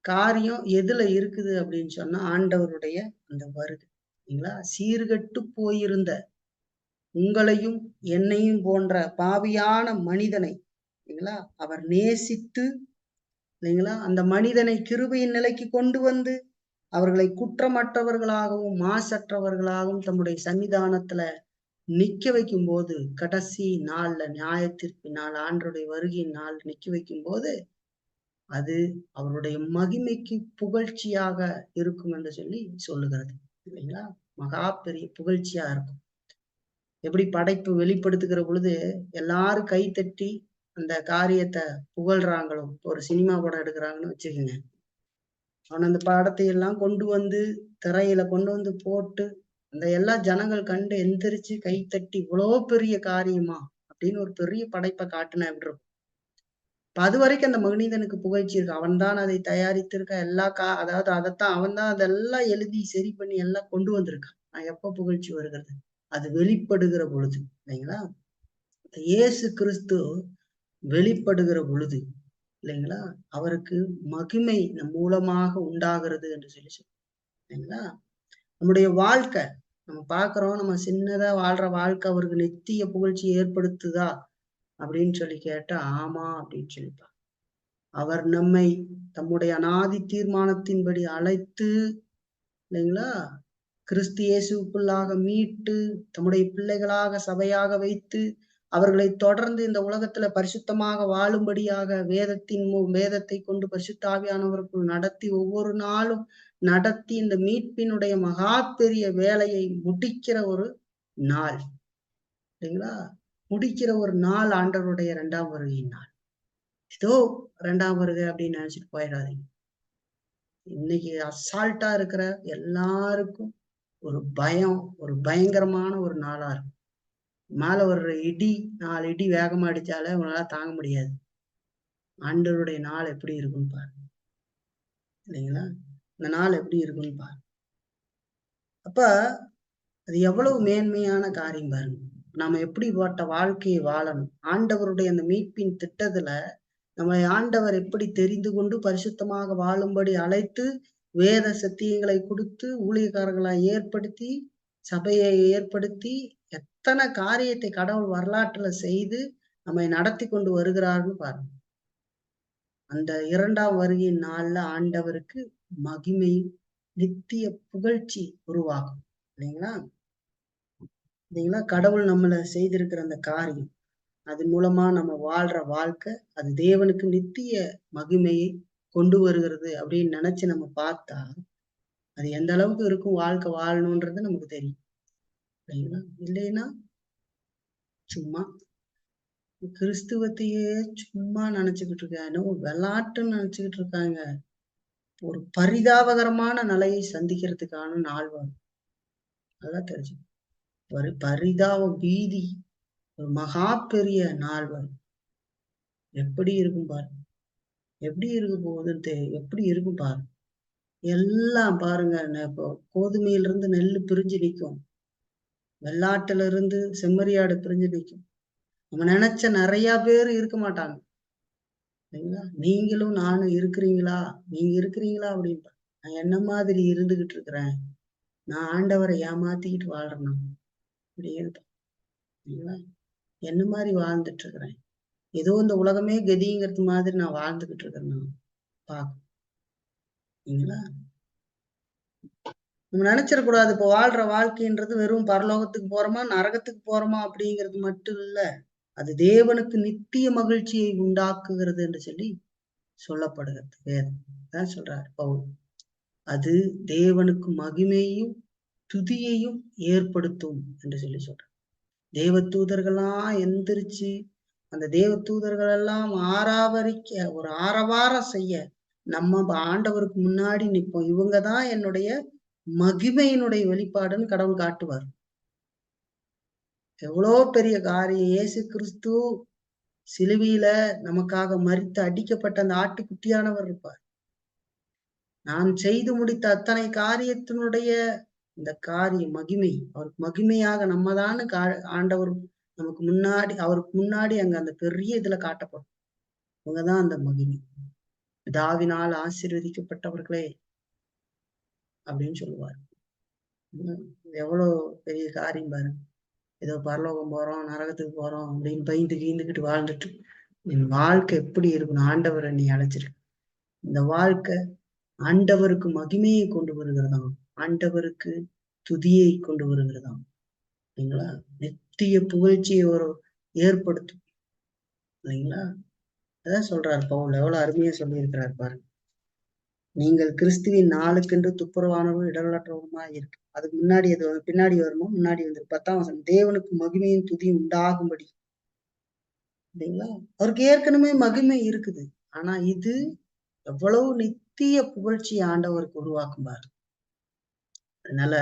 காரியம் எதுல இருக்குது அப்படின்னு சொன்னா ஆண்டவருடைய அந்த வருகை இல்லைங்களா? சீர்கெட்டு போயிருந்த உங்களையும் என்னையும் போன்ற பாவியான மனிதனை இல்லைங்களா அவர் நேசித்து இல்லைங்களா அந்த மனிதனை கிருபையின் நிலைக்கு கொண்டு வந்து அவர்களை குற்றமற்றவர்களாகவும் மாசற்றவர்களாகவும் தம்முடைய சன்னிதானத்துல நிக்க வைக்கும் போது, கடைசி நாள்ல நியாயத்தீர்ப்பின் நாள், ஆண்டவருடைய வருகையின் நாள் நிக்க வைக்கும் போது அது அவருடைய மகிமைக்கு புகழ்ச்சியாக இருக்கும் என்று சொல்லி சொல்லுகிறது இல்லைங்களா? மகா பெரிய புகழ்ச்சியா இருக்கும். எப்படி படைப்பு வெளிப்படுத்துகிற பொழுது எல்லாரும் கை தட்டி அந்த காரியத்தை புகழ்றாங்களோ, ஒரு சினிமா படம் எடுக்கிறாங்கன்னு வச்சுக்கோங்க. அவன் அந்த படத்தை எல்லாம் கொண்டு வந்து திரையில கொண்டு வந்து போட்டு அந்த எல்லா ஜனங்கள் கண்டு எந்திரிச்சு கை தட்டி இவ்வளோ பெரிய காரியமா அப்படின்னு ஒரு பெரிய படைப்பை காட்டுன எப்படி இருக்கும். இப்ப அது வரைக்கும் அந்த மனிதனுக்கு புகழ்ச்சி இருக்கு. அவன் தான் அதை தயாரித்திருக்க எல்லா அதாவது அதைத்தான் அவன் தான் அதெல்லாம் எழுதி சரி பண்ணி எல்லாம் கொண்டு வந்திருக்கான். நான் எப்ப புகழ்ச்சி வருகிறது? அது வெளிப்படுகிற பொழுது இல்லைங்களா? இயேசு கிறிஸ்து வெளிப்படுகிற பொழுது இல்லைங்களா அவருக்கு மகிமை நம் மூலமாக உண்டாகிறது என்று சொல்லி இல்லைங்களா? நம்முடைய வாழ்க்கை நம்ம பார்க்கிறோம், நம்ம சின்னதா வாழ்ற வாழ்க்கை அவருக்கு நித்திய புகழ்ச்சி ஏற்படுத்துதா அப்படின்னு சொல்லி கேட்டா ஆமா அப்படின்னு சொல்லிப்பா. அவர் நம்மை தம்முடைய அநாதி தீர்மானத்தின்படி அழைத்து இல்லைங்களா கிறிஸ்து இயேசுக்குள்ளாக மீட்டு தம்முடைய பிள்ளைகளாக சபையாக வைத்து அவர்களை தொடர்ந்து இந்த உலகத்துல பரிசுத்தமாக வாழும்படியாக வேதத்தை கொண்டு பரிசுத்த ஆவியானவருக்குள் நடத்தி ஒவ்வொரு நாளும் நடத்தி இந்த மீட்பினுடைய மகா பெரிய வேலையை முடிக்கிற ஒரு நாள் இல்லைங்களா? முடிக்கிற ஒரு நாள் ஆண்டவருடைய 2ஆம் வருகையின் நாள். ஏதோ 2ஆம் வருகை அப்படின்னு நினைச்சிட்டு போயிடாதீங்க. இன்னைக்கு அசால்ட்டா இருக்கிற எல்லாருக்கும் ஒரு பயம், ஒரு பயங்கரமான ஒரு நாளா இருக்கும். மேல ஒரு இடி 4 இடி வேகமா அடிச்சாலே உங்களால தாங்க முடியாது. ஆண்டவருடைய நாள் எப்படி இருக்குன்னு பாருங்க இல்லைங்களா? இந்த நாள் எப்படி இருக்குன்னு பாருங்க. அப்ப அது எவ்வளவு மேன்மையான காரியம் பாருங்க. நாம எப்படிப்பட்ட வாழ்க்கையை வாழணும்? ஆண்டவருடைய அந்த மீட்பின் திட்டத்துல நம்மை ஆண்டவர் எப்படி தெரிந்து கொண்டு பரிசுத்தமாக வாழும்படி அழைத்து வேத சத்தியங்களை கொடுத்து ஊழியக்காரர்களை ஏற்படுத்தி சபையை ஏற்படுத்தி எத்தனை காரியத்தை கடவுள் வரலாற்றுல செய்து நம்மை நடத்தி கொண்டு வருகிறார்னு பாருங்க. அந்த 2ஆம் வருகையின் நாள்ல ஆண்டவருக்கு மகிமையும் நித்திய புகழ்ச்சி உருவாகும் இல்லைங்களா? இல்லைங்களா? கடவுள் நம்மள செய்திருக்கிற அந்த காரியம் அது மூலமா நம்ம வாழ்ற வாழ்க்கை அது தேவனுக்கு நித்திய மகிமையை கொண்டு வருகிறது அப்படின்னு நினைச்சு நம்ம பார்த்தா அது எந்த அளவுக்கு இருக்கும் வாழ்க்கை வாழணும்ன்றது நமக்கு தெரியும் இல்லைங்களா? இல்லைன்னா சும்மா கிறிஸ்துவத்தையே சும்மா நினைச்சுக்கிட்டு இருக்காங்க, விளையாட்டுன்னு நினைச்சுக்கிட்டு இருக்காங்க. ஒரு பரிதாபகரமான நிலையை சந்திக்கிறதுக்கான நாள் வரும். அதான் தெரிஞ்சு ஒரு பரிதாப பீதி, ஒரு மகா பெரிய நாள் வரும். எப்படி இருக்கும் பாரு, எப்படி இருக்க போகுதுன்னு எப்படி இருக்கும் பாரு. எல்லாம் பாருங்க, இப்போ கோதுமையிலிருந்து நெல் பிரிஞ்சு நிற்கும், வெள்ளாட்டுல இருந்து செம்மறியாடு பிரிஞ்சு நிற்கும். நம்ம நினைச்ச நிறைய பேர் இருக்க மாட்டாங்க. சரிங்களா? நீங்களும் நானும் இருக்கிறீங்களா, நீங்க இருக்கிறீங்களா அப்படின்பா. நான் என்ன மாதிரி இருந்துகிட்டு இருக்கிறேன், நான் ஆண்டவரை ஏமாத்திக்கிட்டு வாழ்றேன் இப்படி இருப்பேன். சரிங்களா? என்ன மாதிரி வாழ்ந்துட்டு இருக்கிறேன், ஏதோ இந்த உலகமே கதிங்கிறது மாதிரி நான் வாழ்ந்துகிட்டு இருக்கிறேன் பாக்கீங்களா? நம்ம நினைச்சிடக்கூடாது இப்போ வாழ்ற வாழ்க்கைன்றது வெறும் பரலோகத்துக்கு போறோமா நரகத்துக்கு போறோமா அப்படிங்கிறது மட்டும் இல்ல, அது தேவனுக்கு நித்திய மகிழ்ச்சியை உண்டாக்குகிறது என்று சொல்லி சொல்லப்படுகிறது. வேதம் தான் சொல்றாரு பவுல். அது தேவனுக்கு மகிமையையும் துதியையும் ஏற்படுத்தும் என்று சொல்லி சொல்றார். தேவ தூதர்கள்லாம் எந்திரிச்சு அந்த தேவ தூதர்கள் எல்லாம் ஆராவரிக்க, ஒரு ஆரவாரம் செய்ய நம்ம ஆண்டவருக்கு முன்னாடி நிற்போம். இவங்கதான் என்னுடைய மகிமையினுடைய வெளிப்பாடுன்னு கடவுள் காட்டுவார். எவ்வளோ பெரிய காரியம்! இயேசு கிறிஸ்து சிலுவையில நமக்காக மரித்து அடிக்கப்பட்ட அந்த ஆட்டுக்குட்டியானவர் இருப்பார். நாம் செய்து முடித்த அத்தனை காரியத்தினுடைய இந்த காரியம் மகிமை, அவருக்கு மகிமையாக நம்ம தான் ஆண்டவர் நமக்கு முன்னாடி, அவருக்கு முன்னாடி அங்க அந்த பெரிய இதுல காட்டப்படும். இவங்கதான் அந்த மகிமை, பிதாவினால் ஆசீர்வதிக்கப்பட்டவர்களே அப்படின்னு சொல்லுவார். எவ்வளவு பெரிய காரியம் பாருங்க. ஏதோ பரலோகம் போறோம் நரகத்துக்கு போறோம் அப்படின்னு பயந்து கீந்துக்கிட்டு வாழ்ந்துட்டு, என் வாழ்க்கை எப்படி இருக்கணும், ஆண்டவரை நீ அழைச்சிருக்கு. இந்த வாழ்க்கை ஆண்டவருக்கு மகிமையை கொண்டு வருகிறதாம், ஆண்டவருக்கு துதியை கொண்டு வருகிறதாம். இல்லைங்களா? நித்திய புகழ்ச்சியை ஒரு ஏற்படுத்தும். இல்லைங்களா? அதான் சொல்றாரு பவுல், எவ்வளவு அருமையா சொல்லி இருக்கிறார் பாருங்க. நீங்கள் கிறிஸ்துவின் நாளுக்கென்று துப்புரவானவரும் இடரற்றவருமா இருக்கு. அதுக்கு முன்னாடி எது பின்னாடி வரணும், முன்னாடி வந்து 10ஆம் வசனம், தேவனுக்கு மகிமையும் துதியும் உண்டாகும்படி. இல்லைங்களா? அவருக்கு ஏற்கனவே மகிமை இருக்குது. ஆனா இது எவ்வளவு நித்திய புகழ்ச்சி ஆண்டவருக்கு உருவாக்கும் பாரு. அதனால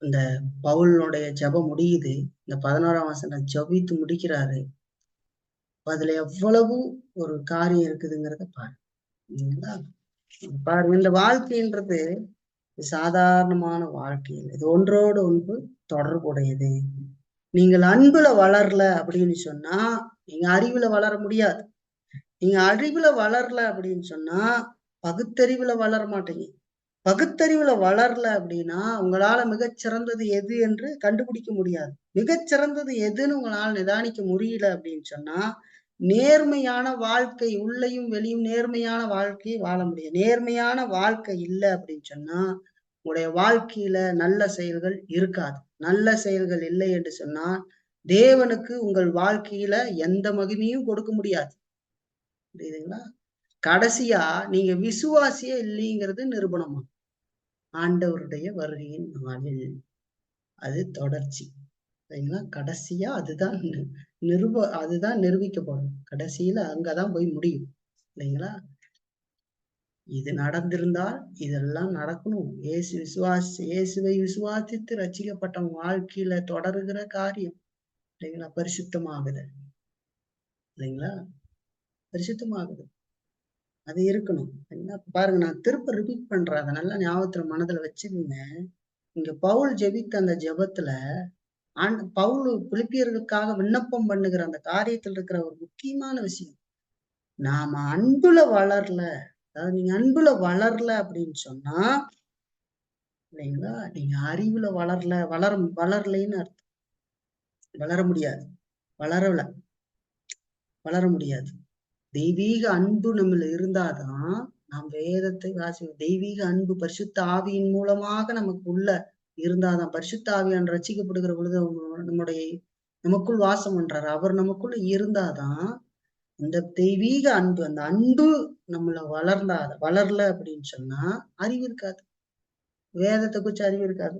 இந்த பவுலுடைய ஜெபம் முடியுது, இந்த 11ஆம் வசனம் ஜெபித்து முடிக்கிறாரு. அதுல எவ்வளவு ஒரு காரியம் இருக்குதுங்கிறத பாரு. இல்லைங்களா? பாருங்க, இந்த வாழ்க்கைன்றது சாதாரணமான வாழ்க்கையில் இது ஒன்றோடு ஒன்று தொடர்புடையது. நீங்கள் அன்புல வளரல அப்படின்னு சொன்னா நீங்க அறிவுல வளர முடியாது. நீங்க அறிவுல வளரல அப்படின்னு சொன்னா பகுத்தறிவுல வளர மாட்டீங்க. பகுத்தறிவுல வளரல அப்படின்னா உங்களால மிகச்சிறந்தது எது என்று கண்டுபிடிக்க முடியாது. மிகச்சிறந்தது எதுன்னு உங்களால நிதானிக்க முடியல அப்படின்னு சொன்னா நேர்மையான வாழ்க்கை, உள்ளேயும் வெளியும் நேர்மையான வாழ்க்கையை வாழ முடியும். நேர்மையான வாழ்க்கை இல்லை அப்படின்னு சொன்னா உங்களுடைய வாழ்க்கையில நல்ல செயல்கள் இருக்காது. நல்ல செயல்கள் இல்லை என்று சொன்னால் தேவனுக்கு உங்கள் வாழ்க்கையில எந்த மகிமையும் கொடுக்க முடியாது. புரியுதுங்களா? கடைசியா நீங்க விசுவாசியே இல்லைங்கிறது நிரூபணமா ஆண்டவருடைய வருகையின் நாளில் அது தொடர்ச்சி. சரிங்களா? கடைசியா அதுதான் அதுதான் நிரூபிக்கப்படும். கடைசியில அங்கதான் போய் முடியும். இல்லைங்களா? இது நடந்திருந்தால் இதெல்லாம் நடக்கணும். இயேசுவை விசுவாசித்து ரட்சிக்கப்பட்டவங்க வாழ்க்கையில தொடருகிற காரியம். இல்லைங்களா? பரிசுத்தமாகுது. இல்லைங்களா? பரிசுத்தமாகுது. அது இருக்கணும். பாருங்க, நான் திரும்ப ரிப்பீட் பண்றேன், அதை நல்லா ஞாபகத்துல மனதுல வச்சுக்கோங்க. இங்க பவுல் ஜெபித்த அந்த ஜெபத்துல பவுல் பிலிப்பியர்களுக்காக விண்ணப்பம் பண்ணுகிற அந்த காரியத்தில் இருக்கிற ஒரு முக்கியமான விஷயம், நாம அன்புல வளரல, அதாவது நீங்க அன்புல வளரல அப்படின்னு சொன்னா இல்லைங்களா, நீங்க அறிவுல வளரலைன்னு அர்த்தம். வளர முடியாது, வளர முடியாது. தெய்வீக அன்பு நம்மள இருந்தாதான் நாம் வேதத்தை வாசிப்போம். தெய்வீக அன்பு பரிசுத்த ஆவியின் மூலமாக நமக்கு உள்ள இருந்தாதான், பரிசுத்த ஆவியான் ரட்சிக்கப்படுகிற பொழுது நமக்குள் வாசம் பண்றாரு. அவர் நமக்குள்ள இருந்தாதான் அந்த தெய்வீக அன்பு, அந்த அன்பு நம்மள வளரல அப்படின்னு சொன்னா அறிவு இருக்காது. வேதத்தை குறிச்சு அறிவு இருக்காது.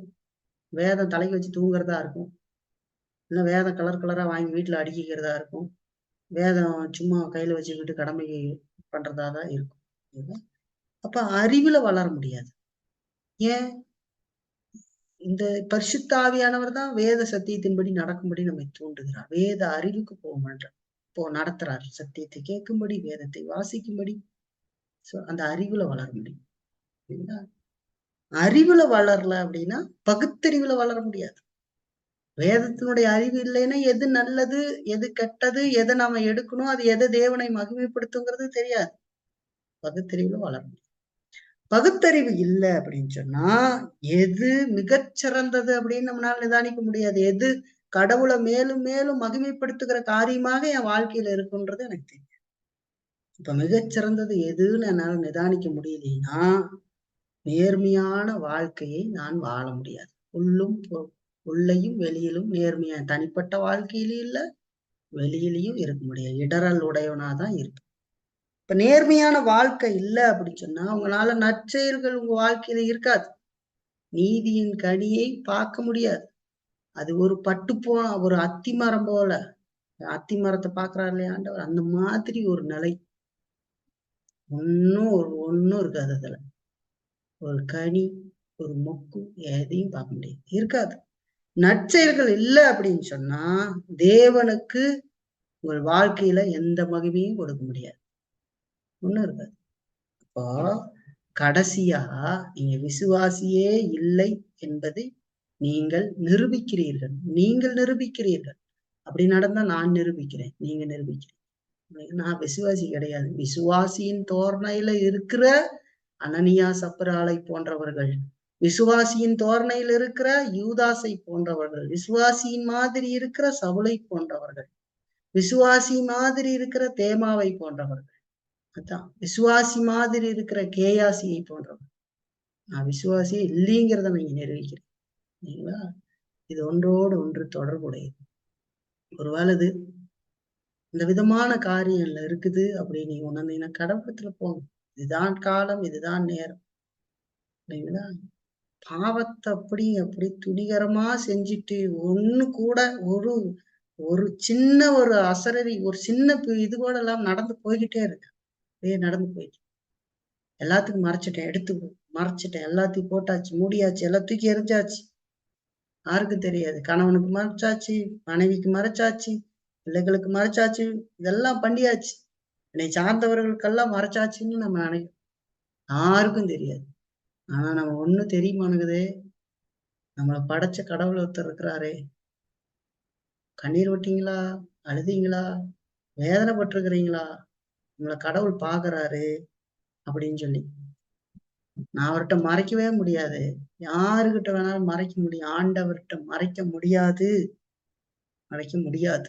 வேதம் தலைக்கு வச்சு தூங்குறதா இருக்கும். இல்லை வேதம் கலர் கலரா வாங்கி வீட்டுல அடுக்கிக்கிறதா இருக்கும். வேதம் சும்மா கையில வச்சுக்கிட்டு கடமை பண்றதா தான் இருக்கும். அப்ப அறிவுல வளர முடியாது. ஏன்? இந்த பரிசுத்த ஆவியானவர் தான் வேத சத்தியத்தின்படி நடக்கும்படி நம்மை தூண்டுகிறார். வேத அறிவுக்கு நடத்துறார். சத்தியத்தை கேட்கும்படி, வேதத்தை வாசிக்கும்படி. அந்த அறிவுல வளர முடியும். சரிங்களா? அறிவுல வளரல அப்படின்னா பகுத்தறிவுல வளர முடியாது. வேதத்தினுடைய அறிவு இல்லைன்னா எது நல்லது, எது கெட்டது, எதை நாம எடுக்கணும், அது எதை தேவனை மகிமைப்படுத்துங்கிறது தெரியாது. பகுத்தறிவுல வளர முடியும். பகுத்தறிவு இல்லை அப்படின்னு சொன்னா எது மிகச்சிறந்தது அப்படின்னு நம்மளால நிதானிக்க முடியாது. எது கடவுளை மேலும் மேலும் மகிமைப்படுத்துகிற காரியமாக என் வாழ்க்கையில இருக்குன்றது எனக்கு தெரியும். இப்ப மிகச்சிறந்தது எதுன்னு என்னால நிதானிக்க முடியலைன்னா நேர்மையான வாழ்க்கையை நான் வாழ முடியாது. உள்ளையும் வெளியிலும் நேர்மையா தனிப்பட்ட வாழ்க்கையிலும் இல்ல, வெளியிலையும் இருக்க முடியாது. இடரல் உடையவனாதான் இருப்பேன். இப்ப நேர்மையான வாழ்க்கை இல்லை அப்படின்னு சொன்னா உங்களால நற்செயல்கள் உங்க வாழ்க்கையில இருக்காது. நீதியின் கனியை பார்க்க முடியாது. அது ஒரு ஒரு அத்தி மரம் போல. அத்தி மரத்தை பாக்குறாரு இல்லையா ஆண்டவர், அந்த மாதிரி ஒரு நிலை. ஒன்னும் இருக்காது. அதுல ஒரு கனி, ஒரு மொக்கு எதையும் பார்க்க முடியாது, இருக்காது. நற்செயல்கள் இல்லை அப்படின்னு சொன்னா தேவனுக்கு உங்கள் வாழ்க்கையில எந்த மகிமையும் கொடுக்க முடியாது. ஒண்ணும் இருக்காது. அப்போ கடைசியா நீங்க விசுவாசியே இல்லை என்பதை நீங்கள் நிரூபிக்கிறீர்கள். அப்படி நடந்தா நான் நிரூபிக்கிறேன், நீங்க நிரூபிக்கிறேன். நான் விசுவாசி கிடையாது. விசுவாசியின் தோரணையில இருக்கிற அனனியா சப்பராலை போன்றவர்கள், விசுவாசியின் தோரணையில் இருக்கிற யூதாசை போன்றவர்கள், விசுவாசியின் மாதிரி இருக்கிற சவுலை போன்றவர்கள், விசுவாசி மாதிரி இருக்கிற தேமாவை போன்றவர்கள், அதான் விசுவாசி மாதிரி இருக்கிற கேயாசியை போன்றவர்கள். நான் விசுவாசியே இல்லைங்கிறத நீங்க நிரூபிக்கிறேன். இல்லைங்களா? இது ஒன்றோடு ஒன்று தொடர்புடையது. ஒருவேளை இது இந்த விதமான காரியங்கள்ல இருக்குது அப்படின்னு நீங்க உணர்ந்தீங்கன்னா கடவுளத்துல போங்க. இதுதான் காலம், இதுதான் நேரம். இல்லைங்களா? பாவத்தை அப்படி துணிகரமா செஞ்சுட்டு ஒண்ணு கூட ஒரு சின்ன ஒரு அசரறி, ஒரு சின்ன இது கூட எல்லாம் நடந்து போய்கிட்டே இருக்கு. நடந்து போயிட்டு எல்லாத்துக்கும் மறைச்சிட்டேன், எல்லாத்தையும் போட்டாச்சு, மூடியாச்சு, எல்லாம் தூக்கி எரிஞ்சாச்சு. யாருக்கும் தெரியாது. கணவனுக்கு மறைச்சாச்சு, மனைவிக்கு மறைச்சாச்சு, பிள்ளைகளுக்கு மறைச்சாச்சு, இதெல்லாம் பண்ணியாச்சு. என்னை சார்ந்தவர்களுக்கெல்லாம் மறைச்சாச்சுன்னு நம்ம நினைக்கிறோம். யாருக்கும் தெரியாது. ஆனா நம்ம ஒண்ணு தெரியுமானுக்குதே, நம்மளை படைச்ச கடவுள் ஒருத்தர் இருக்கிறாரே. கண்ணீர் விட்டீங்களா, அழுதீங்களா, வேதனைப்பட்டிருக்கிறீங்களா, நம்மளை கடவுள் பாக்குறாரு அப்படின்னு சொல்லி. நான் அவர்கிட்ட மறைக்கவே முடியாது. யாருகிட்ட வேணாலும் மறைக்க முடியும், ஆண்டவர்கிட்ட மறைக்க முடியாது.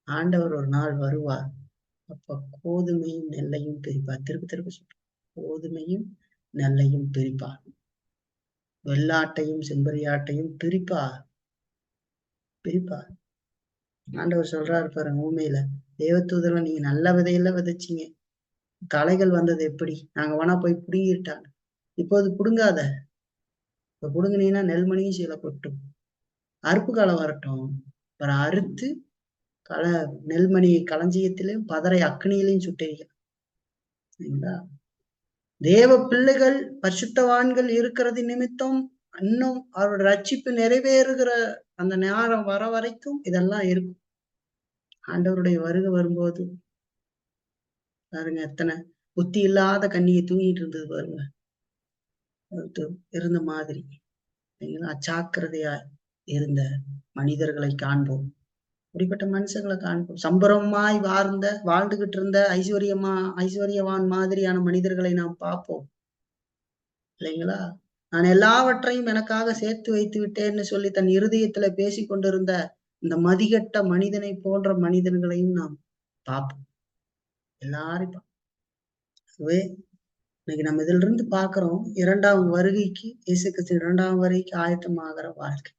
ஆண்டவர் ஒரு நாள் வருவார். அப்ப கோதுமையும் நெல்லையும் பிரிப்பார். திருப்பி சொல்றேன், கோதுமையும் நெல்லையும் பிரிப்பார். வெள்ளாட்டையும் செம்பரியாட்டையும் பிரிப்பார். ஆண்டவர் சொல்றாரு பாருங்க, ஊமையில தேவதூதர்ல நீங்க நல்ல விதையில விதைச்சிங்க, களைகள் வந்தது எப்படி, நாங்க வேணா போய் புடுங்கிட்டாங்க. இப்போது புடுங்காத. இப்ப புடுங்கினீங்கன்னா நெல்மணியும் சீலை கொட்டும். அறுப்பு காலம் வரட்டும், அப்புறம் அறுத்து நெல்மணி களஞ்சியத்திலையும் பதரை அக்னியிலையும் சுட்டெரிக்கலாம். சரிங்களா? தேவ பிள்ளைகள் பரிசுத்தவான்கள் இருக்கிறது நிமித்தம் இன்னும் அவரோட ரட்சிப்பு நிறைவேறுகிற அந்த நேரம் வர வரைக்கும் இதெல்லாம் இருக்கும். ஆண்டவருடைய வருகை வரும்போது பாருங்க, எத்தனை புத்தி இல்லாத கண்ணியை தூங்கிட்டு இருந்தது பாருங்க, இருந்த மாதிரி. அச்சாக்கிரதையா இருந்த மனிதர்களை காண்போம். அப்படிப்பட்ட மனுஷங்களை காண்போம். சம்பரமாய் வாழ்ந்துகிட்டு இருந்த ஐஸ்வர்யவான் மாதிரியான மனிதர்களை நாம் பார்ப்போம். இல்லைங்களா? நான் எல்லாவற்றையும் எனக்காக சேர்த்து வைத்து விட்டேன்னு சொல்லி தன் இருதயத்துல பேசி கொண்டிருந்த இந்த மதிகட்ட மனிதனை போன்ற மனிதர்களையும் நாம் பார்ப்போம். எல்லாரும் இன்னைக்கு நம்ம இதுல இருந்து பாக்குறோம், இரண்டாம் வருகைக்கு, இயேசு கிறிஸ்து இரண்டாம் வருகைக்கு ஆயத்தமாகிற வாழ்க்கை.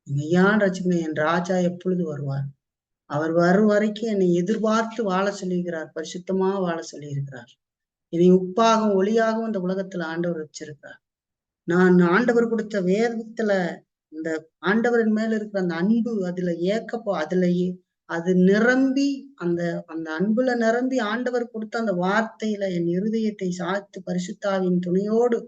மெய்யான ரட்சிக்கணும், என் ராஜா எப்பொழுது வருவார், அவர் வரும் வரைக்கும் என்னை எதிர்பார்த்து வாழ சொல்லியிருக்கிறார், பரிசுத்தமா வாழ சொல்லி இருக்கிறார். என்னை உப்பாகவும் ஒளியாகவும் இந்த உலகத்துல ஆண்டவர் வச்சிருக்கிறார். நான் ஆண்டவர் கொடுத்த வேதத்துல அந்த ஆண்டவரின் மேல இருக்கிற அந்த அன்பு அதுல அதுலயே அது நிரம்பி அந்த அந்த அன்புல நிரம்பி ஆண்டவர் கொடுத்த அந்த வார்த்தையில என் இருதயத்தை சாய்த்து பரிசுத்தாவின் துணையோடு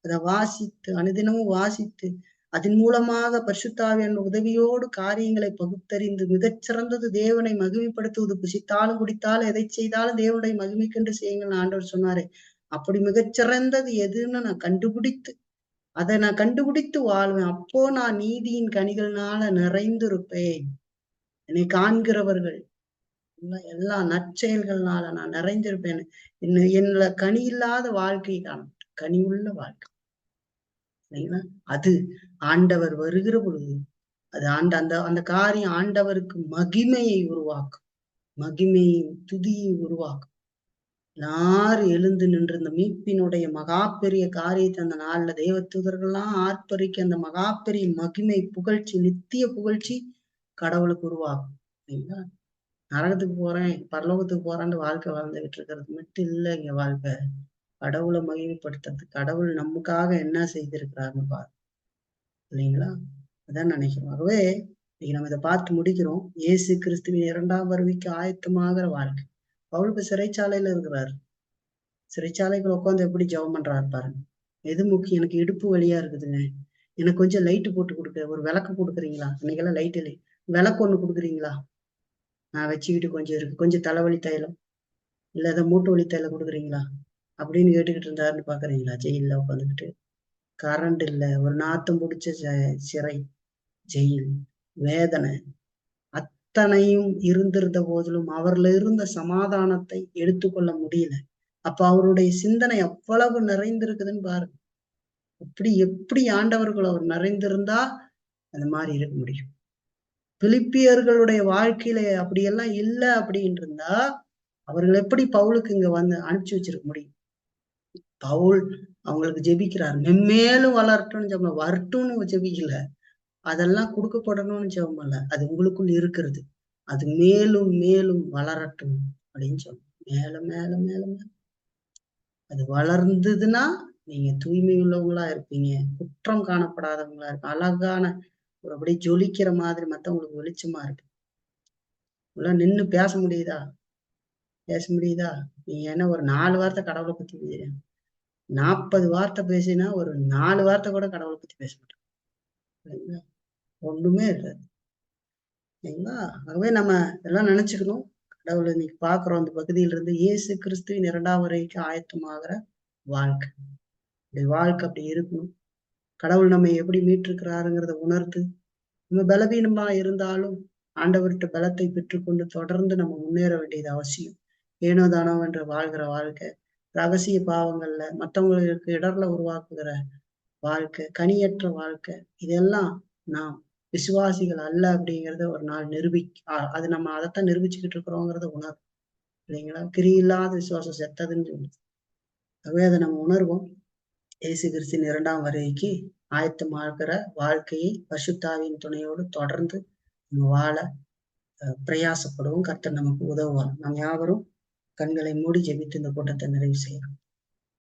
அதை வாசித்து அனுதினமும் வாசித்து அதன் மூலமாக பரிசுத்தாவின் உதவியோடு காரியங்களை பகுத்தறிந்து மிகச்சிறந்தது தேவனை மகிமைப்படுத்துவது. புசித்தாலும் குடித்தாலும் எதை செய்தாலும் தேவனுடைய மகிமைக்கென்று செய்யுங்கள் ஆண்டவர் சொன்னாரு. அப்படி மிகச்சிறந்தது எதுன்னு நான் கண்டுபிடித்து அதை நான் கண்டுபிடித்து வாழ்வேன். அப்போ நான் நீதியின் கனிகள்னால நிறைந்திருப்பேன். என்னை காண்கிறவர்கள் எல்லா நற்செயல்கள்னால நான் நிறைந்திருப்பேன். என்னுடைய கனி இல்லாத வாழ்க்கை காணும், கனி உள்ள வாழ்க்கை. சரிங்களா? அது ஆண்டவர் வருகிற பொழுது அது அந்த அந்த காரியம் ஆண்டவருக்கு மகிமையை உருவாக்கும், மகிமையும் துதியை உருவாக்கும். எல்லாரும் எழுந்து நின்று இந்த மீட்பினுடைய மகா பெரிய காரியத்தை அந்த நாள்ல தெய்வ தூதர்கள்லாம் ஆர்ப்பரிக்க அந்த மகா பெரிய மகிமை புகழ்ச்சி நித்திய புகழ்ச்சி கடவுளுக்கு உருவாகும். சரிங்களா? நரகத்துக்கு போறேன் பரலோகத்துக்கு போறான்னு வாழ்க்கை வாழ்ந்துகிட்டு இருக்கிறது மட்டும் இல்லை இங்க வாழ்க்கை. கடவுளை மகிமைப்படுத்துறது, கடவுள் நமக்காக என்ன செய்திருக்கிறாருன்னு பாரு. இல்லைங்களா? அதான் நினைக்கிறோம். ஆகவே இன்னைக்கு நம்ம இதை பார்த்து முடிக்கிறோம். இயேசு கிறிஸ்துவின் 2ஆம் வருகைக்கு ஆயத்தமாகிற வாழ்க்கை. பவுலுக்கு சிறைச்சாலையில இருக்கிறாரு. சிறைச்சாலைக்குள்ள உட்காந்து எப்படி ஜெபம் பண்றாரு பாருங்க. எது முக்கியம்? எனக்கு இடுப்பு வலியா இருக்குதுங்க, எனக்கு கொஞ்சம் லைட்டு போட்டு கொடுக்க, ஒரு விளக்கு கொடுக்குறீங்களா? இன்னைக்கெல்லாம் லைட் இல்லை, விளக்கு ஒண்ணு கொடுக்குறீங்களா? நான் வச்சுக்கிட்டு கொஞ்சம் இருக்கு, கொஞ்சம் தலைவலி தைலம் இல்ல ஏதோ மூட்டு வலி தைலம் கொடுக்குறீங்களா அப்படின்னு கேட்டுக்கிட்டு இருந்தாருன்னு பாக்குறீங்களா? ஜெயில உட்காந்துக்கிட்டு. கரண்ட் இல்ல, ஒரு நாத்தம் பிடிச்ச சிறை, ஜெயில், வேதனை அத்தனையும் இருந்திருந்த போதிலும் அவர்ல இருந்த சமாதானத்தை எடுத்துக்கொள்ள முடியல. அப்ப அவருடைய சிந்தனை அவ்வளவு நிறைந்திருக்குதுன்னு பாருங்க. எப்படி ஆண்டவர்கள் அவர் நிறைந்திருந்தா அந்த மாதிரி இருக்க முடியும். பிலிப்பியர்களுடைய வாழ்க்கையில அப்படியெல்லாம் இல்லை அப்படின்னு இருந்தா அவர்கள் எப்படி பவுலுக்கு இங்க வந்து அனுப்பிச்சு வச்சிருக்க முடியும்? பவுல் அவங்களுக்கு ஜெபிக்கிறார், மென்மேலும் வளரட்டும்னு ஜெபம், வரட்டும்னு ஜெபிக்கல, அதெல்லாம் கொடுக்கப்படணும்னு ஜெபம் இல்ல, அது உங்களுக்குள் இருக்கிறது, அது மேலும் மேலும் வளரட்டும் அப்படின்னு சொல்லுவோம். மேல மேல மேல மேல அது வளர்ந்ததுன்னா நீங்க தூய்மை உள்ளவங்களா இருப்பீங்க, குற்றம் காணப்படாதவங்களா இருப்பீங்க, அழகான ஒரு அப்படியே ஜொலிக்கிற மாதிரி மத்தவங்களுக்கு வெளிச்சமா இருக்கு. எல்லாம் நின்னு பேச முடியுதா? பேச முடியுதா? நீங்க என்ன ஒரு 4 வார்த்தை கடவுளை பத்தி 40 வார்த்தை பேசினா ஒரு 4 வார்த்தை கூட கடவுளை பத்தி பேச மாட்டோம். ஒண்ணுமே இருக்காது. சரிங்களா? ஆகவே நம்ம எல்லாம் நினைச்சுக்கணும். கடவுளை இன்னைக்கு பாக்குறோம் அந்த பகுதியிலிருந்து இயேசு கிறிஸ்துவின் 2ஆம் வருகைக்கு ஆயத்தமாகிற வாழ்க்கை. அப்படி வாழ்க்கை அப்படி இருக்கணும். கடவுள் நம்ம எப்படி மீட்டிருக்கிறாருங்கிறத உணர்ந்து நம்ம பலவீனமா இருந்தாலும் ஆண்டவர்கிட்ட பலத்தை பெற்றுக்கொண்டு தொடர்ந்து நம்ம முன்னேற வேண்டியது அவசியம். ஏனோ தானோ என்ற வாழ்கிற வாழ்க்கை, ரகசிய பாவங்கள்ல மற்றவங்களுக்கு இடர்ல உருவாக்குகிற வாழ்க்கை, கனியற்ற வாழ்க்கை, இதெல்லாம் நாம் விசுவாசிகள் அல்ல அப்படிங்கிறத ஒரு நாள் அது நம்ம அதைத்தான் நிரூபிச்சுக்கிட்டு இருக்கிறோங்கிறத உணர்வு. இல்லைங்களா? கிரியில்லாத விசுவாசம் செத்ததுன்னு சொல்லுது. ஆகவே அதை நம்ம உணர்வோம். இயேசு கிறிஸ்துவின் 2ஆம் வருகைக்கு ஆயத்தமாகிற வாழ்க்கையை பரிசுத்தாவின் துணையோடு தொடர்ந்து நம்ம வாழ பிரயாசப்படுவோம். கர்த்தர் நமக்கு உதவுவார். நாம் யாவரும் கண்களை மூடி ஜெபித்து இந்த கூட்டத்தை நிறைவு செய்யலாம்.